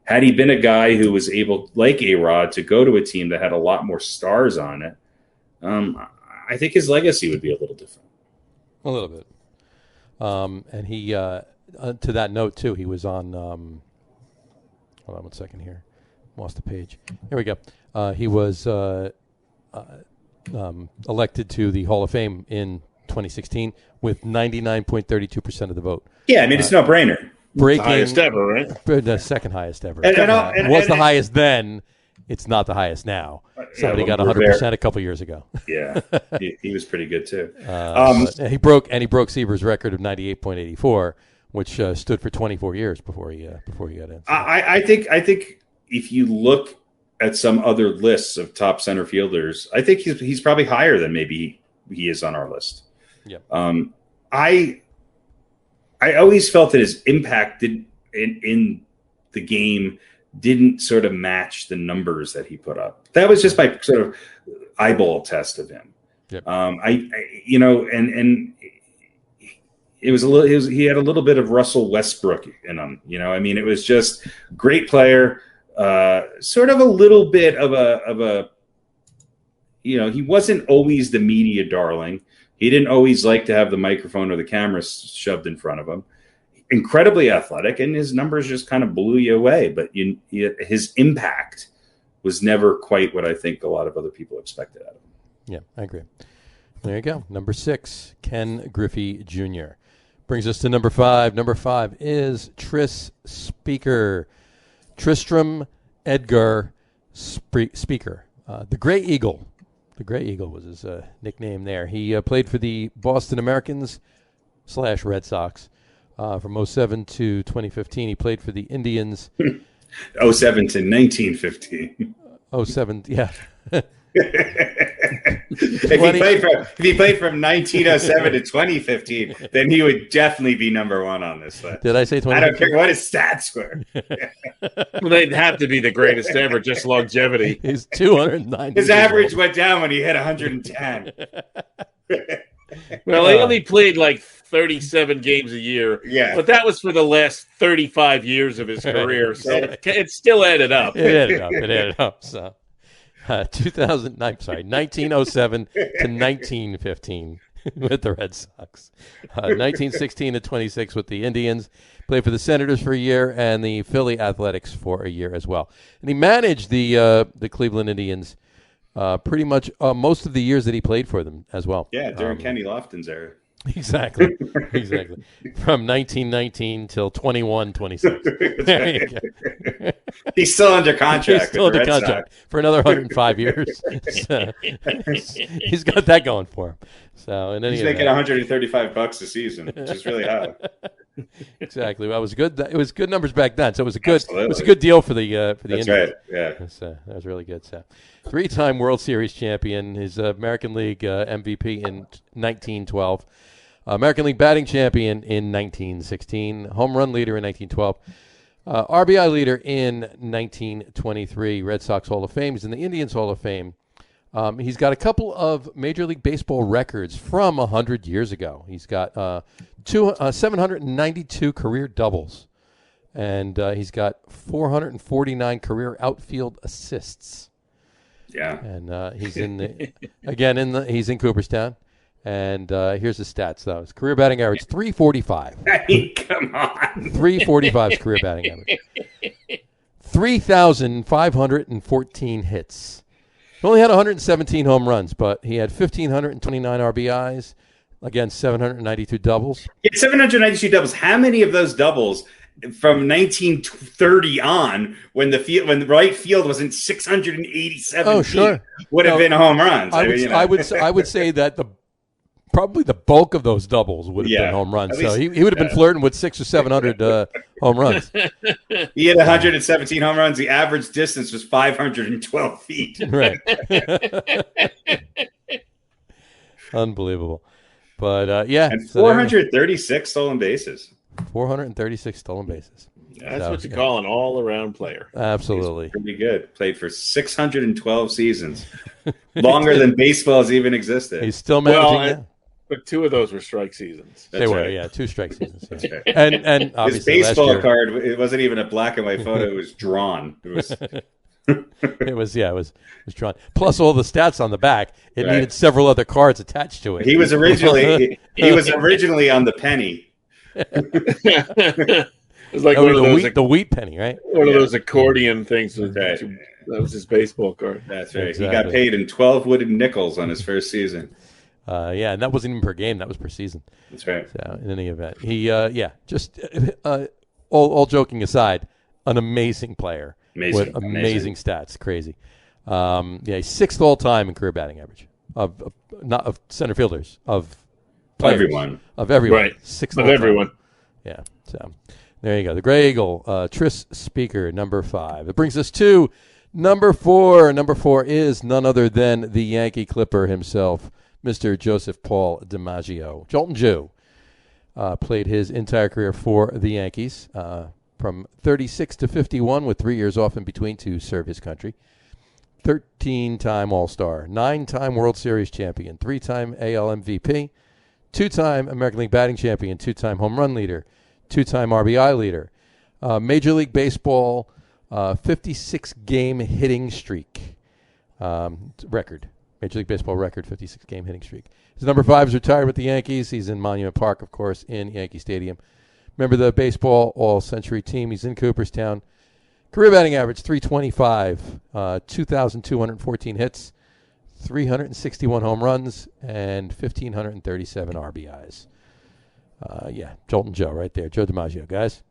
C: Had he been a guy who was able, like A-Rod, to go to a team that had a lot more stars on it, I think his legacy would be a little different.
A: A little bit. And he, to that note, too, he was on, hold on 1 second here. Lost the page. Here we go. He was elected to the Hall of Fame in 2016 with 99.32% of the vote.
C: Yeah, I mean, it's no brainer.
A: Breaking
E: the highest ever, right?
A: The second highest ever.
C: And
A: was the highest then. It's not the highest now. Somebody got 100% a couple years ago.
C: Yeah, he was pretty good too.
A: He broke Seaver's record of 98.84, which stood for 24 years before he got in. So.
C: I think if you look at some other lists of top center fielders, I think he's probably higher than maybe he is on our list.
A: Yeah.
C: I always felt that his impact in the game didn't sort of match the numbers that he put up. That was just my sort of eyeball test of him.
A: Yep.
C: And it was he had a little bit of Russell Westbrook in him. I mean, it was just great player, sort of a little bit of a he wasn't always the media darling. He didn't always like to have the microphone or the camera shoved in front of him. Incredibly athletic, and his numbers just kind of blew you away. But his impact was never quite what I think a lot of other people expected out of him.
A: Yeah, I agree. There you go. Number 6, Ken Griffey Jr. Brings us to number 5. Number 5 is Tristram Edgar Speaker. The Gray Eagle. The Gray Eagle was his nickname there. He played for the Boston Americans / Red Sox from 07 to 2015. He played for the Indians.
C: 07 to 1915.
A: 07, yeah.
C: If he played from 1907 to 2015, then he would definitely be number 1 on this list.
A: Did I say 20?
C: I don't care what his stats were.
E: Well, they'd have to be the greatest ever, just longevity.
A: He's 290.
C: His average went down when he hit 110.
E: Well, he only played like 37 games a year.
C: Yeah.
E: But that was for the last 35 years of his career. So it still added up.
A: It added up. So 1907 to 1915 with the Red Sox. 1916 to 26 with the Indians. Played for the Senators for a year and the Philly Athletics for a year as well. And he managed the Cleveland Indians pretty much most of the years that he played for them as well.
C: Yeah, during Kenny Lofton's era.
A: Exactly. From 1919 till 21-26. There you go.
C: He's still under contract.
A: He's still under contract for another 105 years. So, he's got that going for him. So, and
C: he's making $135 a season, which is really high.
A: Exactly. Well, it was good. It was good numbers back then. So it was a good deal for the Indians.
C: That's right. Yeah.
A: That was really good. So, 3-time World Series champion. His American League MVP in 1912. American League batting champion in 1916. Home run leader in 1912. RBI leader in 1923. Red Sox Hall of Fame. He's in the Indians Hall of Fame. He's got a couple of Major League Baseball records from 100 years ago. He's got 792 career doubles, and he's got 449 career outfield assists.
C: Yeah,
A: and he's he's in Cooperstown. And here's his stats, though. His career batting average, 345.
C: Hey, come on.
A: 345 is career batting average. 3,514 hits. He only had 117 home runs, but he had 1,529 RBIs against 792 doubles.
C: Yeah, 792 doubles. How many of those doubles from 1930 on, when the right field was in 687 feet, would have been home runs?
A: I would say that probably the bulk of those doubles would have been home runs. So he would have been flirting with 600 or 700 home runs.
C: He had 117 home runs. The average distance was 512 feet.
A: Right. Unbelievable. But,
C: And 436 stolen bases.
A: 436 stolen bases.
E: That's what you call an all-around player.
A: Absolutely.
C: He's pretty good. Played for 612 seasons. Longer than baseball has even existed.
A: He's still managing that.
E: But 2 of those were strike seasons.
A: They were, 2 strike seasons. That's right. And obviously
C: his baseball card, it wasn't even a black and white photo. It was drawn.
A: It was drawn. Plus all the stats on the back. It needed several other cards attached to it.
C: He was originally on the penny.
E: It was like one of those,
A: the wheat penny, right?
E: One of those accordion things. That was his baseball card.
C: That's right. Exactly. He got paid in 12 wooden nickels on his first season.
A: And that wasn't even per game. That was per season.
C: That's right.
A: So in any event, he, just all joking aside, an amazing player with amazing stats. Crazy. He's 6th all time in career batting average not of center fielders, of players, everyone,
E: right?
A: 6th
E: of everyone.
A: Time. Yeah. So there you go. The Gray Eagle, Tris Speaker, number 5. It brings us to number 4. Number 4 is none other than the Yankee Clipper himself, Mr. Joseph Paul DiMaggio. Jolton Jew played his entire career for the Yankees from 36 to 51 with 3 years off in between to serve his country. 13-time All-Star, 9-time World Series champion, 3-time AL MVP, 2-time American League batting champion, 2-time home run leader, 2-time RBI leader. Major League Baseball 56-game hitting streak record. Major League Baseball record, 56-game hitting streak. His number 5 is retired with the Yankees. He's in Monument Park, of course, in Yankee Stadium. Remember the baseball all-century team. He's in Cooperstown. Career batting average, 325, 2,214 hits, 361 home runs, and 1,537 RBIs. Jolton Joe right there. Joe DiMaggio, guys.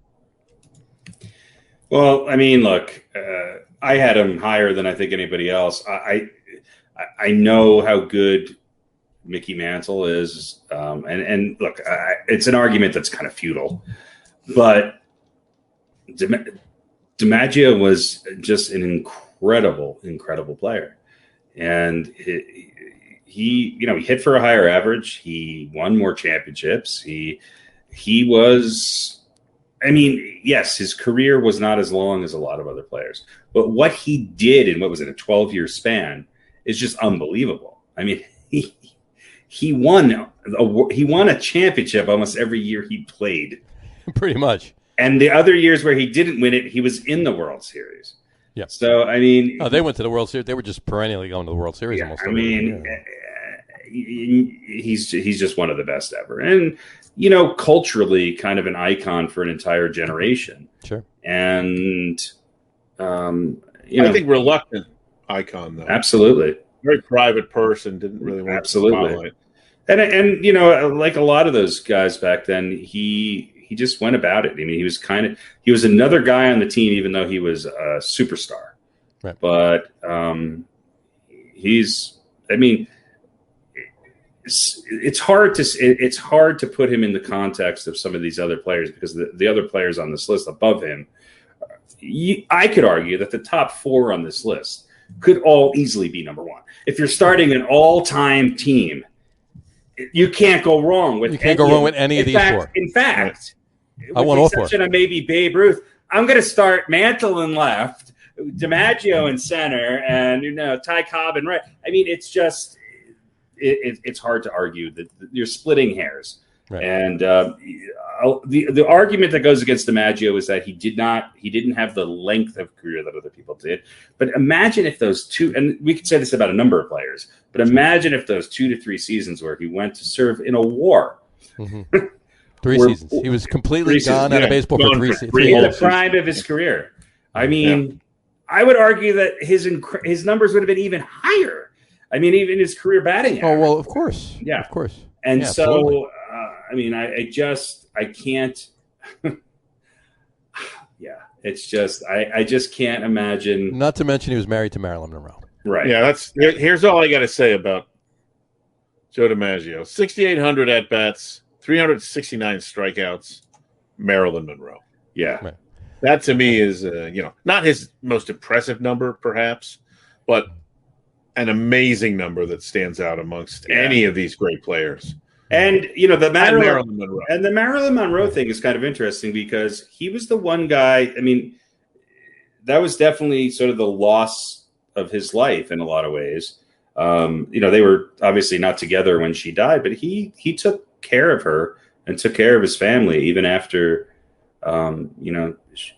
C: Well, I mean, look, I had him higher than I think anybody else. I know how good Mickey Mantle is, and look, it's an argument that's kind of futile, but DiMaggio was just an incredible player, and he hit for a higher average. He won more championships. He was. I mean, yes, his career was not as long as a lot of other players, but what he did in what was it, a 12-year span is just unbelievable. I mean, he won a championship almost every year he played.
A: Pretty much.
C: And the other years where he didn't win it, he was in the World Series.
A: Yeah.
C: So, I mean...
A: they went to the World Series. They were just perennially going to the World Series almost every year.
C: He's just one of the best ever. And, culturally kind of an icon for an entire generation.
A: Sure.
C: And,
E: I think reluctant icon, though.
C: Absolutely.
E: Very private person, didn't really want to spotlight.
C: And like a lot of those guys back then, he just went about it. I mean, he was another guy on the team, even though he was a superstar.
A: Right.
C: But it's hard to put him in the context of some of these other players, because the other players on this list above him, I could argue that the top 4 on this list could all easily be number 1. If you're starting an all-time team, you can't go wrong with any of these 4. In fact,
A: I want all 4.
C: Exception of maybe Babe Ruth, I'm going to start Mantle in left, DiMaggio in center, and Ty Cobb and right. I mean, it's just it's hard to argue that you're splitting hairs. Right. And the argument that goes against DiMaggio is that he didn't have the length of career that other people did. But imagine if those two, and we could say this about a number of players, but imagine if those 2 to 3 seasons where he went to serve in a war.
A: Mm-hmm. 3 seasons. He was completely gone out of baseball for 3 seasons.
C: In the prime of his career. I mean, I would argue that his numbers would have been even higher. I mean, even his career batting average.
A: Oh, well, of course. Yeah. Of course.
C: And so, I mean, I can't. It's just, I just can't imagine.
A: Not to mention he was married to Marilyn Monroe.
C: Right.
E: Yeah, here's all I got to say about Joe DiMaggio. 6,800 at-bats, 369 strikeouts, Marilyn Monroe.
C: Yeah.
A: Right.
E: That to me is, not his most impressive number, perhaps, but an amazing number that stands out amongst any of these great players.
C: And the Marilyn Monroe thing is kind of interesting because he was the one guy. I mean, that was definitely sort of the loss of his life in a lot of ways. They were obviously not together when she died, but he took care of her and took care of his family even after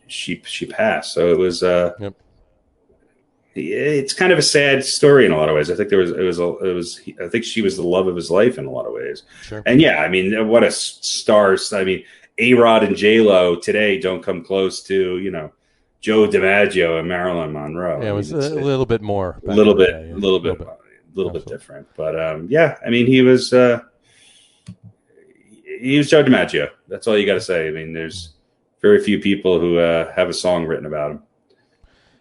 C: she passed. So it was it's kind of a sad story in a lot of ways. I think I think she was the love of his life in a lot of ways.
A: Sure.
C: And I mean, what a star. I mean, A-Rod and J-Lo today don't come close to, Joe DiMaggio and Marilyn Monroe.
A: Yeah, it was a little bit more.
C: A little bit different. But I mean, he was Joe DiMaggio. That's all you got to say. I mean, there's very few people who have a song written about him.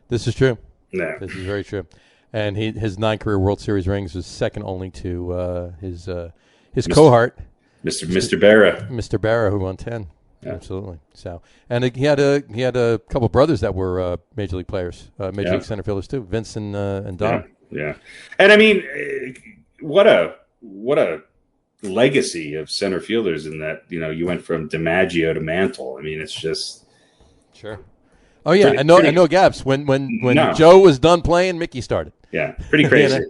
A: This is true.
C: Yeah.
A: This is very true. And his 9 career World Series rings was second only to his cohort,
C: Mr. Berra.
A: Mr. Berra, who won 10.
C: Yeah.
A: Absolutely. So, and he had a couple brothers that were major league players, major league center fielders too, Vince and Don.
C: Yeah. And I mean, what a legacy of center fielders in that, you went from DiMaggio to Mantle. I mean, it's just
A: sure. Oh yeah, I know gaps. When Joe was done playing, Mickey started.
C: Yeah, pretty crazy.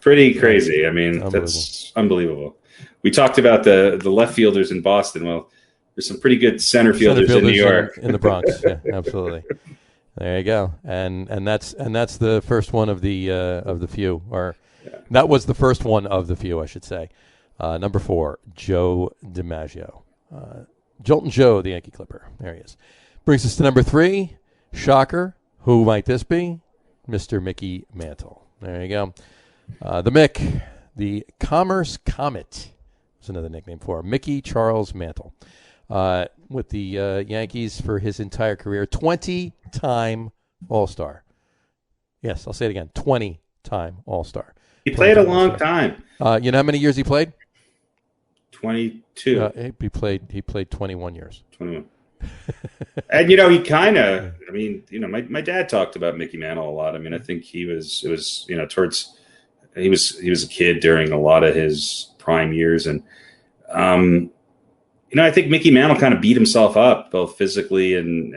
C: Pretty crazy. I mean, that's unbelievable. We talked about the left fielders in Boston. Well, there's some pretty good center fielders in New York,
A: in the Bronx. Yeah, absolutely. There you go. And that's the first one of the few, or that was the first one of the few, I should say. Number 4, Joe DiMaggio, Joltin' Joe, the Yankee Clipper. There he is. Brings us to number 3. Shocker. Who might this be? Mr. Mickey Mantle. There you go. The Mick, the Commerce Comet, was another nickname for him. Mickey Charles Mantle. With the Yankees for his entire career. 20-time All-Star. Yes, I'll say it again. 20-time All-Star.
C: He played a long time.
A: You know how many years he played?
C: 22.
A: He played 21 years.
C: 21. And he kind of, I mean, my dad talked about Mickey Mantle a lot. I mean, I think he was a kid during a lot of his prime years, and I think Mickey Mantle kind of beat himself up both physically and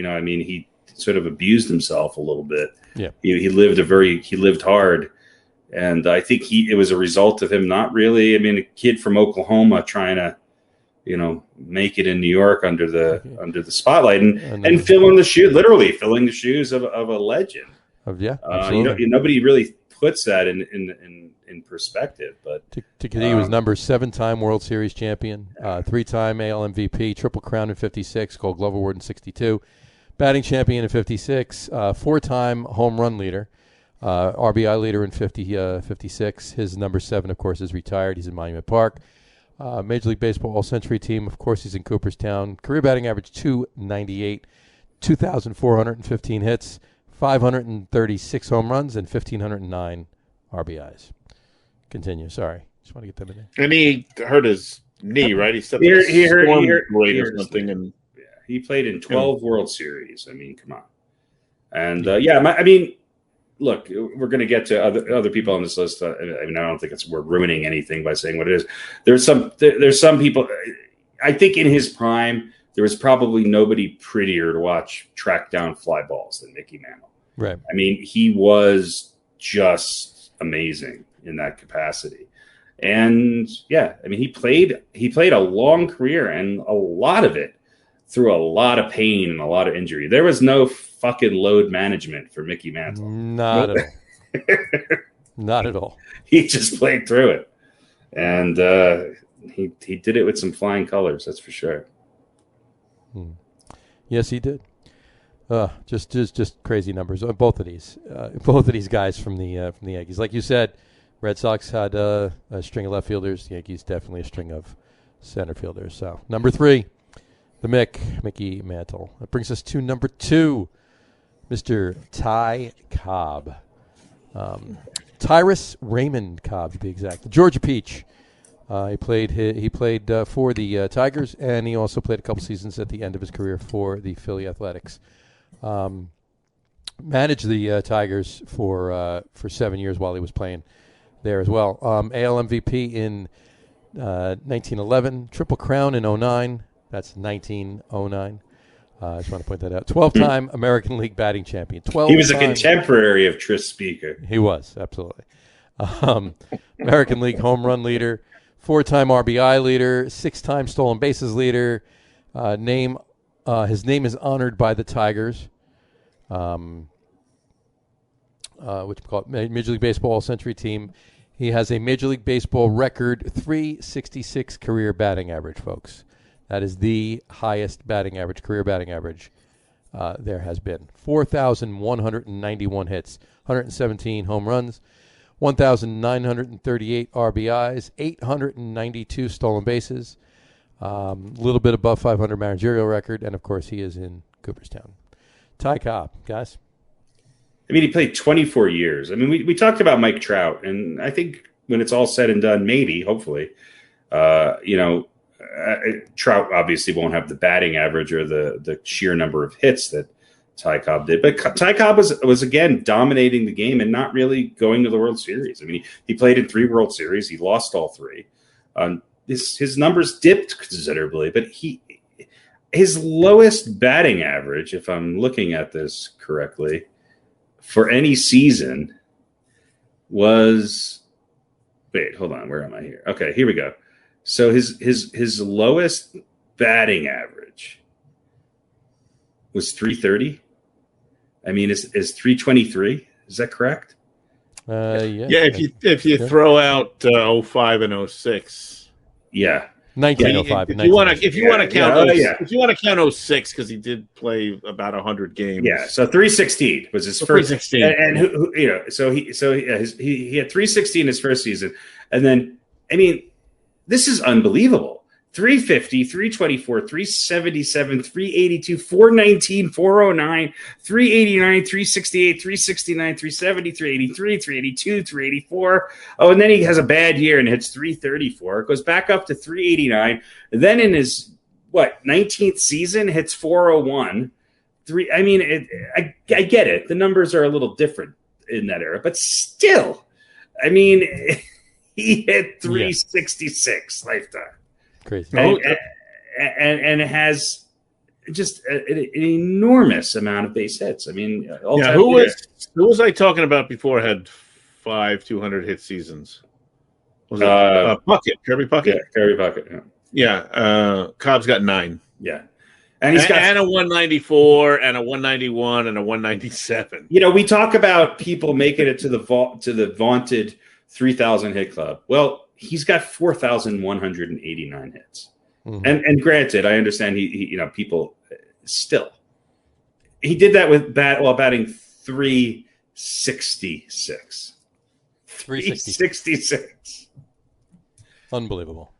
C: I mean, he sort of abused himself a little bit.
A: Yeah,
C: he lived hard, and I think it was a result of him not really. I mean, a kid from Oklahoma trying to make it in New York under the spotlight and filling the shoes of a legend.
A: Absolutely.
C: Nobody really puts that in perspective. But
A: he was number 7-time World Series champion, 3-time AL MVP, Triple Crown in '56, Gold Glove Award in '62, batting champion in '56, 4-time home run leader, RBI leader in 56. His number 7, of course, is retired. He's in Monument Park. Major League Baseball All-Century team. Of course, he's in Cooperstown. Career batting average 298, 2,415 hits, 536 home runs, and 1,509 RBIs. Continue. Sorry. Just want to get them in there.
E: And he hurt his knee, right? He stepped
C: he hurt
E: or something. And
C: he played in 12 World Series. I mean, come on. And, I mean, look, we're going to get to other people on this list. I mean, I don't think we're ruining anything by saying what it is. There's some people. I think in his prime, there was probably nobody prettier to watch track down fly balls than Mickey Mantle.
A: Right.
C: I mean, he was just amazing in that capacity. And yeah, I mean, he played a long career, and a lot of it through a lot of pain and a lot of injury. There was no fucking load management for Mickey Mantle.
A: Not at all. Not at all.
C: He just played through it, and he did it with some flying colors. That's for sure.
A: Yes, he did. Just crazy numbers. Both of these guys from the Yankees. Like you said, Red Sox had a string of left fielders. The Yankees definitely a string of center fielders. So number 3, the Mickey Mantle. That brings us to number 2, Mr. Ty Cobb. Tyrus Raymond Cobb, to be exact. The Georgia Peach. He played for the Tigers, and he also played a couple seasons at the end of his career for the Philly Athletics. Managed the Tigers for 7 years while he was playing there as well. AL MVP in 1911, Triple Crown in 09. That's 1909. I just want to point that out. 12-time American League batting champion.
C: He was a contemporary of Tris Speaker.
A: He was, absolutely. American League home run leader, 4-time RBI leader, 6-time stolen bases leader. His name is honored by the Tigers, which we call it Major League Baseball All-Century Team. He has a Major League Baseball record 366 career batting average, folks. That is the highest career batting average there has been. 4,191 hits, 117 home runs, 1,938 RBIs, 892 stolen bases, a little bit above 500 managerial record, and, of course, he is in Cooperstown. Ty Cobb, guys.
C: I mean, he played 24 years. I mean, we talked about Mike Trout, and I think when it's all said and done, maybe, hopefully, Trout obviously won't have the batting average or the sheer number of hits that Ty Cobb did. But Ty Cobb was again dominating the game and not really going to the World Series. I mean, he played in 3 World Series. He lost all 3. His numbers dipped considerably, but his lowest batting average, if I'm looking at this correctly, for any season was – wait, hold on. Where am I here? Okay, here we go. So his lowest batting average was 330. I mean, is 323? Is that correct?
A: Yeah.
E: Yeah, if you throw out 05 and 06.
C: Yeah.
A: 1905.
E: If you want to count 06, because he did play about 100 games.
C: Yeah, so 316 was his first.
E: 316,
C: and he had 316 his first season, and then I mean, this is unbelievable. 350, 324, 377, 382, 419, 409, 389, 368, 369, 370, 383, 382, 384. Oh, and then he has a bad year and hits 334. It goes back up to 389. And then in his, 19th season, hits 401. I get it. The numbers are a little different in that era. But still, I mean, he hit 366 lifetime.
A: Crazy.
C: And has just an enormous amount of base hits. I mean,
E: who was I talking about before had 5 200-hit seasons? Was it Puckett? Kirby Puckett?
C: Yeah, Kirby Puckett.
E: Yeah. Cobb's got 9.
C: Yeah. And he's got
E: a 194 and a 191 and a 197.
C: You know, we talk about people making it to the vaunted 3,000 hit club. Well, he's got 4,189 hits. Mm-hmm. And granted, I understand he people still. He did that while batting 366. 366.
A: Unbelievable.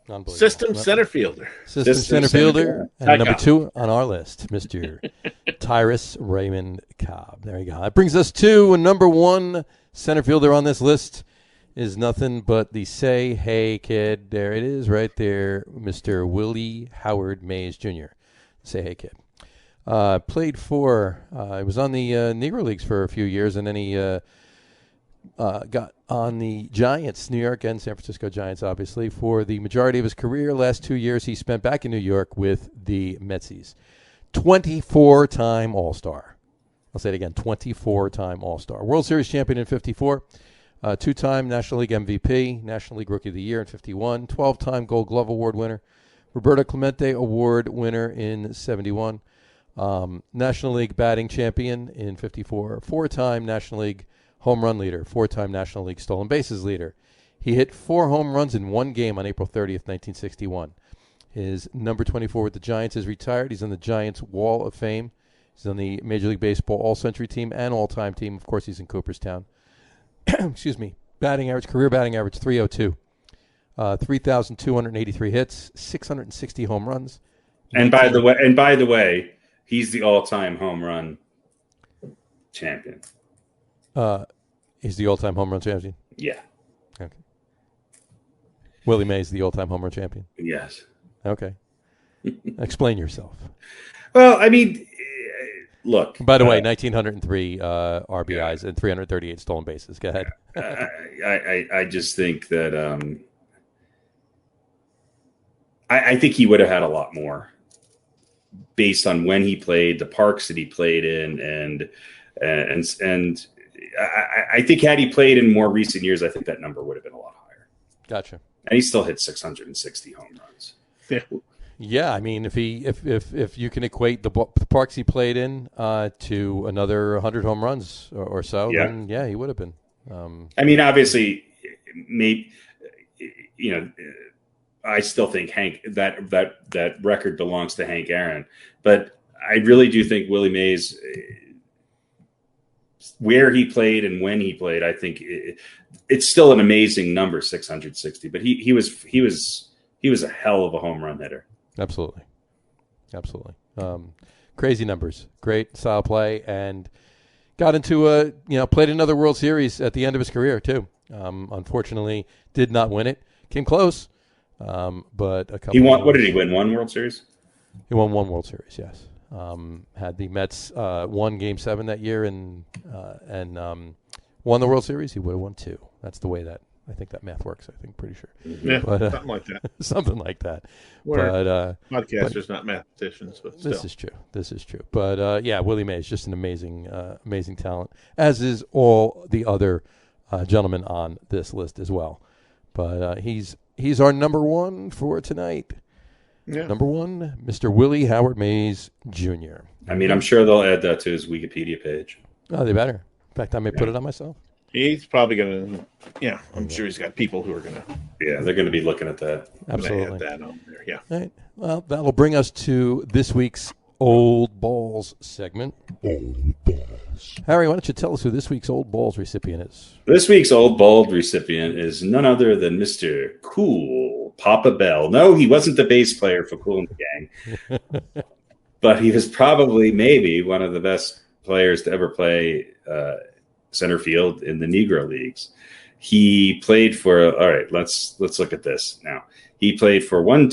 A: Unbelievable.
E: System center fielder.
A: System center fielder. And number 2 on our list, Mr. Tyrus Raymond Cobb. There you go. That brings us to number 1 center fielder on this list. Is nothing but the Say Hey Kid. There it is right there, Mr. Willie Howard Mays Jr. Say Hey Kid. Played for, he was on the Negro Leagues for a few years, and then he got on the Giants, New York and San Francisco Giants, obviously, for the majority of his career. Last 2 years he spent back in New York with the Metsies. 24-time All-Star. I'll say it again, 24-time All-Star. World Series champion in 54, 2-time National League MVP, National League Rookie of the Year in 51, 12-time Gold Glove Award winner, Roberto Clemente Award winner in 71, National League batting champion in 54, 4-time National League home run leader, 4-time National League stolen bases leader. He hit 4 home runs in one game on April 30th, 1961. His number 24 with the Giants is retired. He's on the Giants Wall of Fame. He's on the Major League Baseball All-Century team and All-Time team. Of course, he's in Cooperstown. Excuse me. Career batting average, 302. 3,283 hits, 660 home runs.
C: And by the way, he's the all-time home run champion.
A: He's the all-time home run champion?
C: Yeah.
A: Okay. Willie Mays, the all-time home run champion?
C: Yes.
A: Okay. Explain yourself.
C: Well, I mean, look.
A: By the way, 1,903 RBIs and 338 stolen bases. Go ahead.
C: I just think that I think he would have had a lot more based on when he played, the parks that he played in, and I think had he played in more recent years, I think that number would have been a lot higher.
A: Gotcha.
C: And he still hit 660 home runs.
A: Yeah, I mean, if you can equate the parks he played in to another 100 home runs or so, then yeah, he would have been.
C: I mean, obviously, maybe I still think Hank that record belongs to Hank Aaron, but I really do think Willie Mays, where he played and when he played, I think it's still an amazing number, 660. But he was a hell of a home run hitter.
A: Absolutely. Crazy numbers, great style play, and got into played another World Series at the end of his career too. Unfortunately, did not win it. Came close, but a couple.
C: He won. What did he win? One World Series.
A: He won one World Series. Yes. Had the Mets won Game 7 that year and won the World Series. He would have won 2. That's the way that. I think that math works. I think pretty sure.
E: Yeah, but, something like that.
A: Something like that.
E: We're podcasters, not mathematicians, but still.
A: This is true. But yeah, Willie Mays, just an amazing talent, as is all the other gentlemen on this list as well. But he's our number 1 for tonight. Yeah. Number 1, Mr. Willie Howard Mays Jr.
C: I mean, I'm sure they'll add that to his Wikipedia page.
A: Oh, they better. In fact, I may put it on myself.
E: He's probably going to, I'm sure he's got people who are going to.
C: Yeah, they're going to be looking at that.
A: Absolutely.
E: Add that on there, yeah.
A: All right. Well, that'll bring us to this week's Old Balls segment. Old Balls. Harry, why don't you tell us who this week's Old Balls recipient is?
C: This week's Old Balls recipient is none other than Mr. Cool Papa Bell. No, he wasn't the bass player for Kool and the Gang, but he was probably maybe one of the best players to ever play center field in the Negro Leagues. He played for, all right, let's look at this now. He played for 9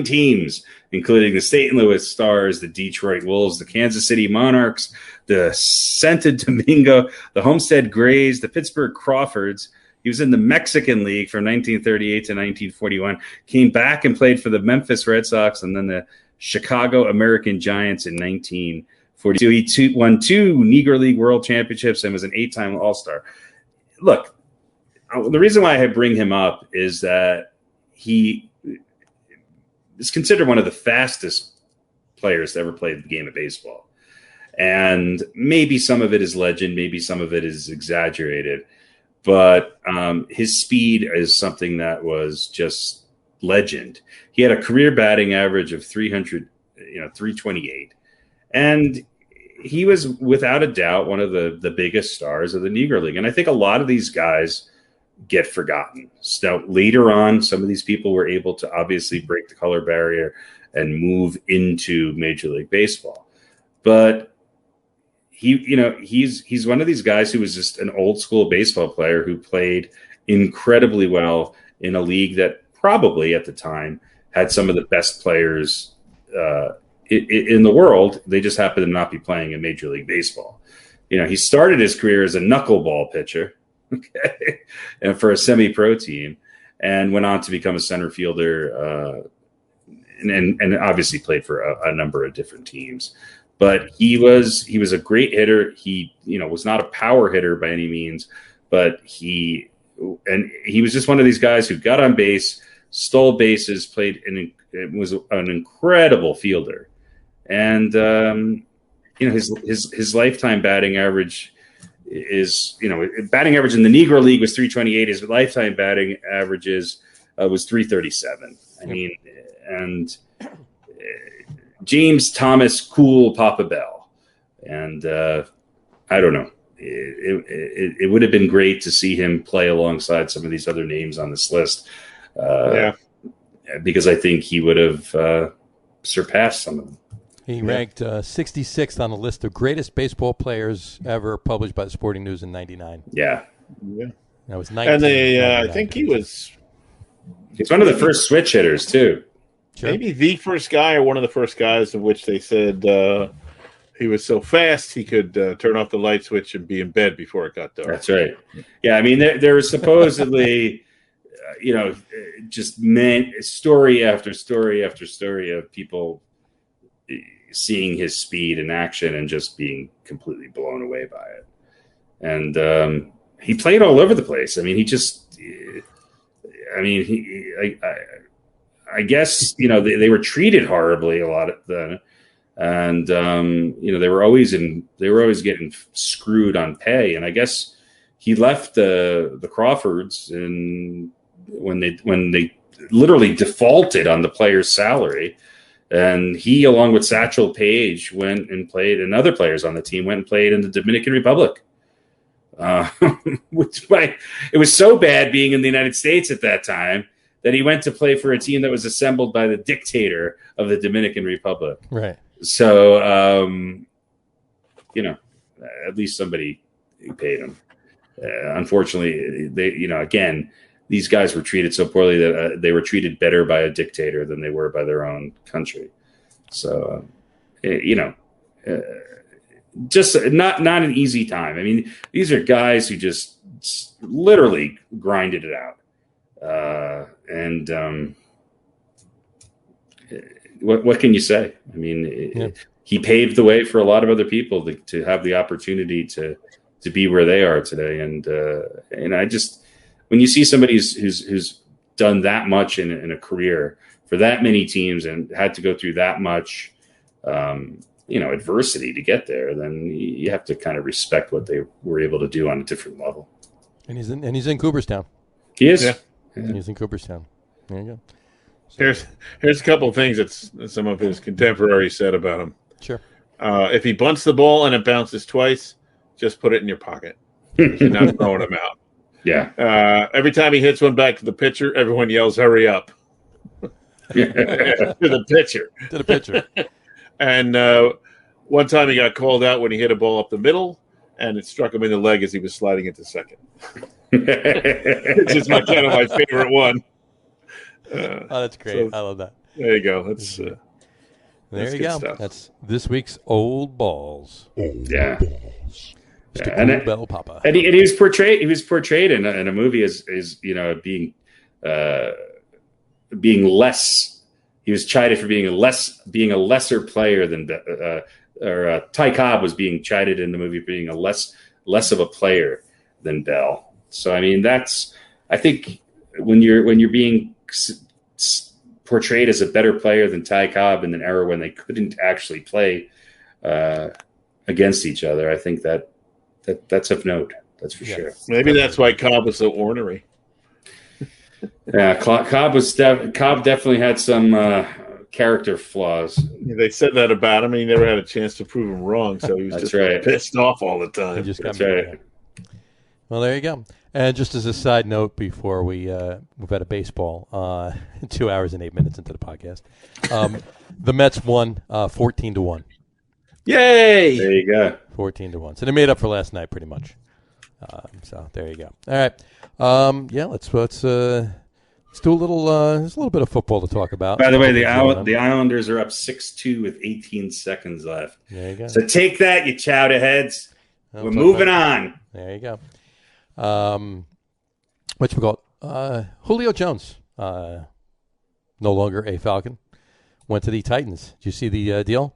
C: teams, including the St. Louis Stars, the Detroit Wolves, the Kansas City Monarchs, the Santo Domingo, the Homestead Grays, the Pittsburgh Crawfords. He was in the Mexican League from 1938 to 1941, came back and played for the Memphis Red Sox and then the Chicago American Giants in 1942. He won 2 Negro League World Championships and was an 8-time All-Star. Look, the reason why I bring him up is that he is considered one of the fastest players to ever play the game of baseball. And maybe some of it is legend, maybe some of it is exaggerated, but his speed is something that was just legend. He had a career batting average of 328. And he was, without a doubt, one of the biggest stars of the Negro League. And I think a lot of these guys get forgotten. So later on, some of these people were able to obviously break the color barrier and move into Major League Baseball. But he's one of these guys who was just an old school baseball player who played incredibly well in a league that probably at the time had some of the best players in the world. They just happened to not be playing in Major League Baseball. He started his career as a knuckleball pitcher, okay, and for a semi-pro team, and went on to become a center fielder, and obviously played for a number of different teams. but he was a great hitter. He was not a power hitter by any means, but he was just one of these guys who got on base, stole bases, was an incredible fielder, and his lifetime batting average is batting average in the Negro League was 328. His lifetime batting averages was 337. I mean, and James Thomas Cool Papa Bell, and I don't know. It would have been great to see him play alongside some of these other names on this list. Because I think he would have surpassed some of them.
A: He ranked 66th on the list of greatest baseball players ever published by the Sporting News in '99.
C: Yeah.
A: That was 19.
E: And I think he's
C: one of the first switch hitters too.
A: Sure.
E: Maybe the first guy or one of the first guys of which they said he was so fast he could turn off the light switch and be in bed before it got dark.
C: That's right. Yeah, I mean, there was supposedly, just story after story after story of people seeing his speed in action and just being completely blown away by it. And he played all over the place. I mean, I guess they were treated horribly a lot then, and they were always getting screwed on pay. And I guess he left the Crawfords when they literally defaulted on the player's salary, and he, along with Satchel Paige, went and played, and other players on the team went and played in the Dominican Republic. It was so bad being in the United States at that time that he went to play for a team that was assembled by the dictator of the Dominican Republic.
A: Right.
C: So, at least somebody paid him. Unfortunately, again, these guys were treated so poorly that they were treated better by a dictator than they were by their own country. So, just not an easy time. I mean, these are guys who just literally grinded it out. What can you say? I mean, he paved the way for a lot of other people to have the opportunity to be where they are today. And I just, when you see somebody who's done that much in a career for that many teams and had to go through that much, adversity to get there, then you have to kind of respect what they were able to do on a different level.
A: And he's in Cooperstown.
C: He is.
E: Yeah.
A: He's in Cooperstown. There you go. So,
E: here's a couple of things that some of his contemporaries said about him.
A: Sure.
E: If he bunts the ball and it bounces twice, just put it in your pocket. You're not throwing him out.
C: Yeah.
E: Every time he hits one back to the pitcher, everyone yells, "Hurry up!" to the pitcher.
A: To the pitcher.
E: And one time he got called out when he hit a ball up the middle, and it struck him in the leg as he was sliding into second. It's just my favorite one.
A: That's great. I love that.
E: There you go.
A: There you go.
E: Stuff.
A: That's this week's Old Balls.
C: Yeah.
A: Mr. Cool Bell Papa.
C: And he was portrayed. He was portrayed in a movie as being less. He was chided for being a lesser player than Ty Cobb was being chided in the movie for being a less of a player than Bell. So I mean, I think when you're being portrayed as a better player than Ty Cobb in an era when they couldn't actually play against each other, I think that's of note. That's for sure.
E: Maybe that's why Cobb was so ornery.
C: Yeah, Cobb definitely had some character flaws.
E: They said that about him. He never had a chance to prove him wrong, so he was pissed off all the time.
A: That's right. Well, there you go. And just as a side note, before we've had a baseball 2 hours and 8 minutes into the podcast, the Mets won 14-1.
E: Yay!
C: There you go.
A: 14-1. So they made up for last night, pretty much. So there you go. All right. Let's do a little. There's a little bit of football to talk about.
C: By the way, the Islanders are up 6-2 with 18 seconds left.
A: There you go.
C: So take that, you chowder heads. We're moving on.
A: There you go. Julio Jones, no longer a Falcon, went to the Titans. Did you see the deal?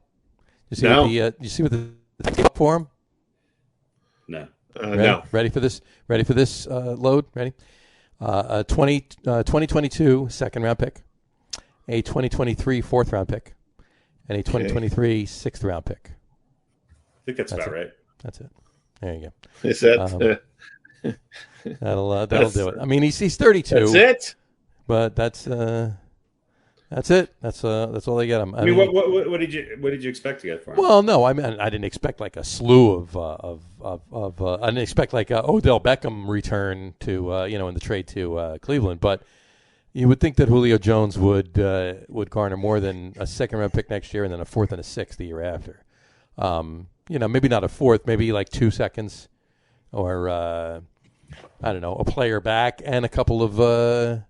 A: You see what the for him?
C: No.
E: No.
A: Ready for this? Ready for this load? Ready? A 2022 second round pick, a 2023 fourth round pick, and a 2023 sixth round pick.
C: I think that's about right.
A: That's it. There you go.
E: Is that
A: that'll do it. I mean, he's 32.
E: That's it.
A: But that's it. That's all they get him.
C: I mean, what did you expect to get for him?
A: Well, no, I mean, I didn't expect like a slew of I didn't expect like a Odell Beckham return to in the trade to Cleveland, but you would think that Julio Jones would garner more than a second round pick next year and then a fourth and a sixth the year after. Maybe not a fourth, maybe like 2 seconds, or I don't know, a player back and a couple of.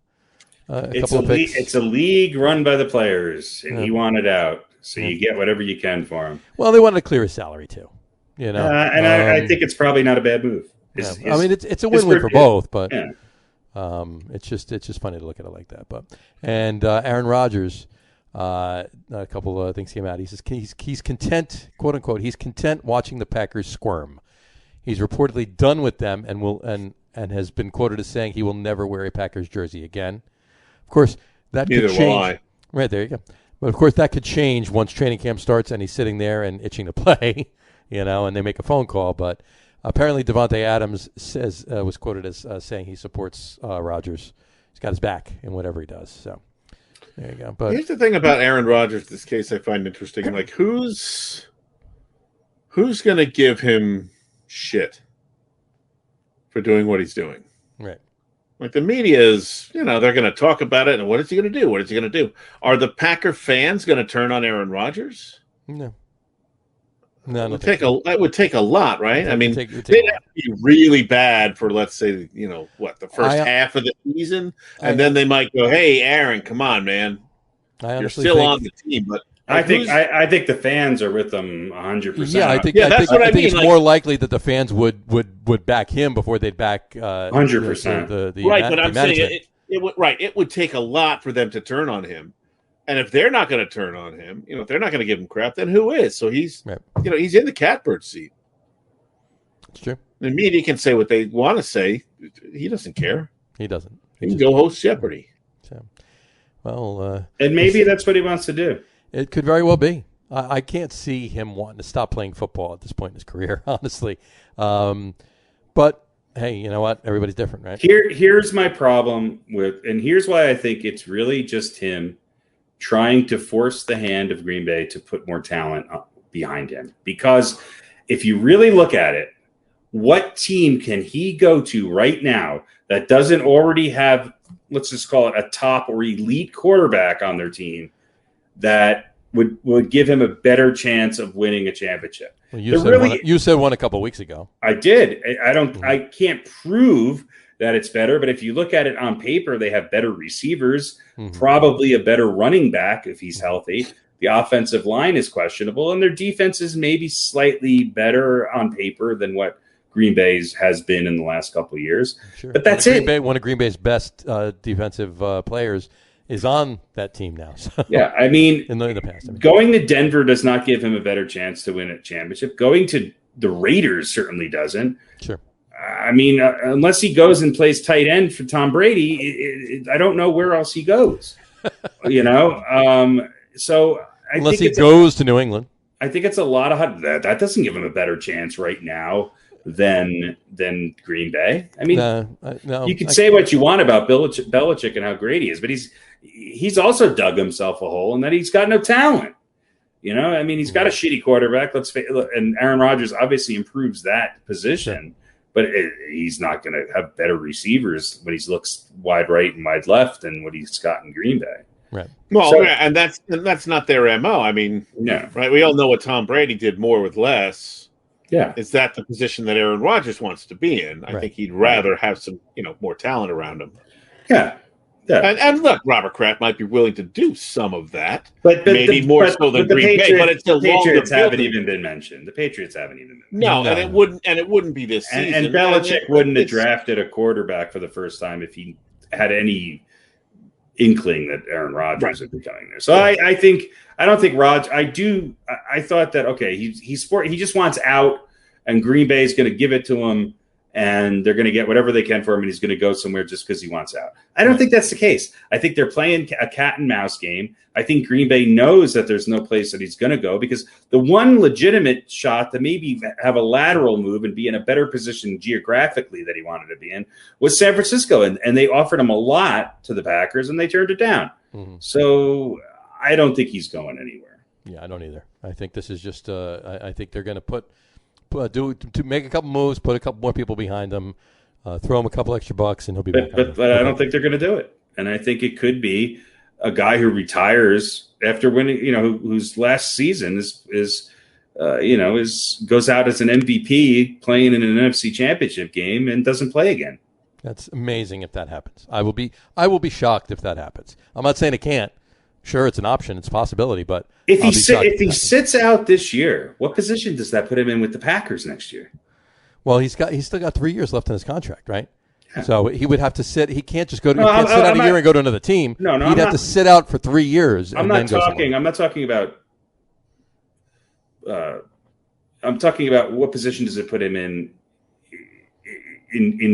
C: It's a league run by the players, and he wanted out, so you get whatever you can for him.
A: Well, they wanted to clear his salary too,
C: I think it's probably not a bad move.
A: I mean, it's a win-win for both, but it's just funny to look at it like that. But Aaron Rodgers, a couple of things came out. He says he's content, quote unquote. He's content watching the Packers squirm. He's reportedly done with them, and has been quoted as saying he will never wear a Packers jersey again. Of course, that could change. Right, there you go. But, of course, that could change once training camp starts and he's sitting there and itching to play, and they make a phone call. But apparently Devontae Adams was quoted as saying he supports Rodgers. He's got his back in whatever he does. So there you go. But
E: here's the thing about Aaron Rodgers, this case I find interesting. Like, who's going to give him shit for doing what he's doing?
A: Right.
E: Like, the media is, they're going to talk about it, and what is he going to do? What is he going to do? Are the Packer fans going to turn on Aaron Rodgers?
A: No.
E: That would take a lot, right? I mean, they'd have to be really bad for, let's say, the first half of the season, and then they might go, "Hey, Aaron, come on, man, you're still on the team." But
C: I think the fans are with them 100%.
A: Yeah, I think it's more likely that the fans would back him before they'd back
C: 100%.
E: The right, but I'm saying it would take a lot for them to turn on him. And if they're not going to turn on him, if they're not going to give him crap, then who is? So he's, he's in the catbird seat.
A: It's true.
E: The media can say what they want to say. He doesn't care.
A: He doesn't.
E: He can go host Jeopardy.
A: So, well,
C: and maybe that's what he wants to do.
A: It could very well be. I can't see him wanting to stop playing football at this point in his career, honestly. But hey, you know what? Everybody's different, right?
C: Here's my problem and here's why I think it's really just him trying to force the hand of Green Bay to put more talent behind him. Because if you really look at it, what team can he go to right now that doesn't already have, let's just call it a top or elite quarterback on their team that would give him a better chance of winning a championship?
A: Well, you said one a couple of weeks ago.
C: I did. I can't prove that it's better, but if you look at it on paper, they have better receivers, probably a better running back if he's healthy. The offensive line is questionable, and their defense is maybe slightly better on paper than what Green Bay's has been in the last couple of years.
A: Sure.
C: But that's it.
A: One of Green Bay's best defensive players is on that team now. So.
C: Yeah, I mean,
A: in the past,
C: going to Denver does not give him a better chance to win a championship. Going to the Raiders certainly doesn't.
A: Sure.
C: I mean, unless he goes and plays tight end for Tom Brady, I don't know where else he goes. So
A: unless he goes to New England,
C: I think it's a lot of that doesn't give him a better chance right now than Green Bay. I mean, you could say what you want about Belichick and how great he is, but he's also dug himself a hole in that he's got no talent. I mean, he's got a shitty quarterback. And Aaron Rodgers obviously improves that position. Sure. But he's not going to have better receivers when he looks wide right and wide left than what he's got in Green Bay.
A: Right.
E: Well, and that's not their MO. I mean, right. We all know what Tom Brady did more with less.
C: Yeah.
E: Is that the position that Aaron Rodgers wants to be in? I think he'd rather have some, more talent around him.
C: Yeah. Yeah.
E: And look, Robert Kraft might be willing to do some of that,
C: but
E: maybe more so than Green Bay. But it's the
C: Patriots haven't even been mentioned. The Patriots haven't even been mentioned.
E: No, and it wouldn't be this season.
C: And Belichick wouldn't have drafted a quarterback for the first time if he had any inkling that Aaron Rodgers would be coming there. So I don't think Rod. I thought that he just wants out, and Green Bay is going to give it to him, and they're going to get whatever they can for him, and he's going to go somewhere just because he wants out. I don't think that's the case. I think they're playing a cat and mouse game. I think Green Bay knows that there's no place that he's going to go, because the one legitimate shot to maybe have a lateral move and be in a better position geographically that he wanted to be in was San Francisco, and they offered him a lot to the Packers, and they turned it down. Mm-hmm. So I don't think he's going anywhere.
A: Yeah, I don't either. I think this is just I think they're going to make a couple moves, put a couple more people behind him, throw him a couple extra bucks, and he'll be back.
C: But I don't think they're going to do it. And I think it could be a guy who retires after winning, whose last season goes out as an MVP playing in an NFC Championship game and doesn't play again.
A: That's amazing if that happens. I will be shocked if that happens. I'm not saying it can't. Sure, it's an option, it's a possibility, but
C: if he sits out this year, what position does that put him in with the Packers next year?
A: Well, he's still got 3 years left in his contract, right? Yeah. So he would have to sit. He can't just go to. He can't sit out a year and go to another team. He'd have to sit out for 3 years.
C: I'm not talking about. I'm talking about what position does it put him in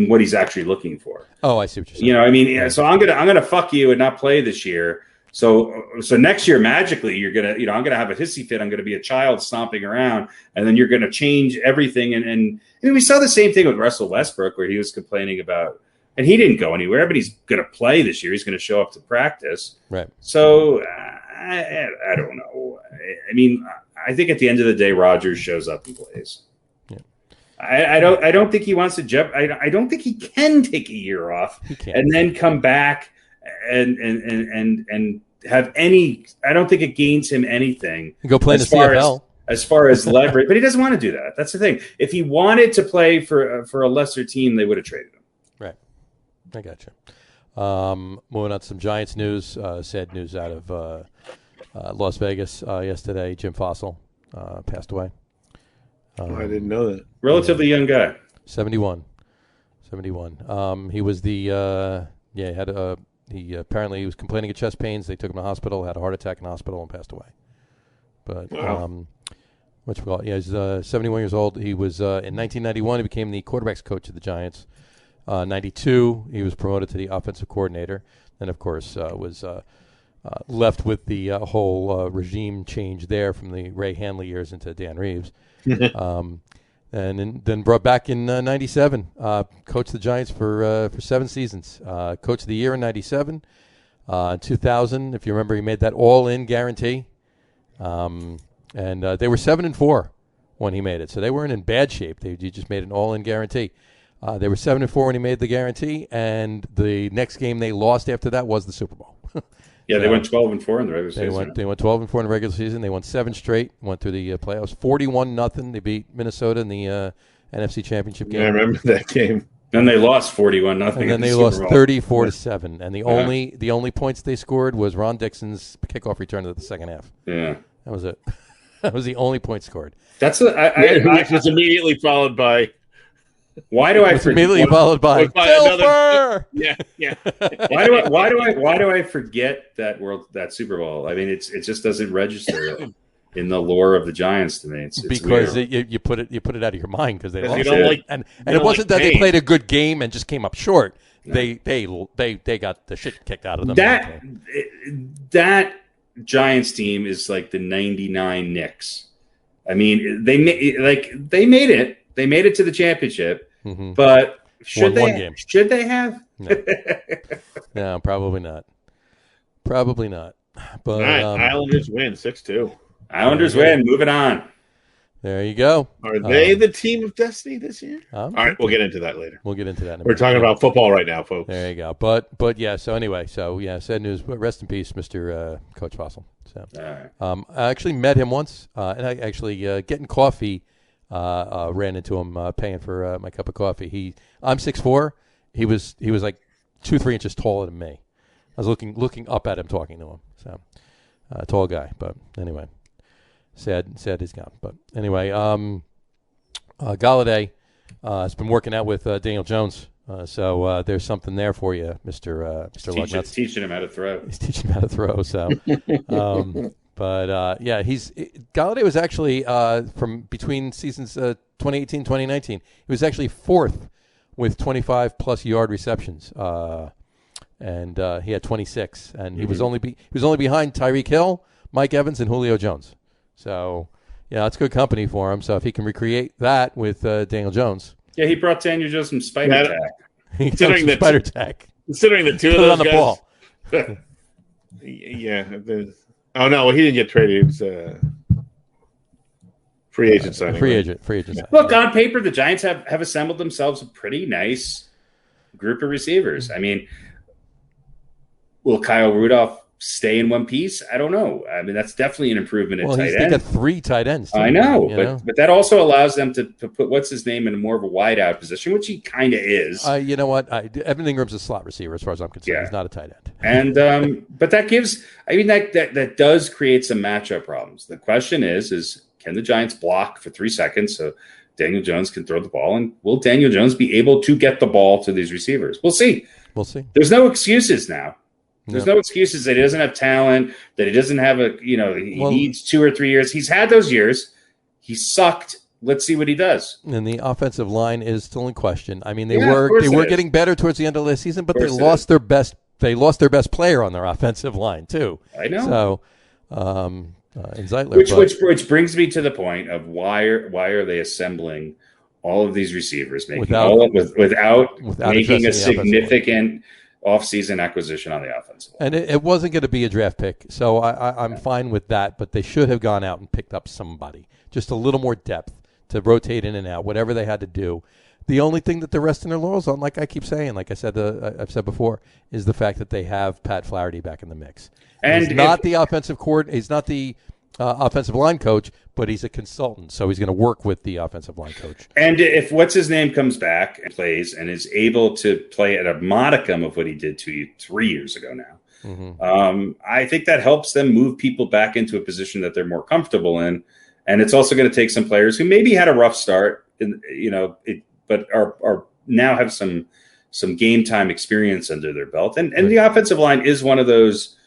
C: what he's actually looking for.
A: Oh, I see what you're saying.
C: So I'm gonna fuck you and not play this year. So next year, magically, you're going to, I'm going to have a hissy fit. I'm going to be a child stomping around, and then you're going to change everything. And we saw the same thing with Russell Westbrook, where he was complaining about, and he didn't go anywhere, but he's going to play this year. He's going to show up to practice.
A: Right.
C: So I don't know. I think at the end of the day, Rodgers shows up and plays. Yeah. I don't think he wants to I don't think he can take a year off and then come back and have any. I don't think it gains him anything.
A: Go play in the CFL
C: as far as leverage, but he doesn't want to do that. That's the thing. If he wanted to play for a lesser team, they would have traded him.
A: Right. I got you. Moving on to some Giants news. Sad news out of Las Vegas yesterday. Jim Fossil passed away.
E: I didn't know that.
C: Relatively young guy.
A: 71. He was the he apparently was complaining of chest pains. They took him to the hospital, had a heart attack in the hospital, and passed away. But he's 71 years old. He was in 1991. He became the quarterbacks coach of the Giants. 92, he was promoted to the offensive coordinator. Then, of course, was left with the whole regime change there from the Ray Handley years into Dan Reeves. And then brought back in 97. Coached the Giants for 7 seasons. Coach of the year in 97. In 2000, if you remember, he made that all-in guarantee. And they were 7-4 when he made it. So they weren't in bad shape. He just made an all-in guarantee. They were 7-4 when he made the guarantee. And the next game they lost after that was the Super Bowl.
C: Yeah, they went 12-4 in the regular season.
A: They went 12-4 in the regular season. They won 7 straight. Went through the playoffs, 41-0. They beat Minnesota in the NFC Championship game.
E: Yeah, I remember that game.
C: Then they lost 41-0.
A: And then they lost 34-7. And the only points they scored was Ron Dixon's kickoff return to the second half.
C: Yeah,
A: that was it. That was the only point scored.
E: Which was immediately followed by.
C: Why do I
A: immediately followed by
E: another? Yeah.
C: Why do I forget that Super Bowl? I mean, it just doesn't register in the lore of the Giants to me. It's
A: because you put it out of your mind because they lost it. And it wasn't that they played a good game and just came up short. No. They got the shit kicked out of them.
C: That Giants team is like the '99 Knicks. I mean, they made it. They made it to the championship, but should they have?
A: No, probably not. Probably not. But
E: Islanders win 6-2.
C: Islanders win. Moving on.
A: There you go.
E: Are they the team of destiny this year? All right, we'll get into that later.
A: We'll get into that.
E: We're talking about football right now, folks.
A: There you go. But yeah. So anyway, sad news. Rest in peace, Mr. Coach Fossil. So, I actually met him once, and I actually getting coffee. Ran into him paying for my cup of coffee. I'm 6'4". He was like 2-3 inches taller than me. I was looking up at him, talking to him. So tall guy, but anyway, sad he's gone. But anyway, Galladay has been working out with Daniel Jones So there's something there for you, Mr. Lug Nutz.
C: Teaching him how to throw.
A: He's teaching him how to throw. So, Galladay was actually from between seasons 2018, 2019. He was actually fourth with 25+ yard receptions, and he had 26. And he was only behind Tyreek Hill, Mike Evans, and Julio Jones. So, yeah, it's good company for him. So if he can recreate that with Daniel Jones.
C: Yeah, he brought Daniel Jones some spider tack.
E: Considering the
A: spider tack.
E: Considering the two
A: Put
E: of those
A: on the
E: guys,
A: ball.
E: Yeah. Oh no, he didn't get traded. He was free agent signing.
A: Free agent signing.
C: Look, on paper, the Giants have assembled themselves a pretty nice group of receivers. I mean, will Kyle Rudolph stay in one piece? I don't know. I mean, that's definitely an improvement at tight end.
A: They got 3 tight ends.
C: I know, but that also allows them to put what's his name in more of a wide out position, which he kind of is.
A: You know what? Evan Ingram's a slot receiver, as far as I'm concerned. Yeah. He's not a tight
C: And
A: end.
C: but that gives. I mean, that does create some matchup problems. The question is can the Giants block for 3 seconds so Daniel Jones can throw the ball, and will Daniel Jones be able to get the ball to these receivers? We'll see. There's no excuses now. There's no excuses that he doesn't have talent, that he doesn't have he needs 2 or 3 years. He's had those years. He sucked. Let's see what he does.
A: And the offensive line is still in question. I mean, they were getting better towards the end of the season, but they lost their best player on their offensive line too.
C: I know.
A: So, in Zeitler,
C: which brings me to the point of why are they assembling all of these receivers, without making a significant off-season acquisition on the offensive line.
A: And it wasn't going to be a draft pick, so I'm fine with that, but they should have gone out and picked up somebody. Just a little more depth to rotate in and out, whatever they had to do. The only thing that they're resting their laurels on, like I keep saying, like I said, I've said before, is the fact that they have Pat Flaherty back in the mix. And he's not the offensive he's not the offensive line coach, but he's a consultant, so he's going to work with the offensive line coach.
C: And if what's-his-name comes back and plays and is able to play at a modicum of what he did 3 years ago now, I think that helps them move people back into a position that they're more comfortable in. And it's also going to take some players who maybe had a rough start, but are now have some game time experience under their belt. And the offensive line is one of those.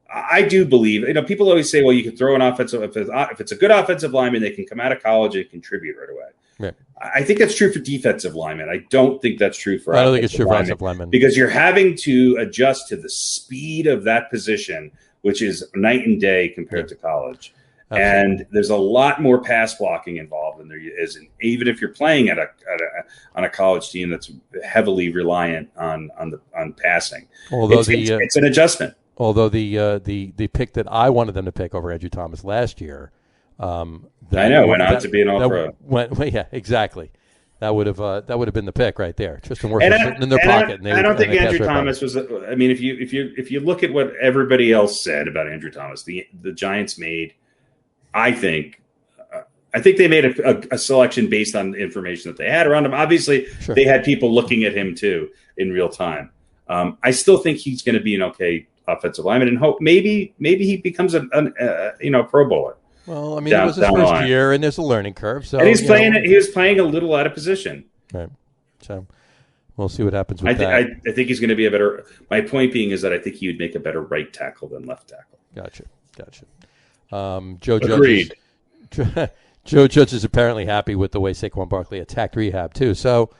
C: I do believe, people always say, well, you can throw an offensive, if it's a good offensive lineman, they can come out of college and contribute right away.
A: Right.
C: I think that's true for defensive linemen. I don't think that's true for
A: offensive linemen.
C: Because you're having to adjust to the speed of that position, which is night and day compared to college. Absolutely. And there's a lot more pass blocking involved than there is, even if you're playing on a college team that's heavily reliant on passing.
A: Although
C: it's an adjustment.
A: Although the pick that I wanted them to pick over Andrew Thomas last year,
C: went on to be an All-Pro.
A: Yeah, exactly. That would have been the pick right there. Tristan Wirfs was sitting in their pocket.
C: I don't think Andrew Thomas was. I mean, if you look at what everybody else said about Andrew Thomas, the Giants made. I think they made a selection based on the information that they had around him. Obviously, They had people looking at him too in real time. I still think he's going to be an okay offensive lineman, and hope maybe he becomes a Pro Bowler.
A: Well, I mean, it was his first year, and there's a learning curve. So
C: and he was playing a little out of position.
A: Right. So we'll see what happens with that.
C: I think he's going to be a better. My point being is that I think he would make a better right tackle than left tackle.
A: Gotcha. Joe Judge. Joe Judge is apparently happy with the way Saquon Barkley attacked rehab too. So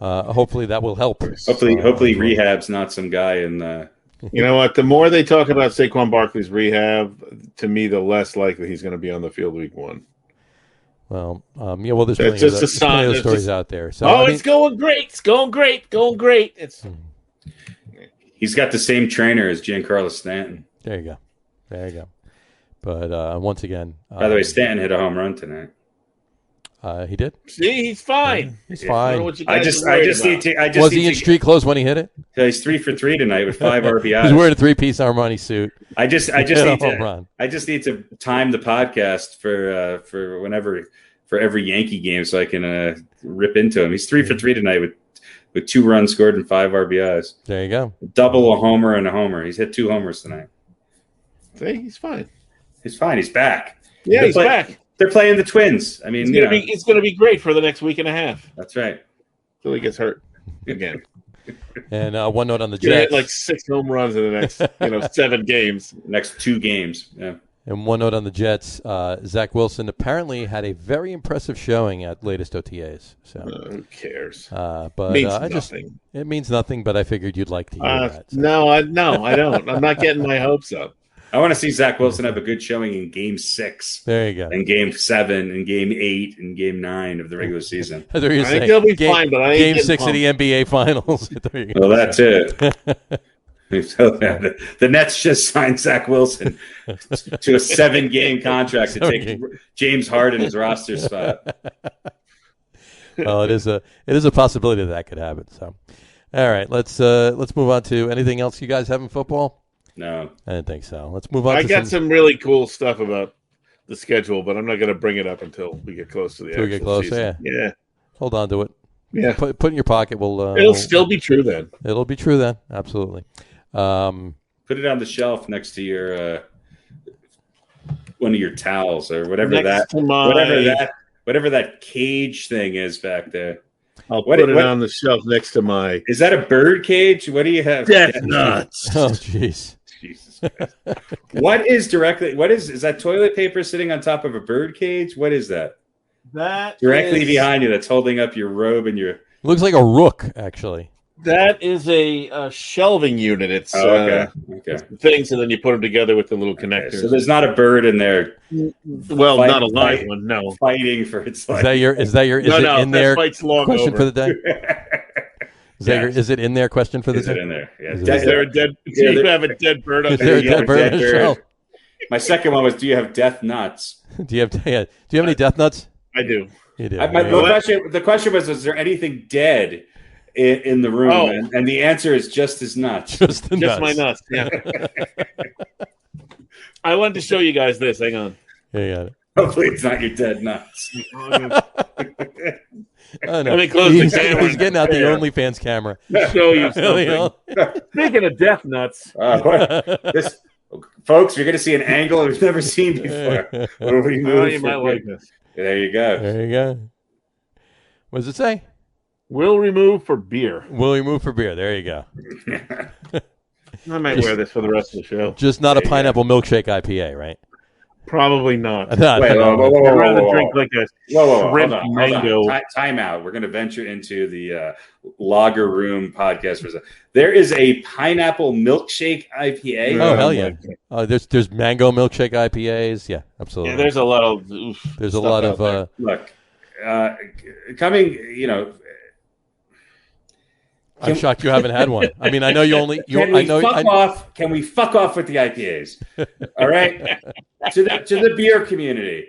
A: hopefully that will help.
C: Hopefully rehab's not some guy in.
E: You know what? The more they talk about Saquon Barkley's rehab, to me, the less likely he's going to be on the field week 1.
A: Well, there's plenty of stories out there. So,
E: it's going great. It's going great.
C: He's got the same trainer as Giancarlo Stanton.
A: There you go. But once again,
C: by the way, Stanton hit a home run tonight.
A: He did.
E: See, he's fine.
A: He's fine.
C: I just need to.
A: Was he in street clothes when he hit it?
C: He's 3 for 3 tonight with 5 RBIs.
A: He's wearing a 3-piece Armani suit.
C: I just need to time the podcast for every Yankee game so I can rip into him. He's 3 for 3 tonight with 2 runs scored and 5 RBIs.
A: There you go.
C: Double, a homer, and a homer. He's hit 2 homers tonight.
E: See, he's fine.
C: He's fine. He's back.
E: Yeah, he's back.
C: They're playing the Twins. I mean,
E: it's going to be great for the next week and a half.
C: That's right.
E: Until he gets hurt. again.
A: And one note on the
E: He hit
A: Jets.
E: like 6 home runs in the next 7 games.
C: Next 2 games. Yeah.
A: And one note on the Jets. Zach Wilson apparently had a very impressive showing at latest OTAs. So
E: who cares?
A: But
E: means
A: nothing. It means nothing. But I figured you'd like to hear that. So.
E: No, I don't. I'm not getting my hopes up.
C: I want to see Zach Wilson have a good showing in Game 6.
A: There you go.
C: And Game 7, and Game 8, and Game 9 of the regular season.
A: I think
E: he'll be fine, but I ain't
A: Game 6 of the NBA Finals.
C: Well, that's it. The Nets just signed Zach Wilson to a 7-game contract to take James Harden's roster spot.
A: Well, it is a possibility that could happen. So, all right, let's move on to anything else you guys have in football.
C: No,
A: I didn't think so. Let's move on.
E: I got some really cool stuff about the schedule, but I'm not going to bring it up until we get close to the actual
A: get close,
E: season. Yeah.
A: Hold on to it.
E: Yeah.
A: Put it in your pocket.
E: It'll still be true then.
A: It'll be true then. Absolutely.
C: Put it on the shelf next to your one of your towels or whatever whatever that cage thing is back there.
E: I'll put it on the shelf next to my.
C: Is that a bird cage? What do you have?
E: Death nuts.
A: Oh, jeez.
C: Jesus Christ. What is that toilet paper sitting on top of a bird cage? What is that?
E: That
C: directly behind you that's holding up your robe and your.
A: Looks like a rook, actually.
E: That is a shelving unit. It's
C: okay.
E: things, and then you put them together with the little connectors.
C: So there's not a bird in there.
E: Well, not a live one. No,
C: fighting for its life.
A: Is it in there? Question
E: over.
A: For the day. Is it in there? Question for the day.
C: Is it in there? Yeah.
E: Is there a dead? Do you have a dead bird?
A: Is there a dead bird on the shelf?
C: My second one was, do you have death nuts?
A: Do you have any death nuts?
E: I do.
A: You do.
C: The question was, is there anything dead in the room?
E: Oh.
C: And the answer is just his nuts.
A: Just
E: my nuts. Yeah. I wanted to show you guys this. Hang on.
A: Yeah.
C: Hopefully it's not your dead nuts.
A: Oh, no.
E: Let me close the camera.
A: He's getting out the OnlyFans camera.
E: Show you something. Speaking of death nuts.
C: Folks, you're going to see an angle we've never seen before.
E: You might like this.
C: There you go.
A: There you go. What does it say?
E: Will remove for beer.
A: Will remove for beer. There you go.
E: I might wear this for the rest of the show.
A: Just not a pineapple milkshake IPA, right?
E: Probably not.
C: Wait, I'd
E: rather drink like a shrimp mango.
C: Time out. We're going to venture into the Lager Room podcast. There is a pineapple milkshake IPA.
A: Oh, hell yeah. There's mango milkshake IPAs. Yeah, absolutely.
E: Yeah, there's a lot of
A: There's a lot of
C: look, coming,
A: I'm shocked you haven't had one. I mean, I know you only.
C: Can we fuck off with the IPAs? All right, to the beer community,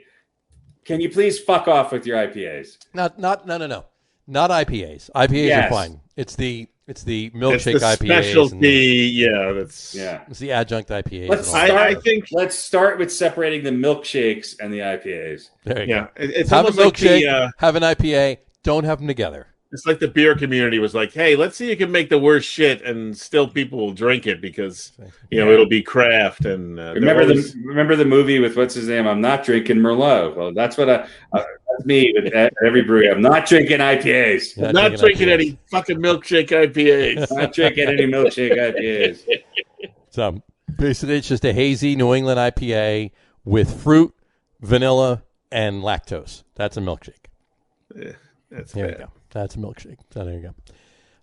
C: can you please fuck off with your IPAs?
A: No, not IPAs. IPAs are fine. It's the milkshake IPAs.
E: Specialty,
A: It's the adjunct IPAs.
C: Let's start with separating the milkshakes and the IPAs.
A: There you go.
E: It's
A: have a milkshake.
E: Like
A: have an IPA. Don't have them together.
E: It's like the beer community was like, hey, let's see if you can make the worst shit and still people will drink it because, it'll be craft. And
C: remember the movie with what's his name? I'm not drinking Merlot. Well, that's what that's me with every brewery. I'm not drinking IPAs.
E: Not drinking any fucking milkshake IPAs.
C: Not drinking any milkshake IPAs.
A: So basically it's just a hazy New England IPA with fruit, vanilla, and lactose. That's a milkshake.
E: Yeah, that's
A: there
E: bad.
A: You go. That's a milkshake. So there you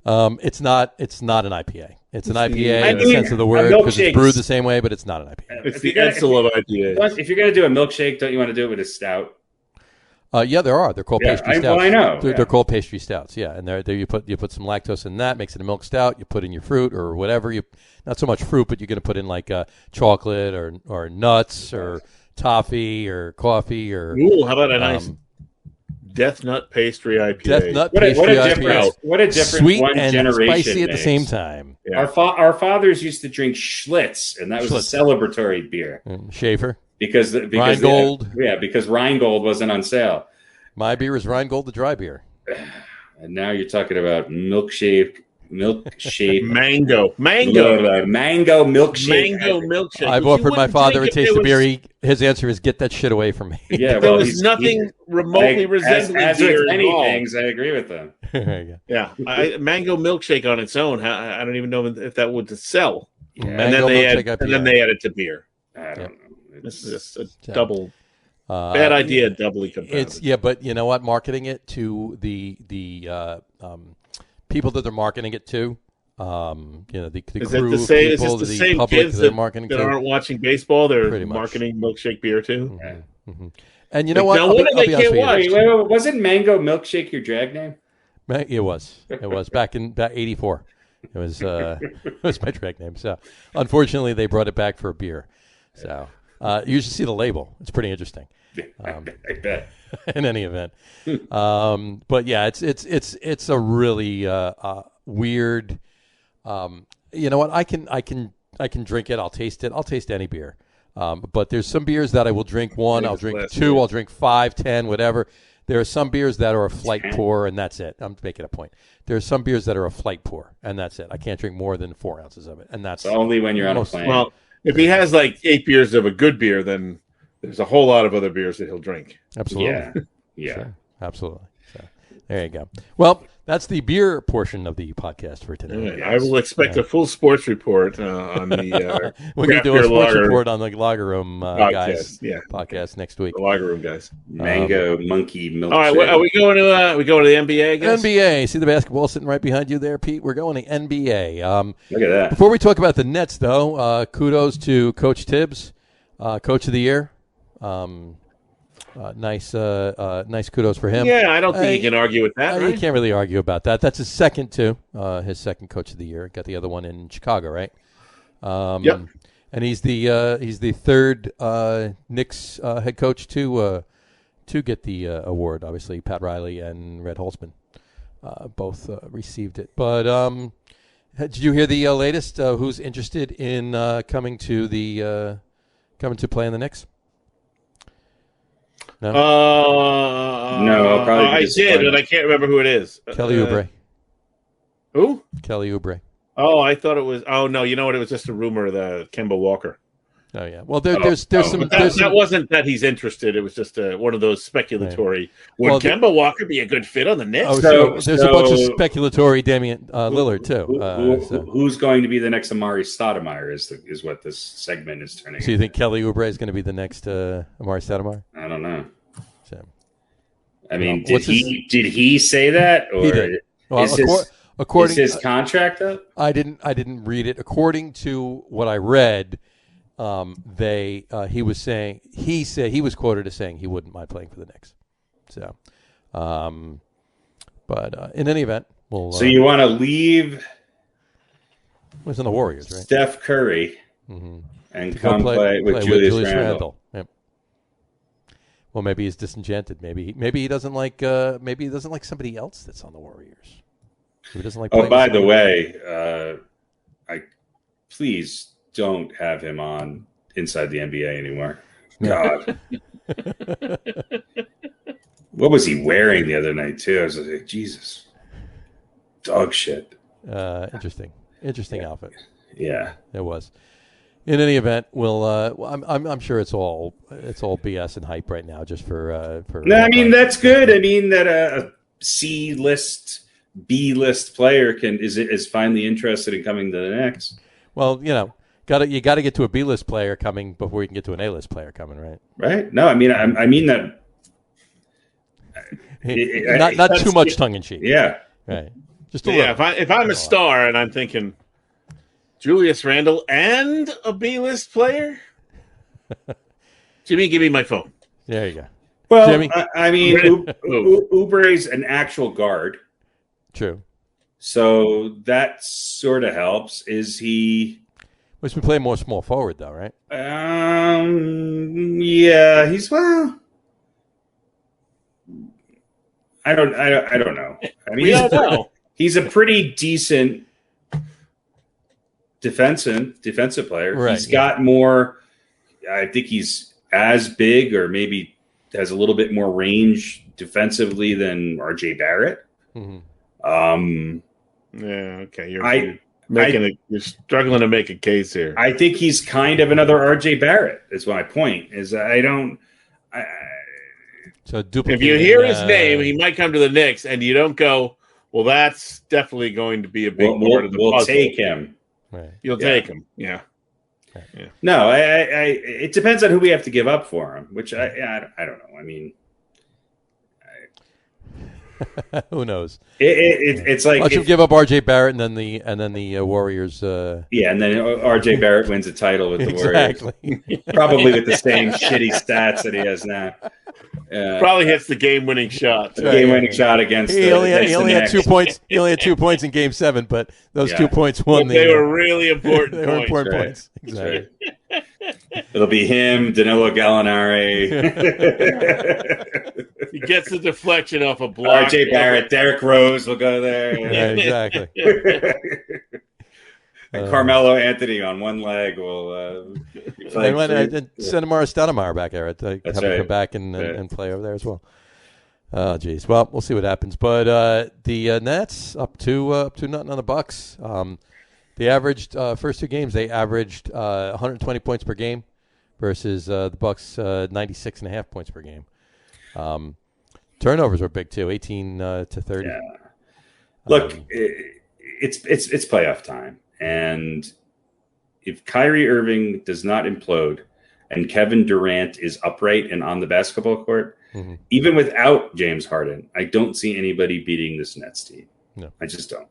A: go. It's not an IPA. It's an IPA in the sense of the word because it's brewed the same way, but it's not an IPA.
E: It's the Edsel of IPAs.
C: If you're going to do a milkshake, don't you want to do it with a stout?
A: Yeah, there are. They're called pastry stouts.
C: Well, I know.
A: They're called pastry stouts. Yeah, and there you put some lactose in that, makes it a milk stout. You put in your fruit or whatever. Not so much fruit, but you're going to put in like chocolate or nuts or toffee or coffee or.
E: Ooh, how about a nice Death Nut Pastry IPA?
A: Death Nut Pastry IPA.
C: What a difference
A: Sweet
C: one
A: and
C: generation
A: spicy at the
C: makes.
A: same time.
E: Yeah.
C: Our fathers used to drink Schlitz, and that was a celebratory beer.
A: Schaefer.
C: Because
A: Rheingold.
C: Because Rheingold wasn't on sale.
A: My beer is Rheingold, the dry beer.
C: And now you're talking about milkshake milkshake.
E: Mango
C: milkshake.
E: Mango milkshake.
A: I've offered my father a taste of beer. His answer is, get that shit away from me.
C: Yeah,
E: there was nothing remotely resembling
C: as
E: beer
C: with many
E: involved.
C: things, I agree with them.
E: Yeah, mango milkshake on its own. I don't even know if that would sell.
C: Yeah.
E: And then they add it to beer.
C: I don't know.
E: It's just a double bad idea. Doubly compounded.
A: But you know what? Marketing it to the people that they're marketing it to. The
E: is
A: crew
E: it the same,
A: of people,
E: is this the
A: the
E: same
A: public
E: kids
A: they're marketing
E: that
A: to.
E: aren't watching baseball? They're
A: Pretty much.
E: marketing milkshake beer too.
A: Mm-hmm. Mm-hmm. And you know what?
E: No wonder they can't watch.
C: Wait, wasn't Mango Milkshake your drag name?
A: It was. It was back in '84. It was it was my drag name. So unfortunately, they brought it back for a beer. So you should see the label. It's pretty interesting.
C: I bet.
A: In any event, but yeah, it's a really weird. You know what? I can drink it. I'll taste it. I'll taste any beer. But there's some beers that I will drink one. I'll drink two. I'll drink 5, 10, whatever. There are some beers that are a flight pour, and that's it. I'm making a point. There are some beers that are a flight pour, and that's it. I can't drink more than 4 ounces of it, and that's
C: only when you're on a plane.
E: Well, if he has like 8 beers of a good beer, then there's a whole lot of other beers that he'll drink.
A: Absolutely.
C: Yeah.
A: Sure. Absolutely. So there you go. Well, that's the beer portion of the podcast for today.
E: I will expect a full sports report on the.
A: We're going to do a sports report on the Lager Room guys podcast next week.
E: The Lager Room guys.
C: Mango monkey milkshake.
E: All right, are we going to the NBA? I guess?
A: NBA. See the basketball sitting right behind you there, Pete. We're going to NBA.
C: Look at that.
A: Before we talk about the Nets, though, kudos to Coach Tibbs, Coach of the Year. Nice kudos for him.
E: Yeah, I don't think you can argue with that. Right?
A: You can't really argue about that. That's his second too. His second Coach of the Year. Got the other one in Chicago, right?
E: Yep.
A: And he's the third Knicks head coach to get the award. Obviously, Pat Riley and Red Holzman both received it. But did you hear the latest? Who's interested in coming to play in the Knicks? No,
C: no, probably.
E: I did, but I can't remember who it is.
A: Kelly Oubre.
E: Who?
A: Kelly Oubre.
E: Oh, I thought it was. Oh no, you know what? It was just a rumor that Kemba Walker.
A: Oh yeah. Well, there's some.
E: That wasn't that he's interested. It was just one of those speculatory. Right. Would Kemba Walker be a good fit on the Knicks?
A: Oh, so there's a bunch of speculatory Damian Lillard too.
C: Who's going to be the next Amari Stoudemire is what this segment is turning.
A: So you think Kelly Oubre is going to be the next Amari Stoudemire?
C: I don't know.
A: So,
C: I mean, did he say that, or
A: he did. Well,
C: is his contract up?
A: I didn't read it. According to what I read. He was quoted as saying he wouldn't mind playing for the Knicks. So, but in any event,
C: so you want to leave?
A: Was in the Warriors, right?
C: Steph Curry, and come play with Julius Randle.
A: Yep. Well, maybe he's disenchanted. Maybe he doesn't like. Maybe he doesn't like somebody else that's on the Warriors. Maybe he doesn't like.
C: Oh, by the way, please. Don't have him on Inside the NBA anymore. God. What was he wearing the other night, too? I was like, Jesus. Dog shit.
A: Interesting outfit.
C: Yeah.
A: It was. In any event, I'm sure it's all BS and hype right now just for
C: No, I mean, that's good. I mean, that a C-list, B-list player is finally interested in coming to the Knicks.
A: Well, you got to get to a B-list player coming before you can get to an A-list player coming, right?
C: Right. No, I mean that.
A: Not too much tongue in cheek.
C: Yeah.
A: Right. Just a little.
E: If I'm a star and I'm thinking Julius Randle and a B-list player, Jimmy, give me my phone.
A: There you go.
C: Well,
A: Jimmy?
C: I mean, Oubre's an actual guard.
A: True.
C: So that sort of helps. Is he?
A: He's been playing more small forward, though, right?
C: Yeah, he's I don't know. I mean, he's a pretty decent defensive player.
A: Right,
C: he's got more. I think he's as big, or maybe has a little bit more range defensively than RJ Barrett.
A: Mm-hmm.
E: Yeah, okay. You're struggling to make a case here.
C: I think he's kind of another RJ Barrett. Is my point.
A: So
E: if you hear his name, he might come to the Knicks, and you don't go, well, that's definitely going to be a big part of the puzzle.
C: We'll take him.
E: Right. You'll take him. Yeah.
A: Yeah.
C: No, it depends on who we have to give up for him, which I don't know. I mean,
A: who knows?
C: It's like
A: why don't you give up RJ Barrett and then the Warriors.
C: And then RJ Barrett wins a title with the
A: exactly.
C: Warriors, probably with the same shitty stats that he has now.
E: Probably hits the game-winning shot.
C: Game-winning shot against.
A: He only had 2 points. He only had 2 points in Game 7, but those 2 points won.
E: They were really important.
A: They were important points. Exactly.
C: Right. It'll be him, Danilo Gallinari.
E: He gets the deflection off a block.
C: RJ Barrett, Derrick Rose will go there.
A: Yeah, exactly.
C: And Carmelo Anthony on one leg will
A: send Amara Stoudemire back there. Have him come back and play over there as well. Oh, geez. Well, we'll see what happens. But the Nets up to nothing on the Bucks. They averaged first 2 games. They averaged 120 points per game versus the Bucks 96.5 points per game. Turnovers were big too, 18 to 30.
C: Yeah. Look, it's playoff time. And if Kyrie Irving does not implode and Kevin Durant is upright and on the basketball court, even without James Harden, I don't see anybody beating this Nets team.
A: No.
C: I just don't.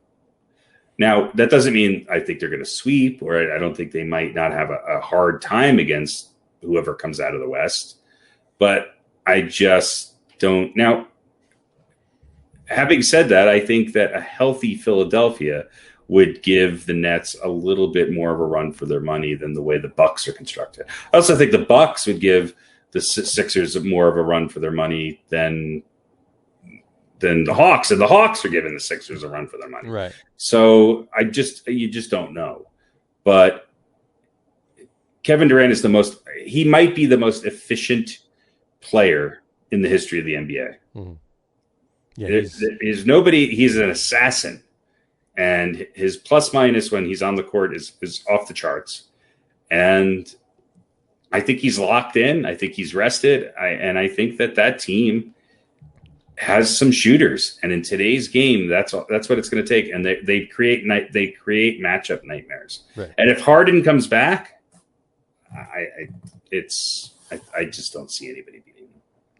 C: Now, that doesn't mean I think they're going to sweep, or I don't think they might not have a hard time against whoever comes out of the West. But I just don't. Now, having said that, I think that a healthy Philadelphia would give the Nets a little bit more of a run for their money than the way the Bucks are constructed. I also think the Bucks would give the Sixers more of a run for their money than the Hawks, and the Hawks are giving the Sixers a run for their money.
A: Right.
C: So you just don't know. But Kevin Durant is he might be the most efficient player in the history of the NBA.
A: Mm-hmm. Yeah,
C: there's nobody. He's an assassin, and his plus minus when he's on the court is off the charts. And I think he's locked in. I think he's rested. I think that team has some shooters. And in today's game, that's what it's going to take. And they create matchup nightmares. Right. And if Harden comes back, I just don't see anybody beating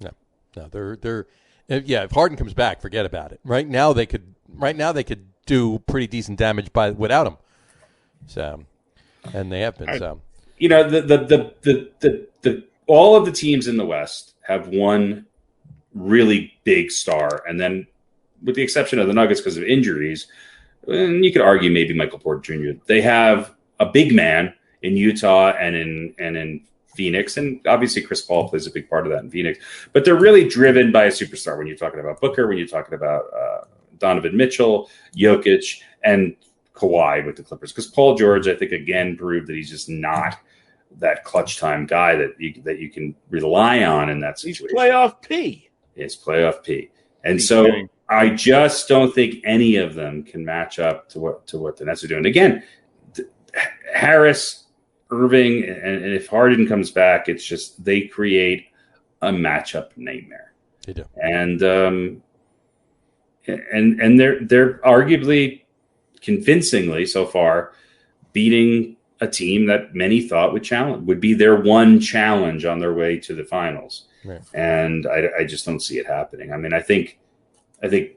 C: them.
A: No, they're. If Harden comes back, forget about it. Right now they could do pretty decent damage without him. So, and they have been. So,
C: the all of the teams in the West have one really big star, and then with the exception of the Nuggets because of injuries, and you could argue maybe Michael Porter Jr. They have a big man in Utah and in Phoenix, and obviously Chris Paul plays a big part of that in Phoenix, but they're really driven by a superstar when you're talking about Booker, when you're talking about Donovan Mitchell, Jokic, and Kawhi with the Clippers. Because Paul George, I think, again proved that he's just not that clutch time guy that you can rely on in that situation.
E: He's playoff P.
C: It's playoff P. And so I just don't think any of them can match up to what the Nets are doing. Again, Harris, Irving, and if Harden comes back, it's just they create a matchup nightmare.
A: They do, and
C: they're arguably convincingly so far beating a team that many thought would be their one challenge on their way to the finals.
A: Right.
C: And I just don't see it happening. I mean, I think the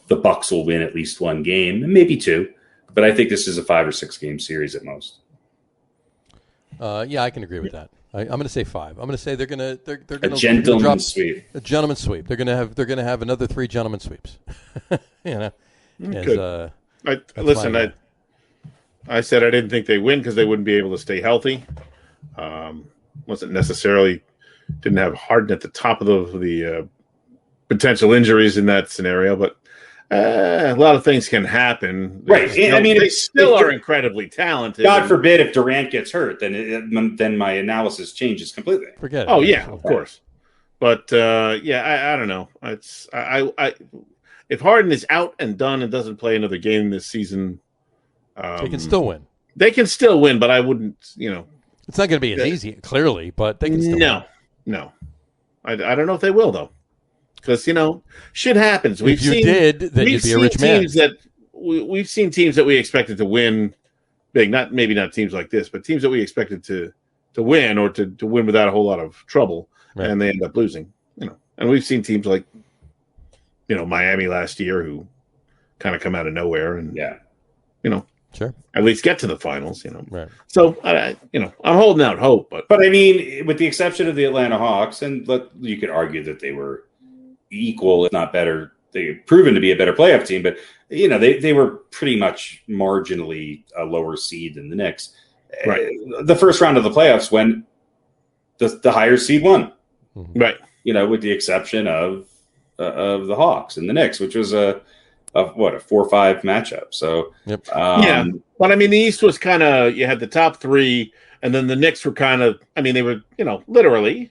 C: Bucks will win at least one game, maybe two, but I think this is a 5 or 6 game series at most.
A: Yeah, I can agree with that. I'm going to say 5. I'm going to say they're going to
C: a gentleman's sweep.
A: A gentleman's sweep. They're going to have another 3 gentleman sweeps.
E: Good. I said I didn't think they win because they wouldn't be able to stay healthy. Wasn't necessarily didn't have Harden at the top of the potential injuries in that scenario, but a lot of things can happen.
C: Right.
E: They still are incredibly talented.
C: God forbid if Durant gets hurt, then my analysis changes completely.
A: Forget it.
E: Oh yeah, of course. But I don't know. if Harden is out and done and doesn't play another game this season,
A: they can still win.
E: They can still win, but I wouldn't.
A: It's not going to be as easy, clearly, but they can still win.
E: No. I don't know if they will though, because shit happens.
A: Then you'd be a rich man.
E: We've seen teams that we expected to win big, maybe not teams like this, but teams that we expected to win or to win without a whole lot of trouble, and they end up losing. And we've seen teams like Miami last year who kind of come out of nowhere and
A: sure,
E: at least get to the finals.
A: Right.
E: So I'm holding out hope, but
C: I mean, with the exception of the Atlanta Hawks, and you could argue that they were equal, if not better. They've proven to be a better playoff team, but they were pretty much marginally a lower seed than the Knicks.
E: Right.
C: The first round of the playoffs when the higher seed won.
E: Right.
C: With the exception of the Hawks and the Knicks, which was a 4-5 matchup. So
A: yep.
E: But I mean, the East was kind of, you had the top three, and then the Knicks were kind of, they were literally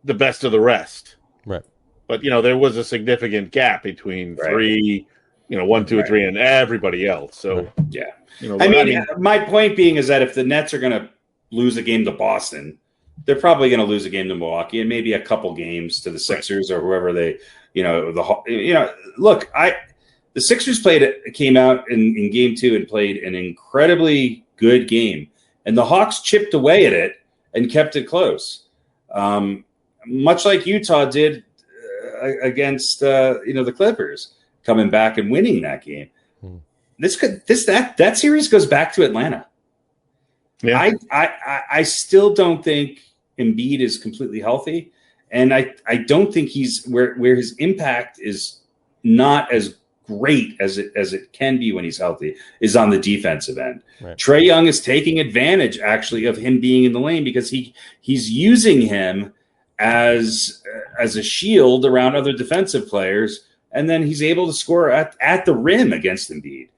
E: the best of the rest.
A: Right.
E: But there was a significant gap between three, 1, 2, and 3, and everybody else. So
C: yeah, my point being is that if the Nets are going to lose a game to Boston, they're probably going to lose a game to Milwaukee and maybe a couple games to the Sixers or whoever they, look, the Sixers came out in game 2 and played an incredibly good game, and the Hawks chipped away at it and kept it close, much like Utah did against the Clippers, coming back and winning that game. That series goes back to Atlanta. Yeah. I still don't think Embiid is completely healthy, and I don't think he's where his impact is not as great as it can be when he's healthy is on the defensive end. Right. Trae Young is taking advantage actually of him being in the lane because he's using him as a shield around other defensive players, and then he's able to score at the rim against Embiid.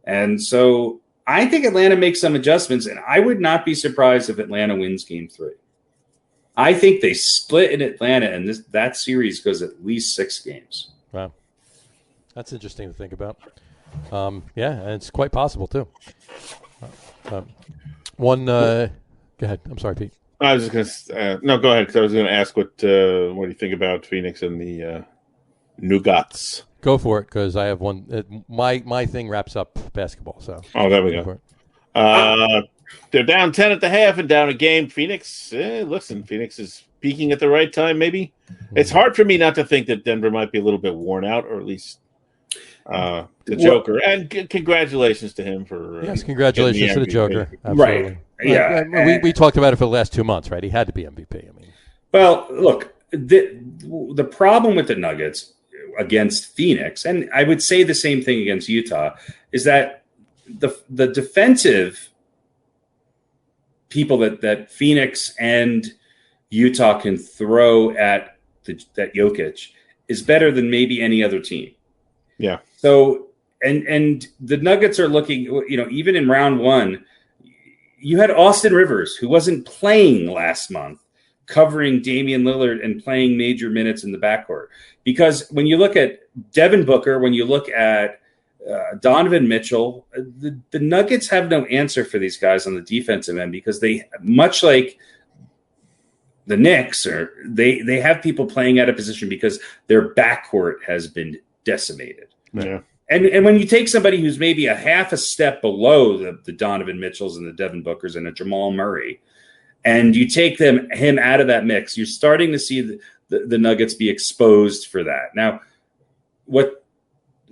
C: And so I think Atlanta makes some adjustments, and I would not be surprised if Atlanta wins game 3. I think they split in Atlanta, and that series goes at least 6 games.
A: Wow. That's interesting to think about. And it's quite possible, too. Go ahead. I'm sorry, Pete.
E: I was just going to no, go ahead, because I was going to ask what do you think about Phoenix and the Nuggets?
A: Go for it, because I have one. My thing wraps up basketball. So.
E: Oh, there we go. They're down 10 at the half and down a game. Phoenix, Phoenix is peaking at the right time, maybe. Mm-hmm. It's hard for me not to think that Denver might be a little bit worn out, or at least the Joker. And congratulations to him for
A: yes, congratulations to the Joker.
C: Absolutely. Right.
A: Yeah. We talked about it for the last 2 months, right? He had to be MVP.
C: Well, look, the problem with the Nuggets against Phoenix, and I would say the same thing against Utah, is that the defensive people that Phoenix and Utah can throw at that Jokic is better than maybe any other team.
E: Yeah.
C: So and the Nuggets are looking, even in round 1, you had Austin Rivers, who wasn't playing last month, covering Damian Lillard and playing major minutes in the backcourt. Because when you look at Devin Booker, when you look at Donovan Mitchell, the Nuggets have no answer for these guys on the defensive end, because they, much like the Knicks, they have people playing out of position because their backcourt has been decimated.
E: Yeah.
C: And when you take somebody who's maybe a half a step below the Donovan Mitchells and the Devin Bookers and a Jamal Murray, and you take him out of that mix, you're starting to see the Nuggets be exposed for that. Now,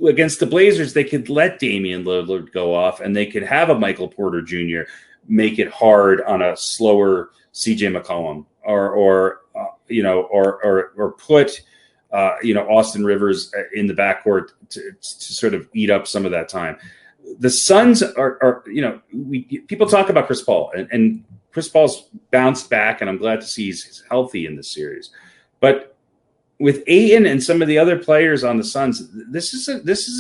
C: against the Blazers, they could let Damian Lillard go off, and they could have a Michael Porter Jr. make it hard on a slower CJ McCollum, or put Austin Rivers in the backcourt to sort of eat up some of that time. The Suns are people talk about Chris Paul, and Chris Paul's bounced back, and I'm glad to see he's healthy in this series. But with Ayton and some of the other players on the Suns, this is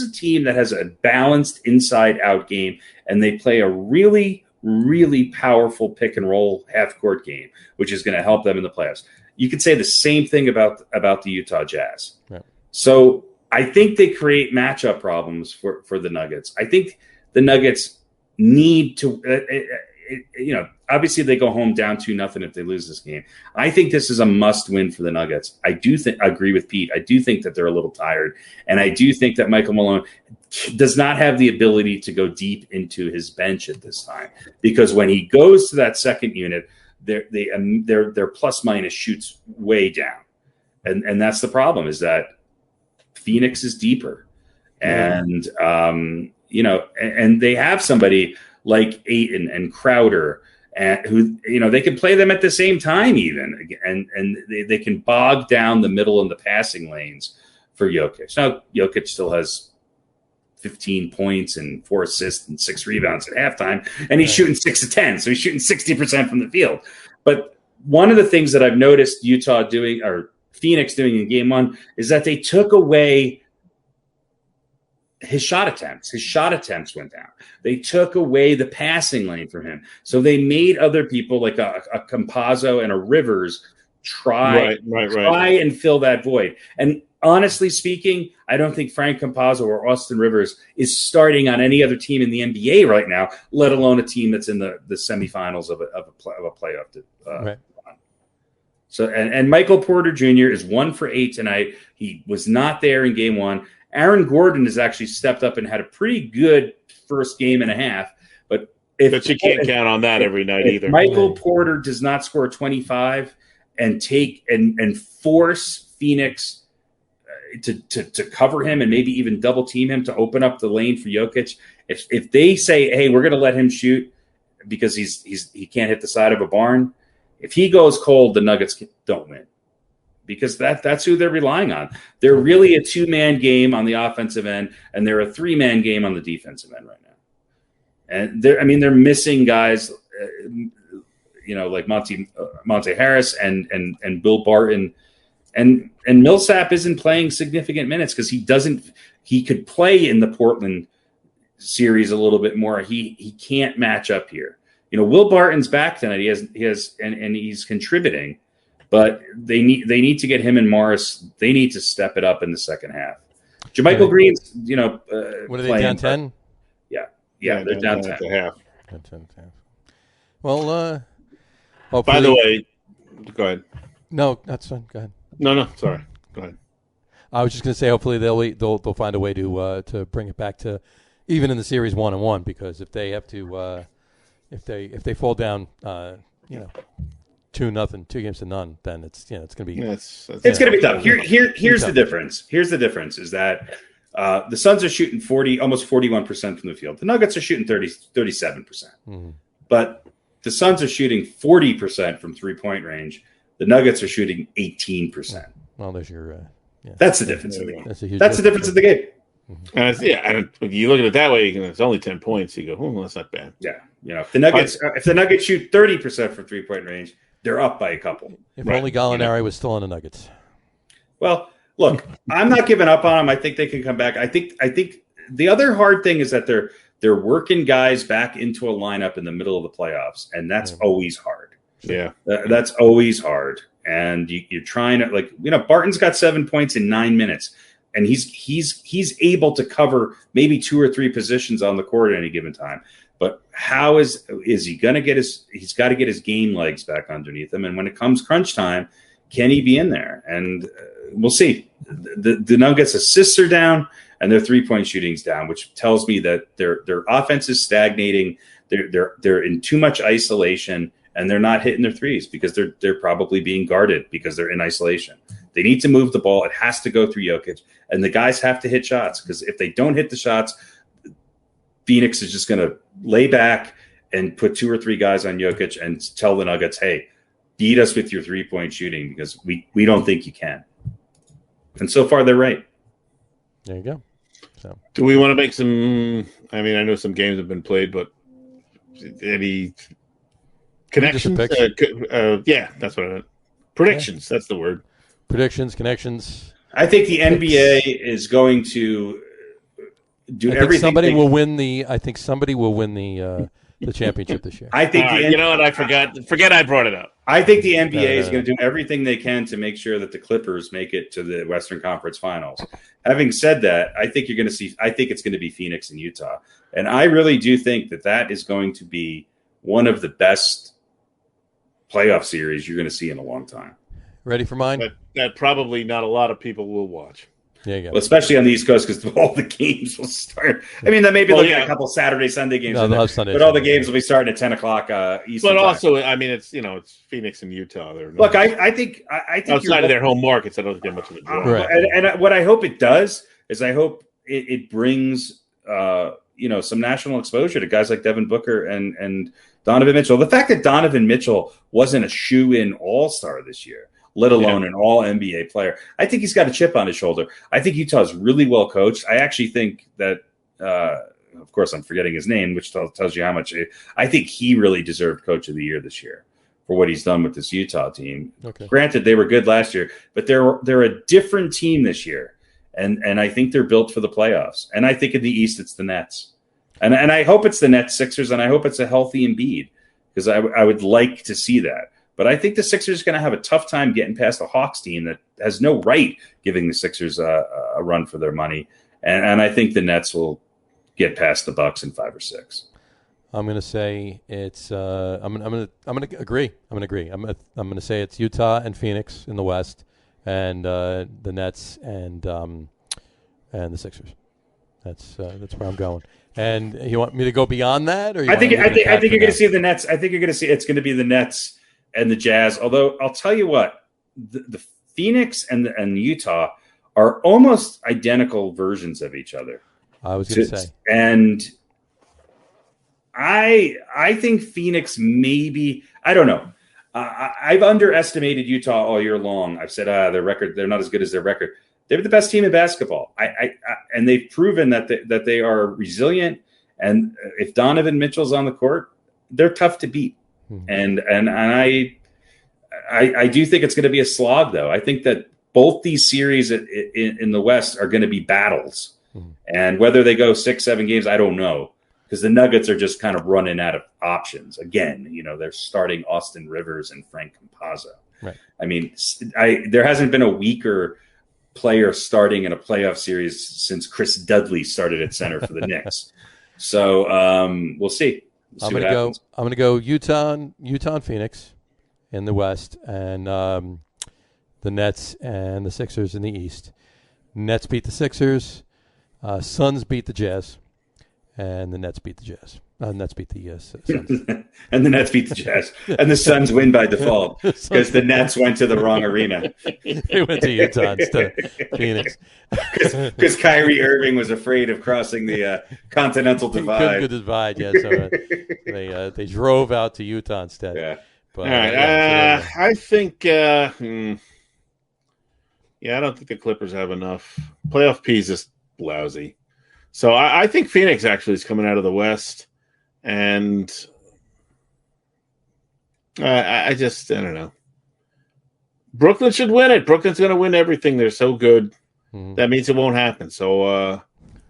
C: a team that has a balanced inside-out game, and they play a really, really powerful pick-and-roll half-court game, which is going to help them in the playoffs. You could say the same thing about the Utah Jazz. Right. So I think they create matchup problems for the Nuggets. I think the Nuggets need to, obviously they go home down 2-0 if they lose this game. I think this is a must win for the Nuggets. I agree with Pete. I do think that they're a little tired. And I do think that Michael Malone does not have the ability to go deep into his bench at this time, because when he goes to that second unit, their plus minus shoots way down. And that's the problem, is that Phoenix is deeper. And, and they have somebody like Ayton and Crowder, and who, they can play them at the same time even. And they can bog down the middle and the passing lanes for Jokic. Now, Jokic still has 15 points and 4 assists and 6 rebounds at halftime, and he's shooting 6 of 10. So he's shooting 60% from the field. But one of the things that I've noticed Utah doing, or Phoenix doing in game 1, is that they took away his shot attempts. His shot attempts went down. They took away the passing lane from him. So they made other people like a Campazzo and a Rivers try and fill that void. And honestly speaking, I don't think Frank Campazzo or Austin Rivers is starting on any other team in the NBA right now, let alone a team that's in the semifinals of a playoff. Run. So, and Michael Porter Jr. is 1 for 8 tonight. He was not there in game 1. Aaron Gordon has actually stepped up and had a pretty good first game and a half. But
E: you can't count on that every night either.
C: Michael Porter does not score 25 and take and force Phoenix to cover him and maybe even double team him to open up the lane for Jokic. If they say, hey, we're going to let him shoot because he can't hit the side of a barn, if he goes cold, the Nuggets don't win, because that's who they're relying on. They're really a 2-man game on the offensive end, and they're a 3-man game on the defensive end right now. And they're missing guys, like Monte Harris and Bill Barton. And Millsap isn't playing significant minutes because he could play in the Portland series a little bit more. He can't match up here. Will Barton's back tonight. He has and he's contributing, but they need to get him and Morris. They need to step it up in the second half. JaMychal Green's,
A: what are they down 10?
C: Yeah, they're down 10.
E: Half.
A: Down 10. Well,
E: by the way, go ahead.
A: No, that's fine. Go ahead.
E: No, sorry. Go ahead.
A: I was just going to say, hopefully they'll find a way to bring it back to even in the series 1-1, because if they have to if they fall down 2-0, 2-0, then it's going to be
C: it's going to be tough. Here's the difference. Here's the difference is that the Suns are shooting almost 41% from the field. The Nuggets are shooting 37%. Mm-hmm. But the Suns are shooting 40% from 3-point range. The Nuggets are shooting 18%.
A: Well, there's your
C: that's the difference in the game.
A: That's
C: the difference in the game.
A: Mm-hmm.
E: And if you look at it that way, it's only 10 points. You go, that's not bad.
C: Yeah, if the Nuggets shoot 30% from 3-point range, they're up by a couple.
A: If only Gallinari was still on the Nuggets.
C: Well, look, I'm not giving up on them. I think they can come back. I think the other hard thing is that they're working guys back into a lineup in the middle of the playoffs, and that's always hard.
E: Yeah,
C: that's always hard. And you're trying to Barton's got 7 points in 9 minutes, and he's able to cover maybe 2 or 3 positions on the court at any given time. But how is he going to get he's got to get his game legs back underneath him. And when it comes crunch time, can he be in there? And we'll see. The Nuggets assists are down and their 3-point shooting's down, which tells me that their offense is stagnating. They're in too much isolation, and they're not hitting their threes because they're probably being guarded because they're in isolation. They need to move the ball. It has to go through Jokic, and the guys have to hit shots, because if they don't hit the shots, Phoenix is just going to lay back and put 2 or 3 guys on Jokic and tell the Nuggets, hey, beat us with your 3-point shooting, because we don't think you can. And so far, they're right.
A: There you go. So,
E: do we want to make some? I mean, I know some games have been played, but any connections? Yeah, that's what I meant. Predictions. Yeah. That's the word.
A: Predictions, connections.
C: I think the NBA is going to do everything.
A: Somebody will win the. I think somebody will win the championship this year.
C: I think.
E: You know what? I forgot. Forget I brought it up.
C: I think the NBA is going to do everything they can to make sure that the Clippers make it to the Western Conference Finals. Having said that, I think it's going to be Phoenix and Utah. And I really do think that is going to be one of the best playoff series you're going to see in a long time.
A: Ready for mine?
E: That probably not a lot of people will watch.
A: There you go.
C: Well, especially on the East Coast, because all the games will start. I mean, then maybe they'll get a couple Saturday, Sunday games, but all the games will be starting at 10 o'clock Eastern.
E: But also, I mean, it's Phoenix and Utah.
C: Look, I think
E: outside of their home markets, I don't get much of a draw.
A: Right.
C: And what I hope it does is I hope it brings some national exposure to guys like Devin Booker and Donovan Mitchell. The fact that Donovan Mitchell wasn't a shoe-in all-star this year, let alone an all-NBA player, I think he's got a chip on his shoulder. I think Utah's really well coached. I actually think that, of course, I'm forgetting his name, which tells you how much I think he really deserved Coach of the Year this year for what he's done with this Utah team. Okay. Granted, they were good last year, but they're a different team this year, and I think they're built for the playoffs. And I think in the East, it's the Nets. And I hope it's the Nets, Sixers, and I hope it's a healthy Embiid, because I would like to see that. But I think the Sixers are going to have a tough time getting past the Hawks team that has no right giving the Sixers a run for their money. And I think the Nets will get past the Bucks in 5 or 6.
A: I'm going to say it's. I'm going to agree. I'm going to say it's Utah and Phoenix in the West, and the Nets and the Sixers. That's where I'm going. And you want me to go beyond that, or
C: I think you're going to see the Nets. I think you're going to see it's going to be the Nets and the Jazz. Although I'll tell you what, the Phoenix and Utah are almost identical versions of each other.
A: I was going to say,
C: and I think Phoenix maybe, I don't know. I've underestimated Utah all year long. I've said their record, they're not as good as their record. They're the best team in basketball. And they've proven that they are resilient. And if Donovan Mitchell's on the court, they're tough to beat. Mm-hmm. And I do think it's going to be a slog, though. I think that both these series in the West are going to be battles. Mm-hmm. And whether they go 6-7 games, I don't know, because the Nuggets are just kind of running out of options. Again, they're starting Austin Rivers and Frank Campazzo. Right. I mean, there hasn't been a weaker player starting in a playoff series since Chris Dudley started at center for the Knicks. So we'll see.
A: I'm going to go Utah and Phoenix in the West, and the Nets and the Sixers in the East. Nets beat the Sixers. Suns beat the Jazz, and the Nets beat the Jazz. Nets beat the Suns.
C: And the Nets beat the Jazz. And the Suns win by default because the Nets went to the wrong arena.
A: They went to Utah instead of Phoenix.
C: Because Kyrie Irving was afraid of crossing the Continental Divide.
A: Good divide, yeah. So they drove out to Utah instead.
C: Yeah.
E: But, all right. I think, I don't think the Clippers have enough. Playoff P is just lousy. So I think Phoenix actually is coming out of the West. And I don't know. Brooklyn should win it. Brooklyn's going to win everything. They're so good. Mm-hmm. That means it won't happen. So, I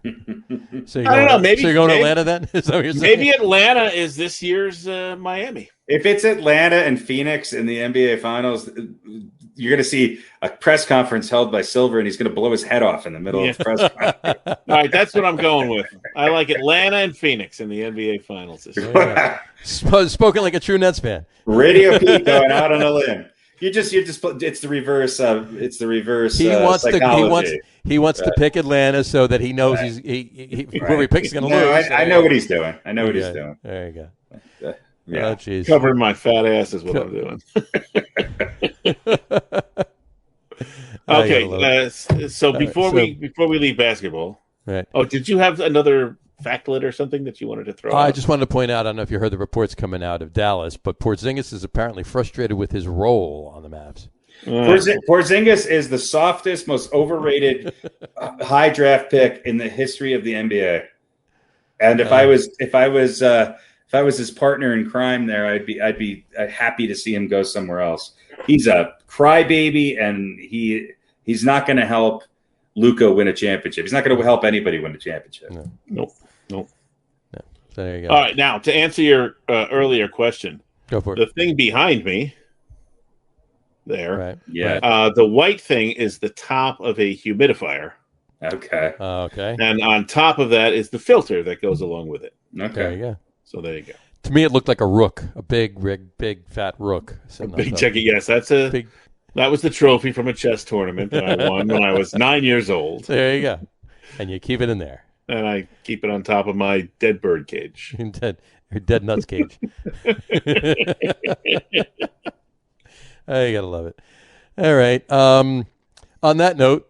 E: don't know. Maybe
A: you're going to Atlanta then? Is that what you're saying?
E: Maybe Atlanta is this year's Miami.
C: If it's Atlanta and Phoenix in the NBA Finals, you're going to see a press conference held by Silver, and he's going to blow his head off in the middle of the press conference.
E: All right, that's what I'm going with. I like Atlanta and Phoenix in the NBA Finals this
A: year. Spoken like a true Nets fan.
C: RadioPete going out on a limb. It's the reverse. It's the reverse.
A: He wants to pick Atlanta so that he knows whoever he picks is going to lose.
C: I know what he's doing. He's doing.
A: There you go.
C: Yeah.
A: Oh, geez.
E: Covering my fat ass is what I'm doing. Okay, so before we leave basketball,
A: right?
E: Oh, did you have another factlet or something that you wanted to throw?
A: I just wanted to point out. I don't know if you heard the reports coming out of Dallas, but Porzingis is apparently frustrated with his role on the Mavs.
C: Porzingis is the softest, most overrated high draft pick in the history of the NBA. And if I was his partner in crime there, I'd be happy to see him go somewhere else. He's a crybaby, and he's not going to help Luka win a championship. He's not going to help anybody win a championship.
E: Nope.
A: No. So there you go.
E: All right, now to answer your earlier question,
A: go for it.
E: The thing behind me there.
A: Right.
C: Yeah.
E: The white thing is the top of a humidifier.
C: Okay.
A: Okay.
E: And on top of that is the filter that goes along with it.
C: Okay.
A: There you go.
E: So there you go.
A: To me, it looked like a rook, a big fat rook.
E: A big jacket. Yes, that was the trophy from a chess tournament that I won when I was 9 years old.
A: There you go. And you keep it in there.
E: And I keep it on top of my dead bird cage.
A: Dead nuts cage. Oh, you gotta love it. All right. On that note,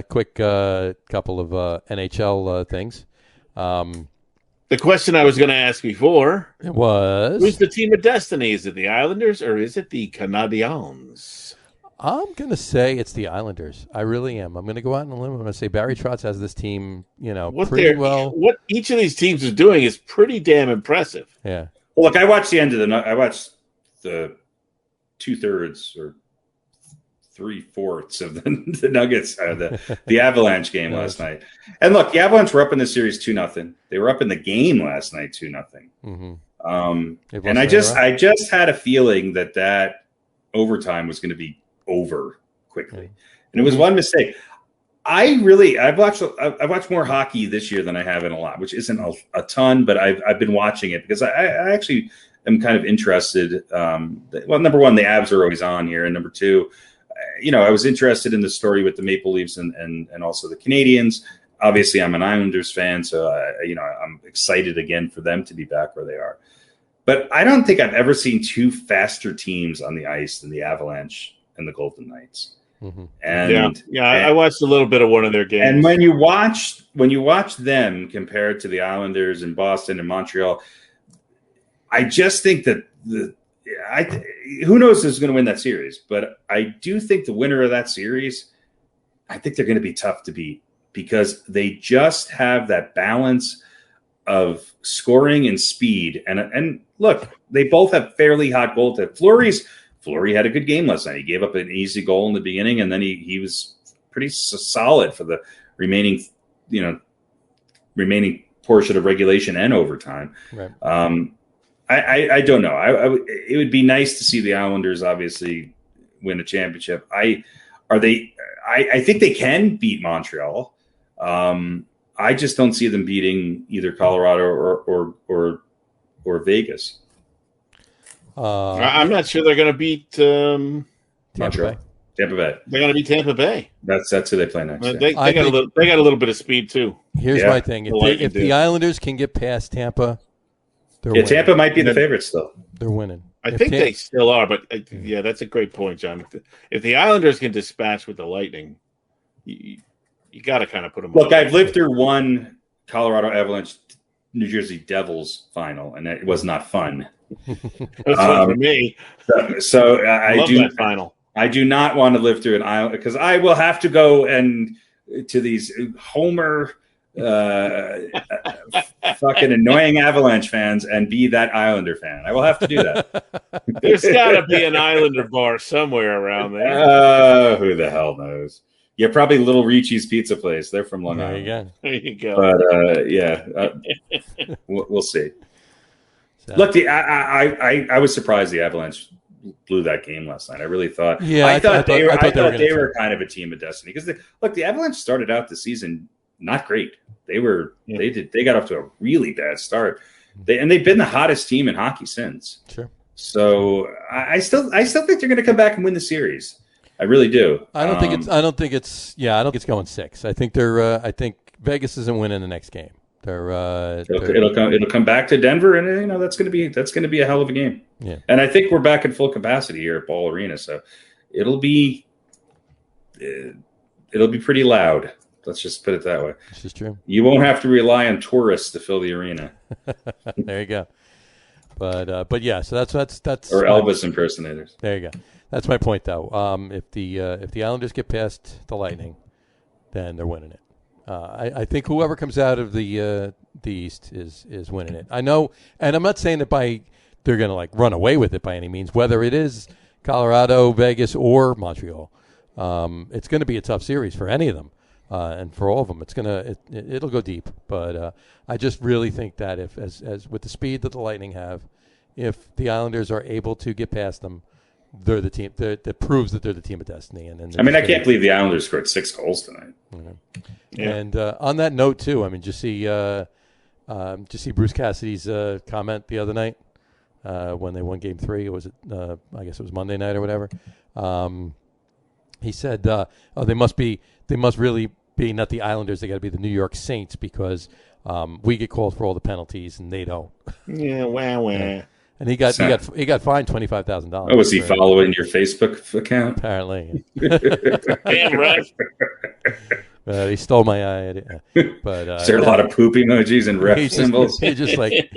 A: quick couple of NHL things.
E: The question I was going to ask before
A: was,
E: who's the team of destiny? Is it the Islanders or is it the Canadiens?
A: I'm going to say it's the Islanders. I really am. I'm going to go out on a limb. I'm going to say Barry Trotz has this team, pretty well.
E: What each of these teams is doing is pretty damn impressive.
A: Yeah.
C: Well, look, I watched the 2/3 or 3/4 of the Nuggets, the Avalanche game last night. And look, the Avalanche were up in the series 2-0. They were up in the game last night 2-0.
A: Mm-hmm.
C: And I just had a feeling that overtime was going to be over quickly, and it was one mistake. I've watched more hockey this year than I have in a lot, which isn't a ton, but I've been watching it because I actually am kind of interested. Well, number one, the Avs are always on here, and number two, I was interested in the story with the Maple Leafs and also the Canadiens. Obviously, I'm an Islanders fan, so I'm excited again for them to be back where they are. But I don't think I've ever seen two faster teams on the ice than the Avalanche and the Golden Knights.
A: Mm-hmm.
E: And I watched a little bit of one of their games.
C: And when you watch them compared to the Islanders in Boston and Montreal, I just think that who knows who's going to win that series, but I do think the winner of that series, I think they're going to be tough to beat because they just have that balance of scoring and speed. And look, they both have fairly hot goaltending. Fleury had a good game last night. He gave up an easy goal in the beginning, and then he was pretty solid for the remaining portion of regulation and overtime.
A: Right.
C: I don't know. It would be nice to see the Islanders obviously win a championship. I think they can beat Montreal. I just don't see them beating either Colorado or Vegas.
E: I'm not sure they're going to beat
C: Montreal. Tampa Bay.
E: They're going to beat Tampa Bay.
C: That's who they play next.
E: They got a little bit of speed too.
A: Here's my thing: if the Islanders can get past Tampa, they're winning.
C: Tampa might be the favorite still.
A: They're winning.
E: I think they still are, but that's a great point, John. If the Islanders can dispatch with the Lightning, you got to kind of put them.
C: Look, I've lived through one Colorado Avalanche, New Jersey Devils final, and it was not fun.
E: That's fun for me.
C: So I
E: love
C: do
E: that final.
C: I do not want to live through an island because I will have to go and to these Homer fucking annoying Avalanche fans and be that Islander fan. I will have to do that.
E: There's got to be an Islander bar somewhere around there.
C: Who the hell knows? Yeah, probably Little Ricci's Pizza Place. They're from Long Island.
E: There you go.
C: But we'll see. So. Look, I was surprised the Avalanche blew that game last night. I really thought. Yeah, I thought they were kind of a team of destiny because the Avalanche started out the season not great. They got off to a really bad start. They've been the hottest team in hockey since.
A: Sure.
C: So I still think they're going to come back and win the series. I really do.
A: I don't think it's going 6. I think I think Vegas isn't winning the next game.
C: It'll come back to Denver, and that's going to be a hell of a game.
A: Yeah.
C: And I think we're back at full capacity here at Ball Arena, so it'll be pretty loud. Let's just put it that way.
A: This is true.
C: You won't have to rely on tourists to fill the arena.
A: There you go. But yeah, so that's
C: or Elvis impersonators.
A: There you go. That's my point, though. If the Islanders get past the Lightning, then they're winning it. I think whoever comes out of the East is winning it. I know, and I'm not saying that they're going to run away with it by any means. Whether it is Colorado, Vegas, or Montreal, it's going to be a tough series for any of them, and for all of them, it'll go deep. But I just really think that as with the speed that the Lightning have, if the Islanders are able to get past them, they're the team that proves that they're the team of destiny. And
C: I mean, I can't believe the Islanders scored 6 goals tonight.
A: Yeah. And on that note, too, I mean, just see Bruce Cassidy's comment the other night when they won Game 3. Was it? I guess it was Monday night or whatever. He said, they must really be not the Islanders. They got to be the New York Saints because we get called for all the penalties and they don't.
E: Yeah, wah.
A: Yeah. And he got fined $25,000.
C: Oh, was he following your Facebook account?
A: Apparently.
E: Damn right.
A: He stole my idea. But
C: is there a lot of poop emojis and ref symbols?
A: He's just like,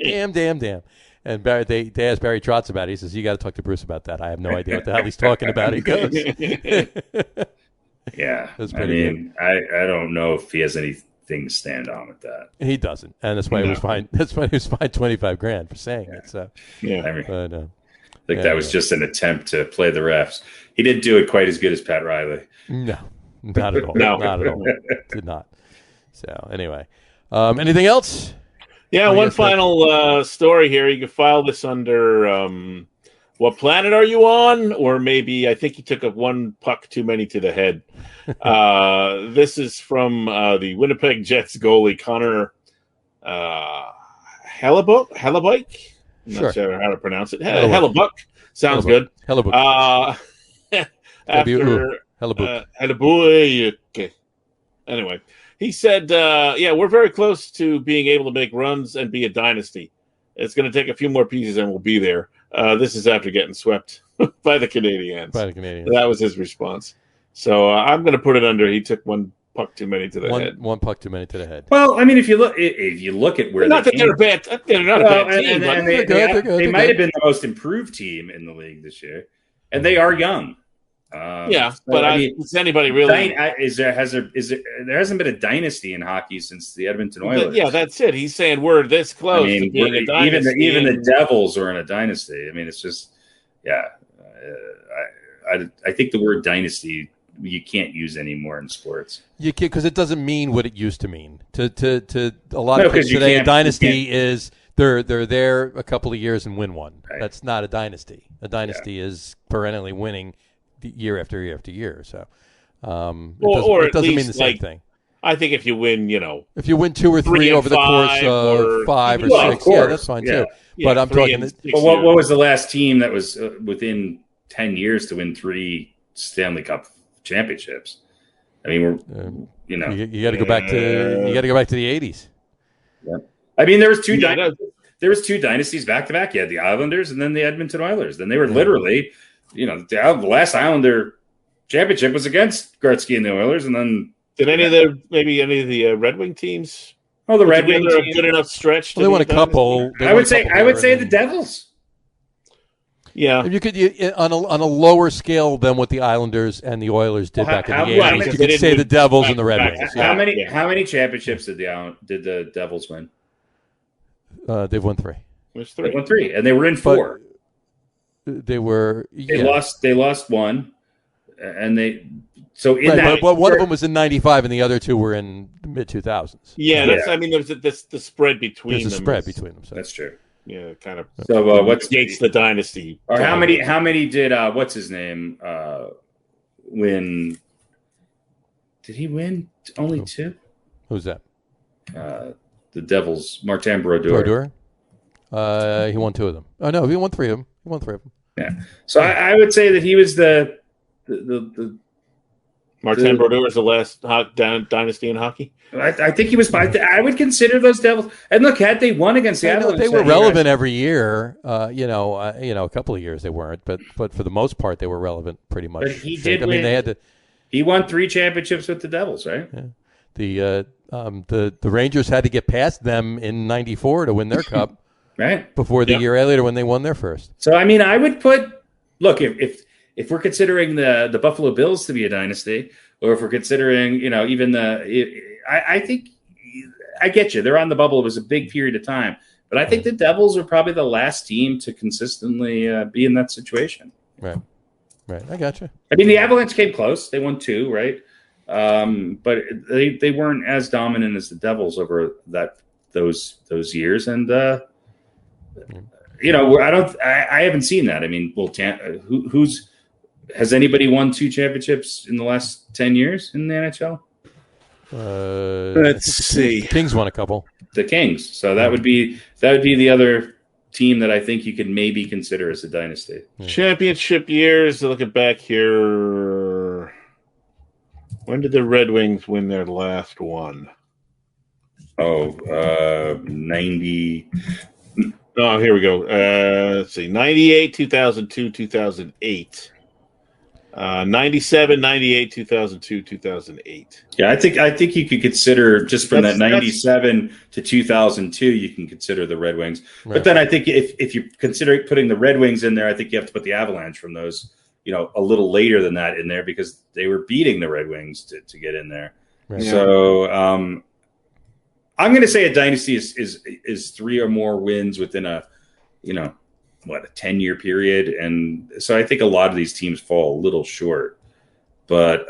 A: damn. And Barry, they asked Barry Trotz about it. He says, "You got to talk to Bruce about that. I have no idea what the hell he's talking about." He goes,
C: "Yeah, I don't know if he has anything to stand on with that.
A: He doesn't, and that's why he was fined. That's why he was fined $25,000 for saying it." So,
C: yeah, I think that was just an attempt to play the refs. He didn't do it quite as good as Pat Riley.
A: No, not at all. Not at all. Did not. So, anyway, anything else?
E: Yeah, one final story here. You can file this under what planet are you on? Or maybe I think he took up one puck too many to the head. This is from the Winnipeg Jets goalie, Connor Hellebuyck. I'm not sure how to pronounce it. Hellebuyck. Sounds good.
A: Hellebuyck.
E: After Hellebuyck. Anyway. He said, we're very close to being able to make runs and be a dynasty. It's going to take a few more pieces and we'll be there. This is after getting swept by the Canadiens. That was his response. So I'm going to put it under he took one puck too many to the head.
A: One puck too many to the head.
C: Well, I mean, if you look at where
E: they're a bad team.
C: They might have been the most improved team in the league this year. And they are young.
E: But is anybody really?
C: There hasn't been a dynasty in hockey since the Edmonton Oilers.
E: Yeah, that's it. He's saying we're this close to being a dynasty.
C: Even the Devils are in a dynasty. I mean, it's just, I think the word dynasty you can't use anymore in sports.
A: You can't because it doesn't mean what it used to mean. To a lot of people today, a dynasty is they're there a couple of years and win one. Right. That's not a dynasty. A dynasty is perennially winning year after year after year. So, it doesn't mean the same thing.
E: I think if you win,
A: if you win 2 or 3 over the course of 5 or 6, that's fine too. But I'm talking.
C: What was the last team that was within 10 years to win 3 Stanley Cup championships? I mean, you
A: got to go back to the 80s.
C: Yeah. I mean, there was 2 dynasties back to back. You had the Islanders and then the Edmonton Oilers. Then they were literally. The last Islander championship was against Gretzky and the Oilers, and then
E: did any of the Red Wing teams?
C: Oh, the Red Wing
E: a good enough stretch.
A: They won a couple.
C: I would say the Devils.
E: Yeah,
A: you could on a lower scale than what the Islanders and the Oilers did back in the 80s. You could say the Devils and the Red Wings.
C: How many championships did the Devils win?
A: They've won 3.
E: There's 3.
C: They won 3, and they were in 4.
A: They were.
C: They lost 1, and
A: one of them was in '95, and the other 2 were in the mid 2000s.
E: Yeah, I mean, there's the spread between them.
A: There's a spread between them. So.
C: That's true.
E: Yeah, kind of.
C: So what's
E: Gates the dynasty?
C: Or how many did what's his name win? Did he win only 2?
A: Who's that?
C: The Devils, Martin Brodeur.
A: He won 2 of them. Oh no, he won 3 of them.
C: Yeah. So I would say that he was the
E: Martin Brodeur was the last dynasty in hockey.
C: I think he was. I would consider those Devils. And look, had they won against the Avalanche,
A: they were relevant every year. A couple of years they weren't, but for the most part, they were relevant pretty much.
C: But he did. He won 3 championships with the Devils, right?
A: Yeah. The Rangers had to get past them in '94 to win their cup.
C: Right.
A: Before the year later when they won their first.
C: So, I mean, I would look, if we're considering the Buffalo Bills to be a dynasty, or if we're considering, even I think I get you. They're on the bubble. It was a big period of time. But I think the Devils are probably the last team to consistently be in that situation.
A: Right. I got you.
C: I mean, the Avalanche came close. They won 2, right? But they weren't as dominant as the Devils over those years. And I haven't seen that. I mean, has anybody won 2 championships in the last 10 years in the NHL?
E: Let's see.
A: The Kings won a couple.
C: The Kings. So that would be the other team that I think you could maybe consider as a dynasty.
E: Yeah. Championship years. Looking back here, when did the Red Wings win their last one?
C: 90.
E: Oh, here we go. Let's see. 98, 2002, 2008. 97, 98, 2002, 2008.
C: Yeah, I think you could consider just from that 97 to 2002, you can consider the Red Wings. Right. But then I think if you consider putting the Red Wings in there, I think you have to put the Avalanche from those, a little later than that in there because they were beating the Red Wings to get in there. Right. So I'm going to say a dynasty is 3 or more wins within a 10-year period. And so I think a lot of these teams fall a little short. But,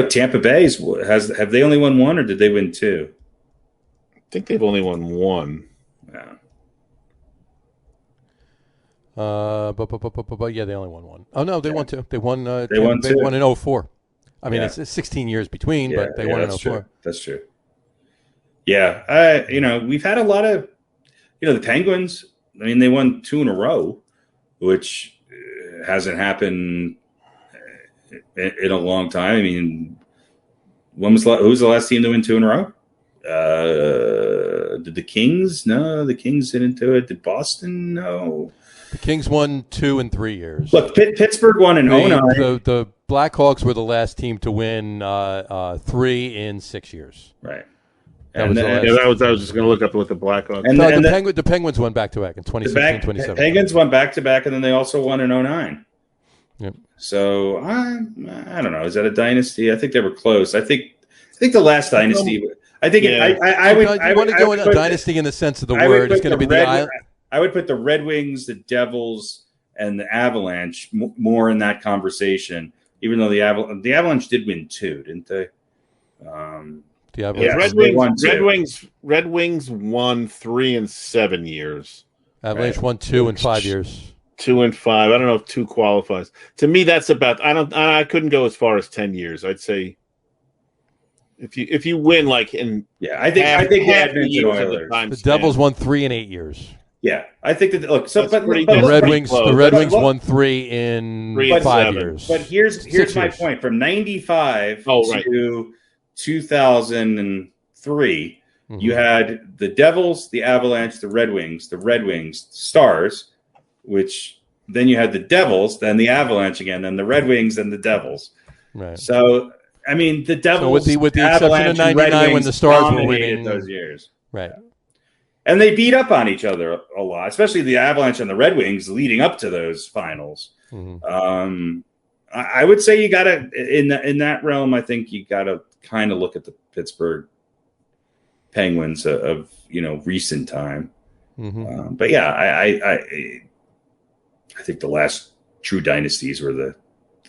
C: Tampa Bay have they only won 1 or did they win 2?
E: I think they've only won 1.
C: Yeah.
A: But yeah, they only won 1. Oh, no, they won 2. They won 2.
C: They won
A: in 2004. I mean, it's 16 years between, but they won in 2004.
C: That's true. Yeah. We've had a lot of, the Penguins, I mean, they won 2 in a row, which hasn't happened in a long time. I mean, who was the last team to win 2 in a row? Did the Kings? No, the Kings didn't do it. Did Boston? No.
A: The Kings won 2 in 3 years.
C: Look, Pittsburgh won in 2009.
A: The Blackhawks were the last team to win 3 in 6 years.
C: Right.
E: I was just going to look up with the Blackhawks.
A: And the Penguins won back-to-back in 2016, 2017.
C: The Penguins won back-to-back, and then they also won in 2009.
A: Yep.
C: So, I don't know. Is that a dynasty? I think they were close. I think the last dynasty – I think I would –
A: You want to go into a dynasty in the sense of the word. It's going to be the –
C: I would put the Red Wings, the Devils, and the Avalanche more in that conversation, even though the Avalanche did win 2, didn't they?
E: Red Wings won 3 in 7 years.
A: Avalanche won 2 in 5 years.
E: 2 and 5. I don't know if 2 qualifies. To me, that's about. I couldn't go as far as 10 years. I'd say if you win like in.
C: Yeah, I think Edmonton Oilers.
A: The Devils won 3 in 8 years.
C: Yeah, I think that. Look, so
A: the Red Wings won 3 in 5 years.
C: But here's my point: from 95 to 2003, you had the Devils, the Avalanche, the Red Wings, Stars, which then you had the Devils, then the Avalanche again, then the Red Wings, and the Devils.
A: Right.
C: So, I mean, the Devils,
A: with the exception of 99 when the Stars were winning
C: those years.
A: Right.
C: And they beat up on each other a lot, especially the Avalanche and the Red Wings leading up to those finals. Mm-hmm. I would say you got to in that realm. I think you got to kind of look at the Pittsburgh Penguins of recent time. Mm-hmm. But yeah, I think the last true dynasties were the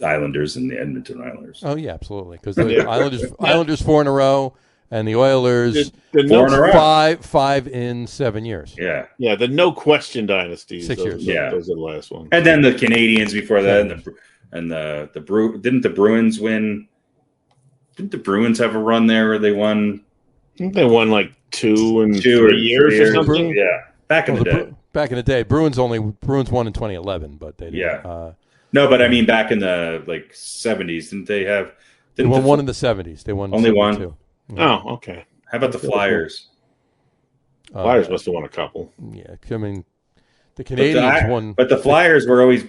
C: Islanders and the Edmonton Oilers.
A: Oh yeah, absolutely. Because the Islanders 4 in a row. And the Oilers,
C: 4 in a row.
A: 5 in 7 years.
C: Yeah.
E: Yeah, the no question dynasties.
A: 6 years.
E: Those are the last one.
C: And then the Canadians before that, and the didn't the Bruins win? Didn't the Bruins have a run there where they won?
E: I think they won like 2 and 3 years or something.
C: Yeah, back in the day.
A: Back in the day, Bruins won in 2011, but they didn't.
C: Yeah. No, but I mean back in the 70s, didn't they have?
A: They won 1 in the 70s. They won
C: only
A: 72.
C: 1.
E: Oh, okay.
C: How about the Flyers?
E: Flyers must have won a couple.
A: Yeah, I mean, the Canadians won.
C: But the Flyers were always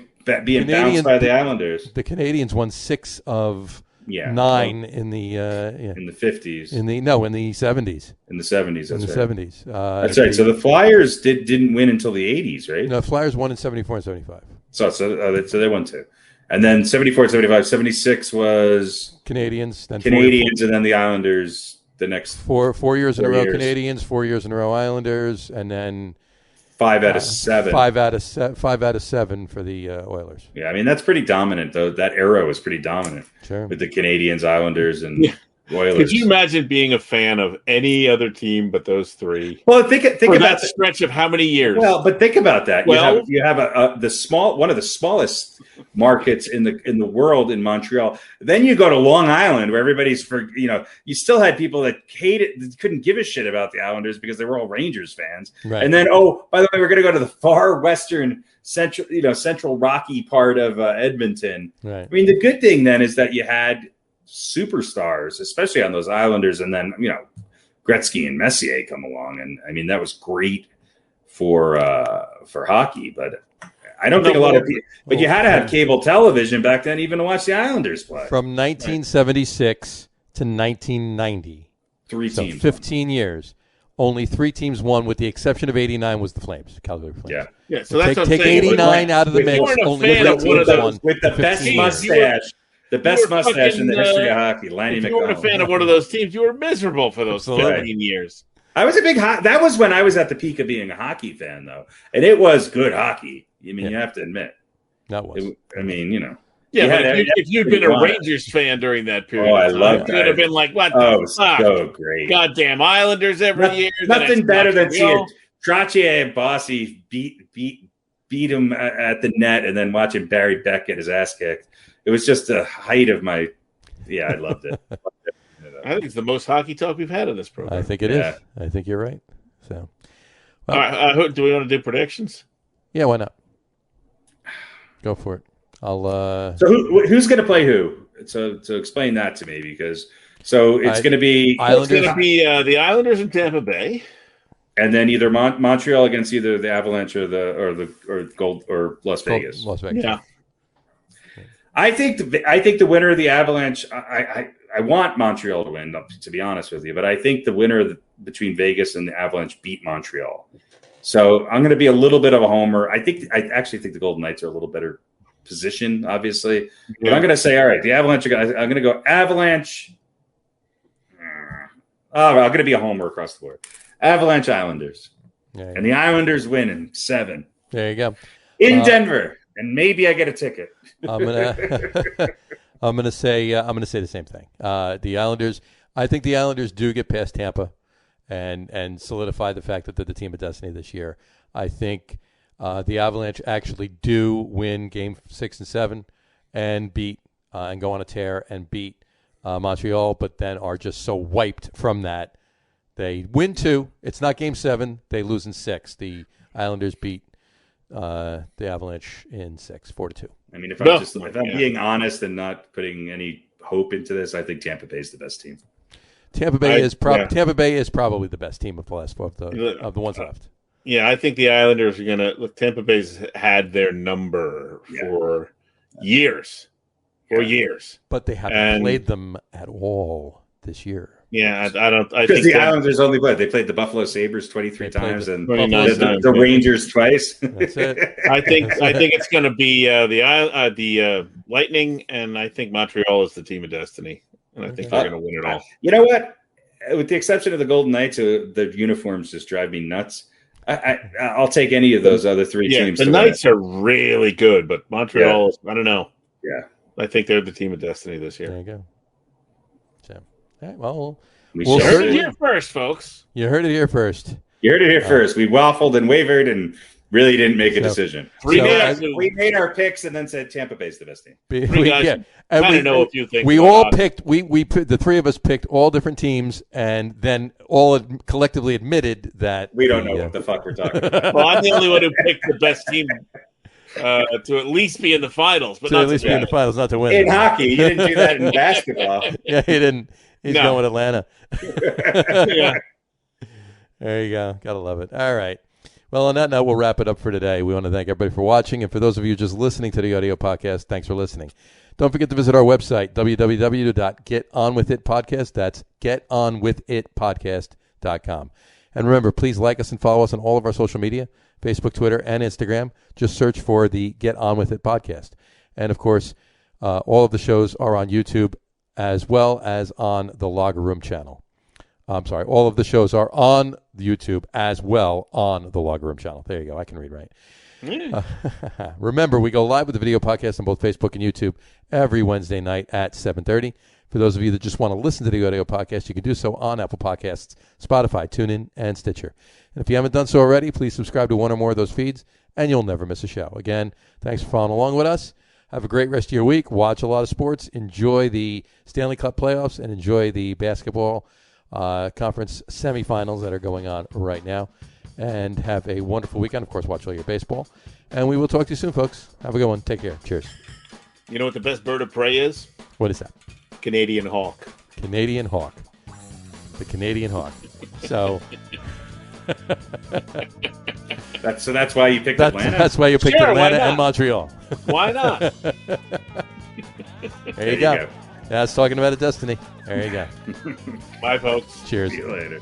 C: being bounced by the Islanders.
A: The Canadians won 6 of 9 in the
C: in the 50s.
A: In the 70s.
C: In the 70s, that's right.
A: 70s.
C: That's right. So the Flyers didn't win until the 80s, right?
A: No, Flyers won in 74 and 75.
C: So they won 2. And then 74, 75, 76 was
A: Canadians. Then
C: Canadians, and then the Islanders the next
A: 4 years in a row. Canadians, 4 years in a row. Islanders, and then
C: 5 out of 7.
A: 5 out of 7 for the Oilers.
C: Yeah, I mean that's pretty dominant though. That era was pretty dominant.
A: Sure.
C: With the Canadians, Islanders, and Oilers.
E: Could you imagine being a fan of any other team but those three?
C: Well, think
E: for
C: about
E: that stretch of how many years?
C: Well, but think about that.
E: Well,
C: you have one of the smallest markets in the world in Montreal. Then you go to Long Island, where everybody's you still had people that couldn't give a shit about the Islanders because they were all Rangers fans.
A: Right.
C: And then, oh, by the way, we're going to go to the far western central Rocky part of Edmonton.
A: Right.
C: I mean, the good thing then is that you had superstars, especially on those Islanders, and then Gretzky and Messier come along, and I mean that was great for hockey. But I don't think a lot of people. But you had to have cable television back then, even to watch the Islanders play.
A: From 1976 to 1990,
C: 3 teams,
A: 15 years. Only 3 teams won, with the exception of '89 was the Flames, Calgary Flames.
E: Yeah. So that's
A: take '89 out of the mix.
E: Only
A: 3 teams won
C: with the best mustache. The best mustache in the history of hockey, Lanny McDonald.
E: If you weren't a fan of one of those teams, you were miserable for those 15 years.
C: I was a big that was when I was at the peak of being a hockey fan, though, and it was good hockey. I mean, you have to admit
A: that was.
E: Yeah, but if you'd been a Rangers fan during that period,
C: I loved it.
E: You'd have been like, "What the fuck?
C: So great!
E: Goddamn Islanders every year."
C: Nothing better than seeing Trottier and Bossy beat him at the net, and then watching Barry Beck get his ass kicked. It was just the height of my. Yeah, I loved it.
E: I think it's the most hockey talk we've had in this program.
A: I think it is. I think you're right. So,
E: all right, do we want to do predictions?
A: Yeah, why not? Go for it. I'll.
C: So who's going to play who? So explain that to me, because it's going to be
E: Islanders. It's going to be the Islanders in Tampa Bay,
C: and then either Montreal against either the Avalanche or Las Vegas.
A: Las Vegas.
E: Yeah.
C: I think the winner of the Avalanche. I want Montreal to win, to be honest with you, but I think the winner between Vegas and the Avalanche beat Montreal. So I'm going to be a little bit of a homer. I actually think the Golden Knights are a little better position, obviously. But I'm going to say, all right, the Avalanche. I'm going to go Avalanche. I'm going to be a homer across the board. Avalanche Islanders, and the Islanders win in 7.
A: There you go.
C: In Denver. And maybe I get a ticket.
A: I'm gonna say the same thing. The Islanders. I think the Islanders do get past Tampa, and solidify the fact that they're the team of destiny this year. I think the Avalanche actually do win Game 6 and 7, and beat and go on a tear and beat Montreal, but then are just so wiped from that. They win 2. It's not Game 7. They lose in 6. The Islanders beat the Avalanche in 6, 4-2.
C: I mean, if I'm being honest and not putting any hope into this, I think Tampa Bay is the best team.
A: Tampa Bay is probably the best team of the last of the ones left.
E: Yeah, I think the Islanders are gonna look. Tampa Bay's had their number for years,
A: but they haven't played them at all this year.
E: Yeah, I don't. I
C: because
E: think
C: the Islanders only played. They played the Buffalo Sabres 23 times and the
E: times.
C: Rangers twice.
A: That's it.
E: I think it's going to be the Lightning, and I think Montreal is the team of destiny, and I think they're going to win it all.
C: You know what? With the exception of the Golden Knights, the uniforms just drive me nuts. I'll take any of those other 3 teams.
E: The Knights are really good, but Montreal, I don't know.
C: Yeah,
E: I think they're the team of destiny this year.
A: There you go. So, all right, well,
E: you heard it here first, folks.
A: You heard it here first.
C: You heard it here first. We waffled and wavered and really didn't make a decision. We made our picks and then said Tampa Bay's the best team.
E: I don't know if you think
A: we all picked. We the 3 of us picked all different teams, and then all collectively admitted that
C: we don't know what the fuck we're talking about.
E: Well, I'm the only one who picked the best team to at least be in the finals, but not
A: be in the finals, not to win.
C: In hockey, you didn't do that in basketball.
A: Yeah, he didn't. He's going with Atlanta.
E: Yeah.
A: There you go. Gotta love it. All right. Well, on that note, we'll wrap it up for today. We want to thank everybody for watching. And for those of you just listening to the audio podcast, thanks for listening. Don't forget to visit our website, www.getonwithitpodcast. That's getonwithitpodcast.com. And remember, please like us and follow us on all of our social media, Facebook, Twitter, and Instagram. Just search for the Get On With It podcast. And, of course, all of the shows are on YouTube as well as on the Locker Room channel. I'm sorry, all of the shows are on YouTube as well on the Locker Room channel. There you go. I can read right. Remember, we go live with the video podcast on both Facebook and YouTube every Wednesday night at 7:30. For those of you that just want to listen to the audio podcast, you can do so on Apple Podcasts, Spotify, TuneIn, and Stitcher. And if you haven't done so already, please subscribe to one or more of those feeds, and you'll never miss a show. Again, thanks for following along with us. Have a great rest of your week. Watch a lot of sports. Enjoy the Stanley Cup playoffs, and enjoy the basketball conference semifinals that are going on right now. And have a wonderful weekend. Of course, watch all your baseball. And we will talk to you soon, folks. Have a good one. Take care. Cheers.
E: You know what the best bird of prey is?
A: What is that?
E: Canadian hawk.
A: Canadian hawk. The Canadian hawk. So
C: that's why you picked Atlanta?
A: That's why you picked Atlanta and Montreal.
E: Why not?
A: There you go. That's talking about a destiny. There you go.
E: Bye, folks.
A: Cheers.
C: See you later.